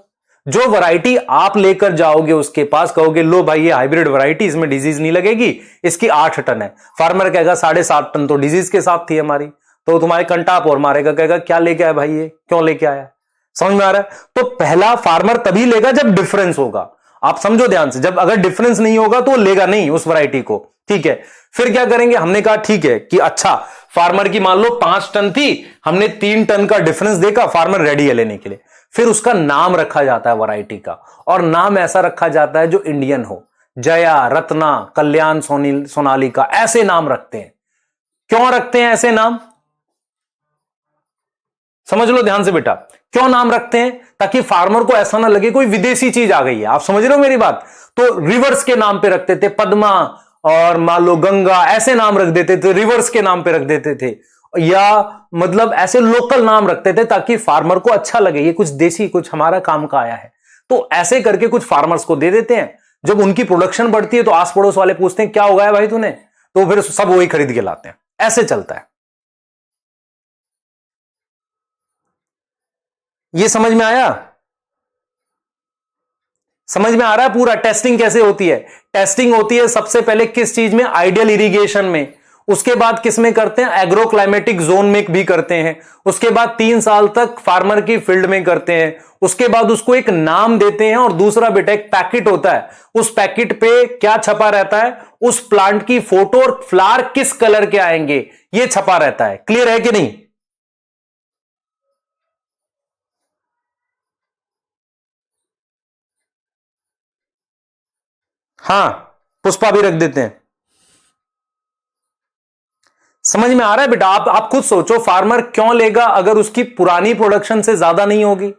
जो वैरायटी आप लेकर जाओगे उसके पास, कहोगे लो भाई ये हाइब्रिड वैरायटी, इसमें डिजीज नहीं लगेगी, इसकी 8 टन है। फार्मर कहेगा 7.5 टन तो डिजीज के साथ थी हमारी, तो तुम्हारे कंटाप और मारेगा, कहेगा क्या लेके आया भाई, ये क्यों लेके आया। समझ में आ रहा है। तो पहला फार्मर तभी लेगा जब डिफरेंस होगा। आप समझो ध्यान से, जब अगर डिफरेंस नहीं होगा तो लेगा नहीं उस वैरायटी को, ठीक है। फिर क्या करेंगे, हमने कहा ठीक है कि अच्छा फार्मर की मान लो 5 टन थी, हमने 3 टन का डिफरेंस देखा, फार्मर रेडी है लेने के लिए। फिर उसका नाम रखा जाता है वैरायटी का, और नाम ऐसा रखा जाता है जो इंडियन हो। जया, रत्ना, कल्याण, सोनालिका, ऐसे नाम रखते हैं। क्यों रखते हैं ऐसे नाम, समझ लो ध्यान से बेटा। क्यों नाम रखते हैं, ताकि फार्मर को ऐसा ना लगे कोई विदेशी चीज आ गई है। आप समझ रहे हो मेरी बात। तो रिवर्स के नाम पे रखते थे, पद्मा और मान लो गंगा, ऐसे नाम रख देते थे, रिवर्स के नाम पे रख देते थे। या मतलब ऐसे लोकल नाम रखते थे ताकि फार्मर को अच्छा लगे, ये कुछ देसी, कुछ हमारा काम का आया है। तो ऐसे करके कुछ फार्मर्स को दे देते हैं। जब उनकी प्रोडक्शन बढ़ती है तो आस पड़ोस वाले पूछते हैं क्या उगाया भाई तूने, तो फिर सब वही खरीद के लाते हैं। ऐसे चलता है। ये समझ में आया? समझ में आ रहा है पूरा? टेस्टिंग कैसे होती है? टेस्टिंग होती है सबसे पहले किस चीज में? आइडियल इरिगेशन में। उसके बाद किस में करते हैं? एग्रो क्लाइमेटिक जोन में भी करते हैं। उसके बाद 3 साल तक फार्मर की फील्ड में करते हैं। उसके बाद उसको एक नाम देते हैं और दूसरा बेटा एक पैकेट होता है, उस पैकेट पे क्या छपा रहता है? उस प्लांट की फोटो और फ्लावर किस कलर के आएंगे ये छपा रहता है। क्लियर है कि नहीं? हां, पुष्पा भी रख देते हैं। समझ में आ रहा है बेटा? आप खुद सोचो, फार्मर क्यों लेगा अगर उसकी पुरानी प्रोडक्शन से ज्यादा नहीं होगी?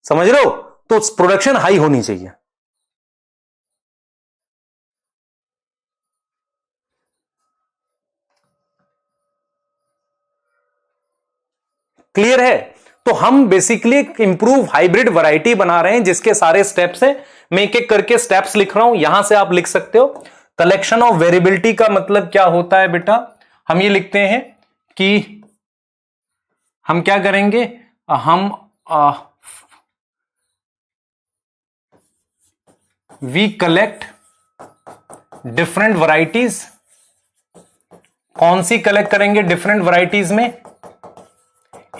समझ रहे हो? तो प्रोडक्शन हाई होनी चाहिए। क्लियर है? तो हम बेसिकली एक इंप्रूव हाइब्रिड वैरायटी बना रहे हैं जिसके सारे स्टेप्स हैं। मैं एक एक करके स्टेप्स लिख रहा हूं, यहां से आप लिख सकते हो। कलेक्शन ऑफ वेरिएबिलिटी का मतलब क्या होता है बेटा? हम ये लिखते हैं कि हम क्या करेंगे, हम वी कलेक्ट डिफरेंट वैरायटीज। कौन सी कलेक्ट करेंगे डिफरेंट वैरायटीज में?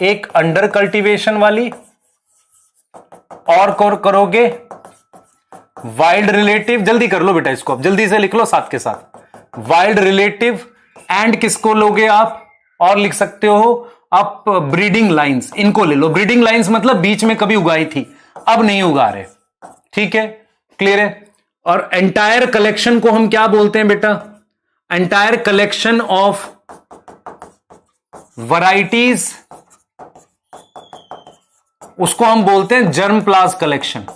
एक अंडर कल्टीवेशन वाली, और करोगे वाइल्ड रिलेटिव। जल्दी कर लो बेटा इसको, अब जल्दी से लिख लो साथ के साथ। वाइल्ड रिलेटिव एंड किसको लोगे आप? और लिख सकते हो आप ब्रीडिंग लाइंस, इनको ले लो। ब्रीडिंग लाइंस मतलब बीच में कभी उगाई थी, अब नहीं उगा रहे। ठीक है, क्लियर है? और एंटायर कलेक्शन को हम क्या बोलते हैं बेटा? एंटायर कलेक्शन ऑफ वैरायटीज, उसको हम बोलते हैं जर्म प्लाज कलेक्शन।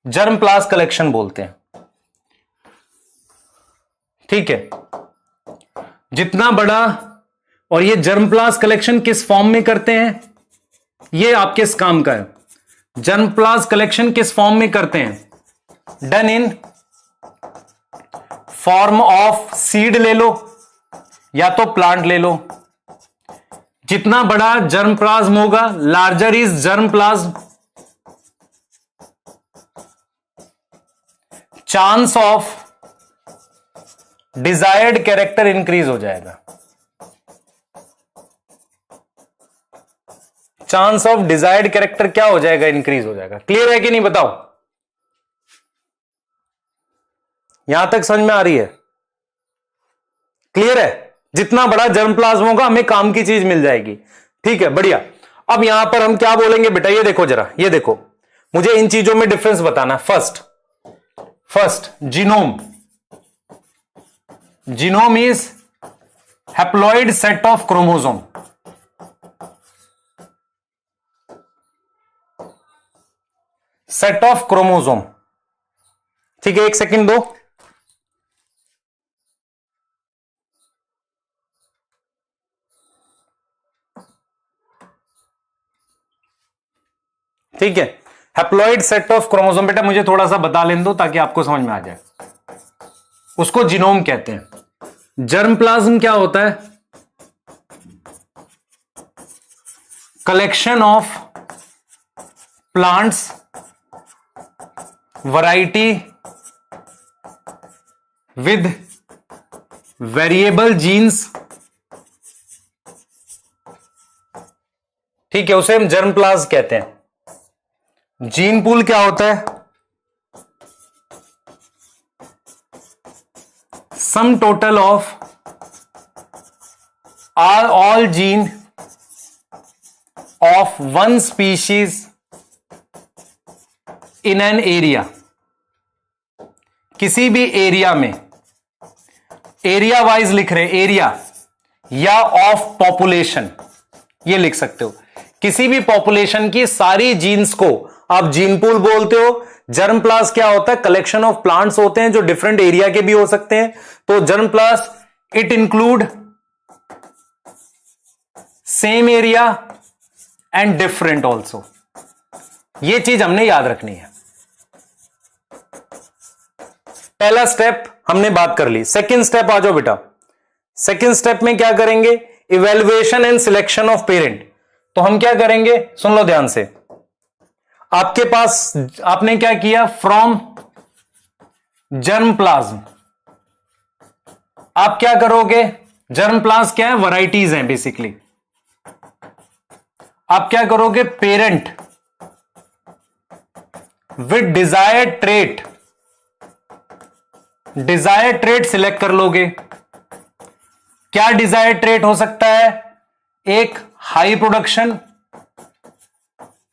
जर्म प्लाज कलेक्शन बोलते हैं। ठीक है, जितना बड़ा। और ये जर्म प्लाज कलेक्शन किस फॉर्म में करते हैं? ये आपके इस काम का है। जर्म प्लाज कलेक्शन किस फॉर्म में करते हैं? Done in form of seed ले लो या तो प्लांट ले लो। जितना बड़ा जर्म प्लाज्म होगा, larger is germ plasm, chance of desired character increase हो जाएगा। चांस ऑफ डिजायर्ड कैरेक्टर क्या हो जाएगा? इंक्रीज हो जाएगा। क्लियर है कि नहीं बताओ? यहां तक समझ में आ रही है? क्लियर है? जितना बड़ा जर्म प्लाज्म होगा हमें काम की चीज मिल जाएगी। ठीक है, बढ़िया। अब यहां पर हम क्या बोलेंगे बेटा? ये देखो जरा, ये देखो, मुझे इन चीजों में डिफरेंस बताना है। First genome. Genome is haploid set of chromosome. Set of chromosome. ठीक है, एक सेकंड दो। ठीक है, हैप्लॉइड सेट ऑफ क्रोमोसोम। बेटा मुझे थोड़ा सा बता लेने दो ताकि आपको समझ में आ जाए। उसको जीनोम कहते हैं। जर्म प्लाज्म क्या होता है? Collection of plants variety with variable genes. ठीक है, उसे हम जर्म प्लाज्म कहते हैं। जीन पूल क्या होता है? Sum total of all gene of one species in an area. किसी भी एरिया में, एरिया वाइज लिख रहे, एरिया या ऑफ पॉपुलेशन, ये लिख सकते हो। किसी भी पॉपुलेशन की सारी जीन्स को आप जीन पूल बोलते हो, जर्म प्लास्ट क्या होता है? कलेक्शन ऑफ प्लांट्स होते हैं जो डिफरेंट एरिया के भी हो सकते हैं। तो germ प्लास्ट it include same area and different also. यह चीज हमने याद रखनी है। पहला स्टेप हमने बात कर ली। सेकेंड स्टेप आ जाओ बेटा। सेकेंड स्टेप में क्या करेंगे? Evaluation and selection of parent. तो हम क्या करेंगे, सुन लो ध्यान से। आपके पास आपने क्या किया? फ्रॉम जर्म प्लाज्म आप क्या करोगे? जर्म प्लाज्म क्या है? वैरायटीज हैं बेसिकली। आप क्या करोगे? Parent with desired trait select कर लोगे। क्या डिजायर्ड ट्रेट हो सकता है? एक हाई प्रोडक्शन,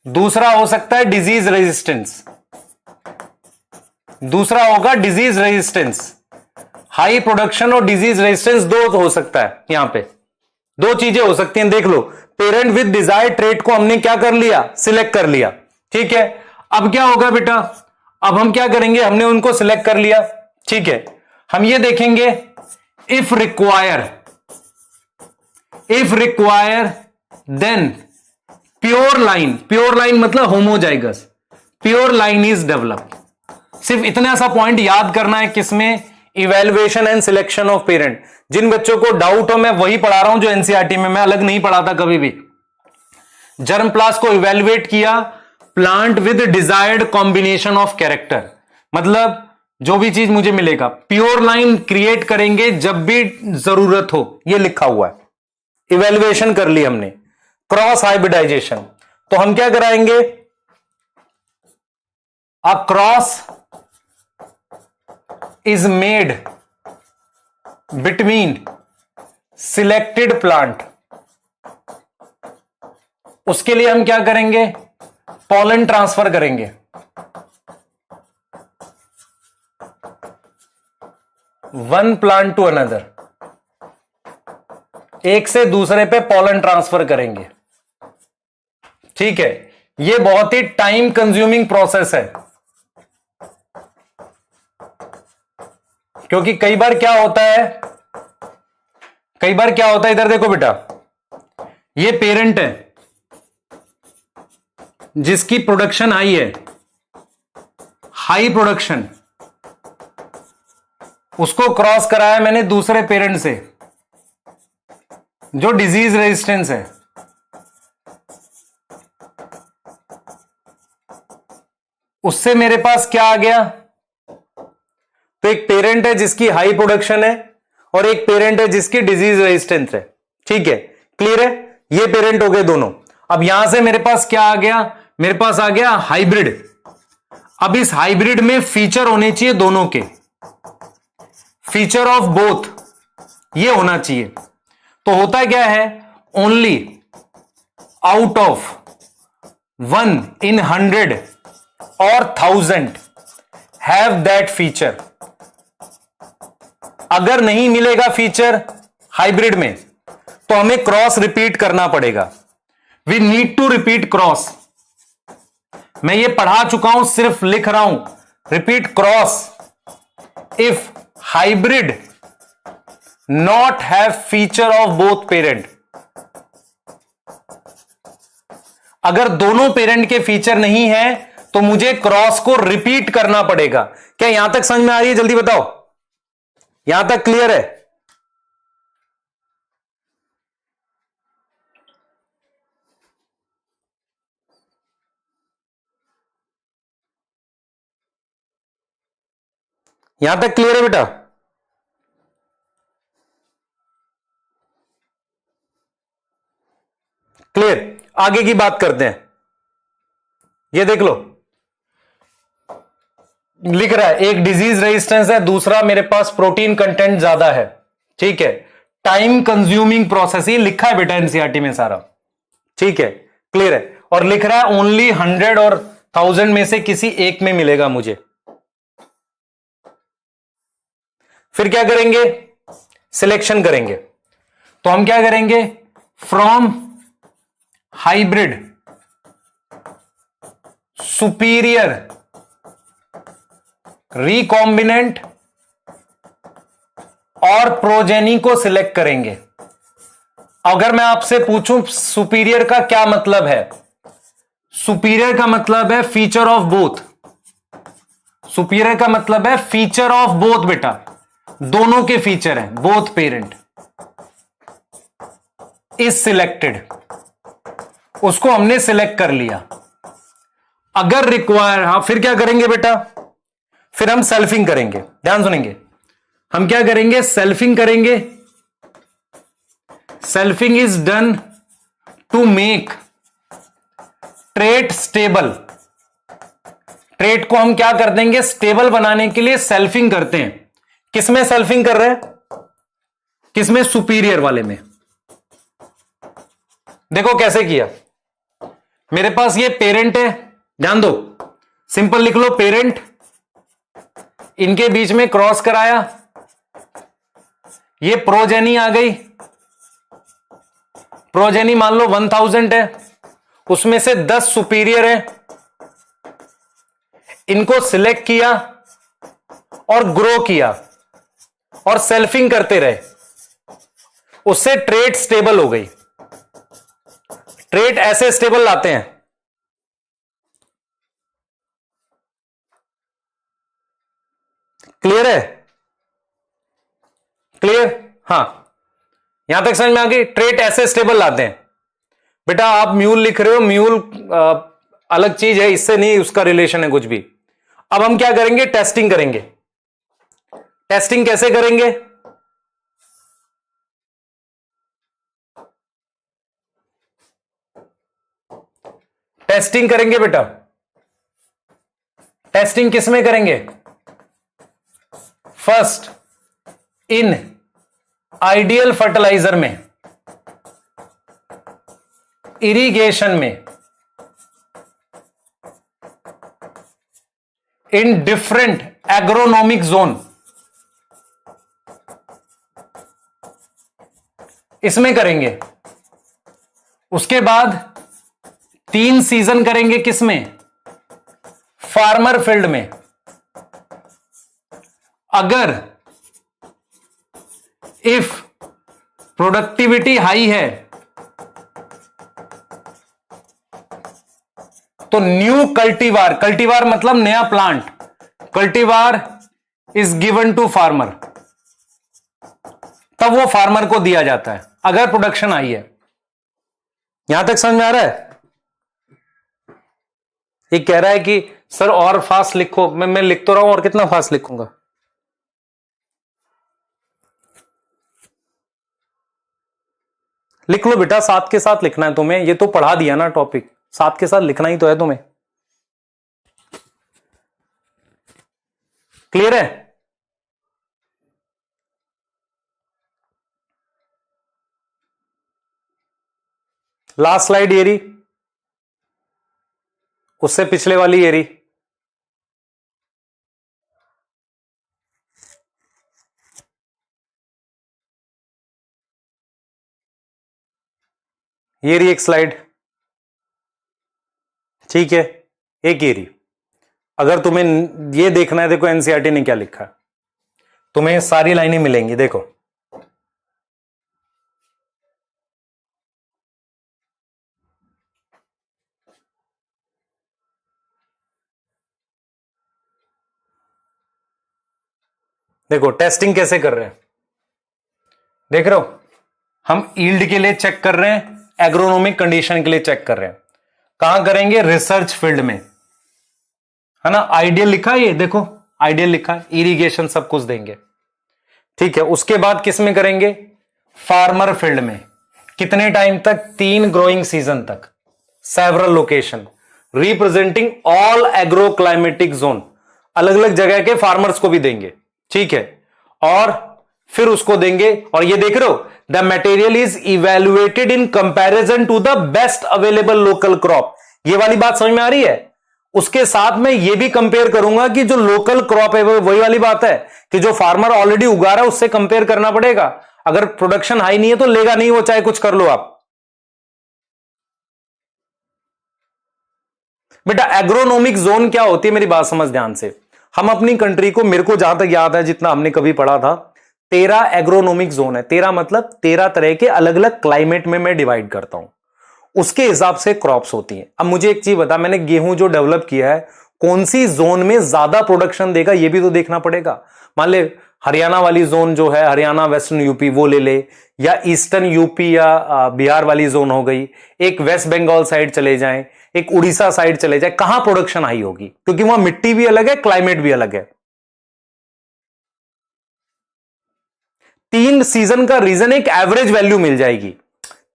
दूसरा हो सकता है डिजीज रेजिस्टेंस। दूसरा होगा डिजीज रेजिस्टेंस। हाई प्रोडक्शन और डिजीज रेजिस्टेंस दो हो सकता है। यहां पे दो चीजें हो सकती हैं, देख लो। पेरेंट विद डिजायर्ड ट्रेट को हमने क्या कर लिया? सिलेक्ट कर लिया। ठीक है, अब क्या होगा बेटा? अब हम क्या करेंगे? हमने उनको सिलेक्ट कर लिया, ठीक है। हम ये देखेंगे if require then pure line मतलब homozygous, pure line is develop. सिर्फ इतना सा पॉइंट याद करना है किसमें? Evaluation and selection of parent. जिन बच्चों को डाउट हो, मैं वही पढ़ा रहा हूं जो एनसीईआरटी में, मैं अलग नहीं पढ़ाता कभी भी। जर्म प्लास्ट को इवेल्युएट किया, plant with desired combination of character, मतलब जो भी चीज मुझे मिलेगा, प्योर लाइन क्रिएट करेंगे जब भी जरूरत हो, यह लिखा हुआ है। इवेल्युएशन कर ली हमने, क्रॉस हाइब्रिडाइजेशन। तो हम क्या कराएंगे? A cross is made between selected plant. उसके लिए हम क्या करेंगे? पॉलन ट्रांसफर करेंगे। वन प्लांट टू अनदर, एक से दूसरे पे पॉलन ट्रांसफर करेंगे। ठीक है, यह बहुत ही टाइम कंज्यूमिंग प्रोसेस है, क्योंकि कई बार क्या होता है, इधर देखो बेटा, यह पेरेंट है जिसकी प्रोडक्शन हाई है, हाई प्रोडक्शन, उसको क्रॉस कराया मैंने दूसरे पेरेंट से जो डिजीज रेजिस्टेंस है। उससे मेरे पास क्या आ गया? तो एक पेरेंट है जिसकी हाई प्रोडक्शन है और एक पेरेंट है जिसकी डिजीज रेजिस्टेंस है। ठीक है, क्लियर है? ये पेरेंट हो गए दोनों। अब यहां से मेरे पास क्या आ गया? मेरे पास आ गया हाइब्रिड। अब इस हाइब्रिड में फीचर होने चाहिए दोनों के, फीचर ऑफ बोथ ये होना चाहिए। तो होता क्या है? ओनली आउट ऑफ 1 in 100 और 1000 हैव दैट फीचर। अगर नहीं मिलेगा फीचर हाइब्रिड में तो हमें क्रॉस रिपीट करना पड़ेगा। We need to repeat cross. मैं ये पढ़ा चुका हूं, सिर्फ लिख रहा हूं। Repeat cross if hybrid not have feature of both parent. अगर दोनों पेरेंट के फीचर नहीं है तो मुझे क्रॉस को रिपीट करना पड़ेगा। क्या यहां तक समझ में आ रही है? जल्दी बताओ, यहां तक क्लियर है? यहां तक क्लियर है बेटा? क्लियर? आगे की बात करते हैं। ये देख लो, लिख रहा है एक डिजीज रेजिस्टेंस है, दूसरा मेरे पास प्रोटीन कंटेंट ज्यादा है। ठीक है, टाइम कंज्यूमिंग प्रोसेस, ये लिखा है बेटा एनसीईआरटी में सारा। ठीक है, क्लियर है? और लिख रहा है ओनली 100 और 1000 में से किसी एक में मिलेगा मुझे। फिर क्या करेंगे? सिलेक्शन करेंगे। तो हम क्या करेंगे? फ्रॉम हाइब्रिड सुपीरियर रिकॉम्बिनेंट और प्रोजेनी को सिलेक्ट करेंगे। अगर मैं आपसे पूछूं सुपीरियर का क्या मतलब है, सुपीरियर का मतलब है फीचर ऑफ बोथ। सुपीरियर का मतलब है फीचर ऑफ बोथ, बेटा दोनों के फीचर हैं, बोथ पेरेंट इज सिलेक्टेड, उसको हमने सिलेक्ट कर लिया। अगर रिक्वायर, हाँ फिर क्या करेंगे बेटा, फिर हम सेल्फिंग करेंगे। ध्यान सुनेंगे, हम क्या करेंगे, सेल्फिंग करेंगे। Selfing is done to make trait stable. Trait को हम क्या कर देंगे, स्टेबल बनाने के लिए सेल्फिंग करते हैं। किसमें सेल्फिंग कर रहे हैं, किसमें, सुपीरियर वाले में। देखो कैसे किया, मेरे पास ये पेरेंट है, ध्यान दो, सिंपल लिख लो पेरेंट, इनके बीच में क्रॉस कराया, ये प्रोजेनी आ गई। प्रोजेनी मान लो 1000 है, उसमें से 10 सुपीरियर है, इनको सिलेक्ट किया और ग्रो किया और सेल्फिंग करते रहे, उससे ट्रेट स्टेबल हो गई। ट्रेट ऐसे स्टेबल लाते हैं, क्लियर है, क्लियर, हां यहां तक समझ में आ गई। ट्रेट ऐसे स्टेबल लाते हैं। बेटा आप म्यूल लिख रहे हो, म्यूल अलग चीज है, इससे नहीं उसका रिलेशन है कुछ भी। अब हम क्या करेंगे, टेस्टिंग करेंगे। टेस्टिंग कैसे करेंगे, टेस्टिंग करेंगे बेटा, टेस्टिंग किसमें करेंगे, फर्स्ट इन आइडियल फर्टिलाइजर में, इरिगेशन में, इन डिफरेंट एग्रोनॉमिक जोन, इसमें करेंगे। उसके बाद 3 सीजन करेंगे, किसमें, फार्मर फील्ड में। अगर इफ प्रोडक्टिविटी हाई है तो न्यू कल्टीवार, कल्टीवार मतलब नया plant, cultivar is given to farmer, तब वो फार्मर को दिया जाता है अगर प्रोडक्शन आई है। यहां तक समझ में आ रहा है। ये कह रहा है कि सर और फास्ट लिखो, मैं लिख तो रहा हूं, और कितना फास्ट लिखूंगा। लिख लो बेटा, साथ के साथ लिखना है तुम्हें, ये तो पढ़ा दिया ना टॉपिक, साथ के साथ लिखना ही तो है तुम्हें। क्लियर है, लास्ट स्लाइड ये रही, उससे पिछले वाली ये रही। ये रही एक स्लाइड, ठीक है, एक ये रही। अगर तुम्हें ये देखना है, देखो एनसीईआरटी ने क्या लिखा है, तुम्हें सारी लाइनें मिलेंगी। देखो देखो टेस्टिंग कैसे कर रहे हैं, देख रहे हो, हम ईल्ड के लिए चेक कर रहे हैं, एग्रोनॉमिक कंडीशन के लिए चेक कर रहे हैं। कहां करेंगे, रिसर्च फील्ड में, है ना। आइडियल लिखा है, ये देखो आइडियल लिखा है, इरिगेशन सब कुछ देंगे, ठीक है। उसके बाद किस में करेंगे, फार्मर फील्ड में। कितने टाइम तक, 3 ग्रोइंग सीजन तक, several location representing all agro climatic zone, अलग अलग जगह के फार्मर्स को भी देंगे, ठीक है। और फिर उसको देंगे, और ये देख रहे हो, the material is evaluated in comparison to the best available local crop. ये वाली बात समझ में आ रही है। उसके साथ में ये भी कंपेयर करूंगा कि जो लोकल क्रॉप है, वही वाली बात है कि जो फार्मर ऑलरेडी उगा रहा है उससे कंपेयर करना पड़ेगा। अगर प्रोडक्शन हाई नहीं है तो लेगा नहीं वो, चाहे कुछ कर लो आप। बेटा एग्रोनॉमिक जोन क्या होती है, मेरी बात समझ ध्यान से। हम अपनी कंट्री को, मेरे को जहां तक याद है, जितना हमने कभी पढ़ा था, 13 एग्रोनॉमिक जोन है। 13 मतलब 13 तरह के अलग अलग क्लाइमेट में मैं डिवाइड करता हूं, उसके हिसाब से क्रॉप्स होती हैं। अब मुझे एक चीज बता, मैंने गेहूं जो डेवलप किया है, कौन सी जोन में ज्यादा प्रोडक्शन देगा, यह भी तो देखना पड़ेगा। मान ले हरियाणा वाली जोन जो है, हरियाणा वेस्टर्न यूपी वो ले ले, या ईस्टर्न यूपी या बिहार वाली जोन हो गई, एक वेस्ट बंगाल साइड चले जाएं, एक उड़ीसा साइड चले जाए, कहां प्रोडक्शन हाई होगी? क्योंकि वहां मिट्टी भी अलग है, क्लाइमेट भी अलग है। 3 सीजन का रीजन एक एवरेज वैल्यू मिल जाएगी।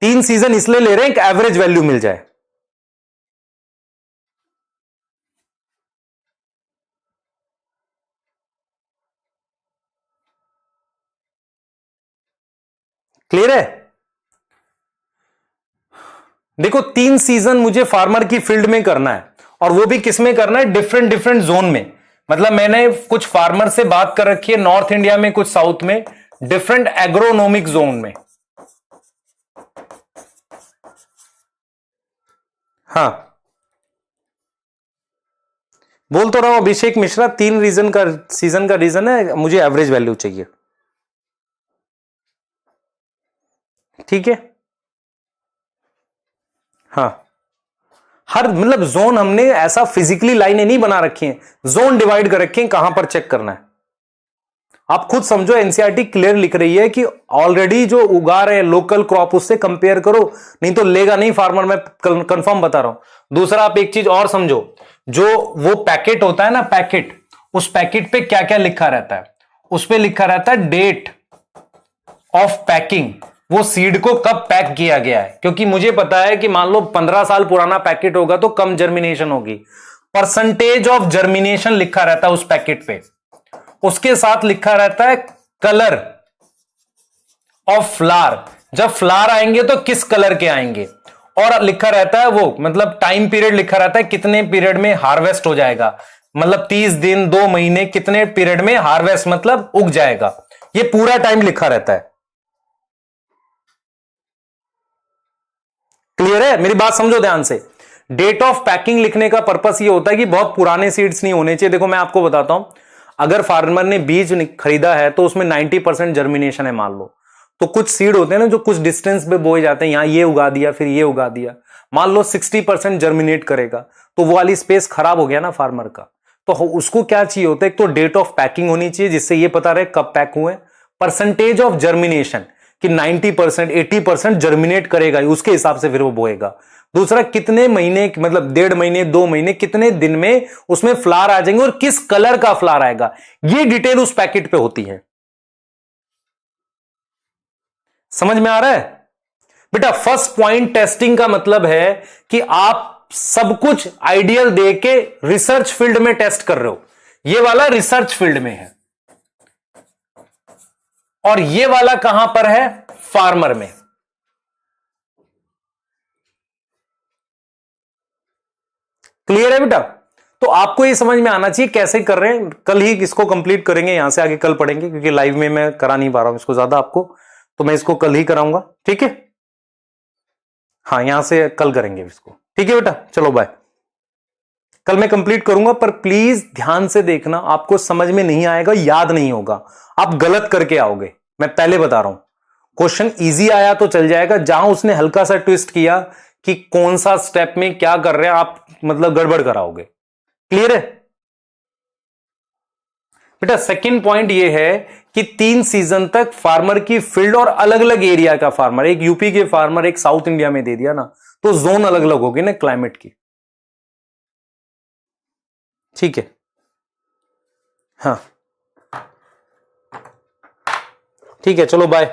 3 सीजन इसलिए ले रहे हैं, एक एवरेज वैल्यू मिल जाए। क्लियर है? देखो 3 सीजन मुझे फार्मर की फील्ड में करना है, और वो भी किस में करना है? डिफरेंट डिफरेंट जोन में। मतलब मैंने कुछ फार्मर से बात कर रखी है, नॉर्थ इंडिया में, कुछ साउथ में, डिफरेंट एग्रोनॉमिक जोन में। हाँ, बोल तो रहा हूं अभिषेक मिश्रा, 3 रीजन का सीजन का रीजन है, मुझे एवरेज वैल्यू चाहिए। ठीक है? हाँ, हर मतलब जोन हमने ऐसा फिजिकली लाइनें नहीं बना रखी हैं, जोन डिवाइड कर रखे हैं, कहां पर चेक करना है। आप खुद समझो, एनसीईआरटी क्लियर लिख रही है कि ऑलरेडी जो उगा रहे हैं लोकल क्रॉप, उससे कंपेयर करो, नहीं तो लेगा नहीं फार्मर, मैं कंफर्म बता रहा हूं। दूसरा, आप एक चीज और समझो, जो वो पैकेट होता है ना, पैकेट, उस पैकेट पे क्या क्या लिखा रहता है? उस पे लिखा रहता है डेट ऑफ पैकिंग, वो सीड को कब पैक किया गया है। क्योंकि मुझे पता है कि मान लो 15 साल पुराना पैकेट होगा तो कम जर्मिनेशन होगी। परसेंटेज ऑफ जर्मिनेशन लिखा रहता है उस पैकेट पे, उसके साथ लिखा रहता है कलर ऑफ फ्लावर, जब फ्लावर आएंगे तो किस कलर के आएंगे, और लिखा रहता है वो, मतलब टाइम पीरियड लिखा रहता है, कितने पीरियड में हार्वेस्ट हो जाएगा, मतलब 30 दिन, 2 महीने, कितने पीरियड में हार्वेस्ट मतलब उग जाएगा, ये पूरा टाइम लिखा रहता है। क्लियर है? मेरी बात समझो ध्यान से। डेट ऑफ पैकिंग लिखने का पर्पस ये होता है कि बहुत पुराने सीड्स नहीं होने चाहिए। देखो मैं आपको बताता हूं, अगर फार्मर ने बीज खरीदा है तो उसमें 90% जर्मिनेशन है मान लो, तो कुछ सीड होते हैं ना जो कुछ डिस्टेंस पे बोए जाते हैं, यहां ये उगा दिया फिर ये उगा दिया, मान लो 60% जर्मिनेट करेगा, तो वो वाली स्पेस खराब हो गया ना फार्मर का। तो उसको क्या चाहिए होता है? एक तो डेट ऑफ पैकिंग होनी चाहिए, जिससे ये पता रहे कब पैक हुए, परसेंटेज ऑफ जर्मिनेशन कि 90% 80% जर्मिनेट करेगा, उसके हिसाब से फिर वो बोएगा। दूसरा, कितने महीने, मतलब 1.5 महीने, 2 महीने, कितने दिन में उसमें फ्लावर आ जाएंगे और किस कलर का फ्लावर आएगा, ये डिटेल उस पैकेट पे होती है। समझ में आ रहा है बेटा? फर्स्ट पॉइंट, टेस्टिंग का मतलब है कि आप सब कुछ आइडियल दे के रिसर्च फील्ड में टेस्ट कर रहे हो। ये वाला रिसर्च फील्ड में है, और ये वाला कहां पर है? फार्मर में। क्लियर है बेटा? तो आपको ये समझ में आना चाहिए कैसे कर रहे हैं। कल ही इसको कंप्लीट करेंगे, यहां से आगे कल पढ़ेंगे, क्योंकि लाइव में मैं करा नहीं पा रहा हूं इसको ज्यादा आपको, तो मैं इसको कल ही कराऊंगा। ठीक है? हाँ, यहां से कल करेंगे इसको। ठीक है बेटा, चलो बाय। कल मैं कंप्लीट करूंगा, पर प्लीज ध्यान से देखना, आपको समझ में नहीं आएगा, याद नहीं होगा, आप गलत करके आओगे। मैं पहले बता रहा हूं, क्वेश्चन इजी आया तो चल जाएगा, जहां उसने हल्का सा ट्विस्ट किया कि कौन सा स्टेप में क्या कर रहे हैं आप, मतलब गड़बड़ कराओगे। क्लियर है बेटा? सेकंड पॉइंट ये है कि 3 सीजन तक फार्मर की फील्ड और अलग अलग एरिया का फार्मर, एक यूपी के फार्मर एक साउथ इंडिया में दे दिया ना, तो जोन अलग अलग होगी ना क्लाइमेट की। ठीक है? हाँ, ठीक है, चलो बाय।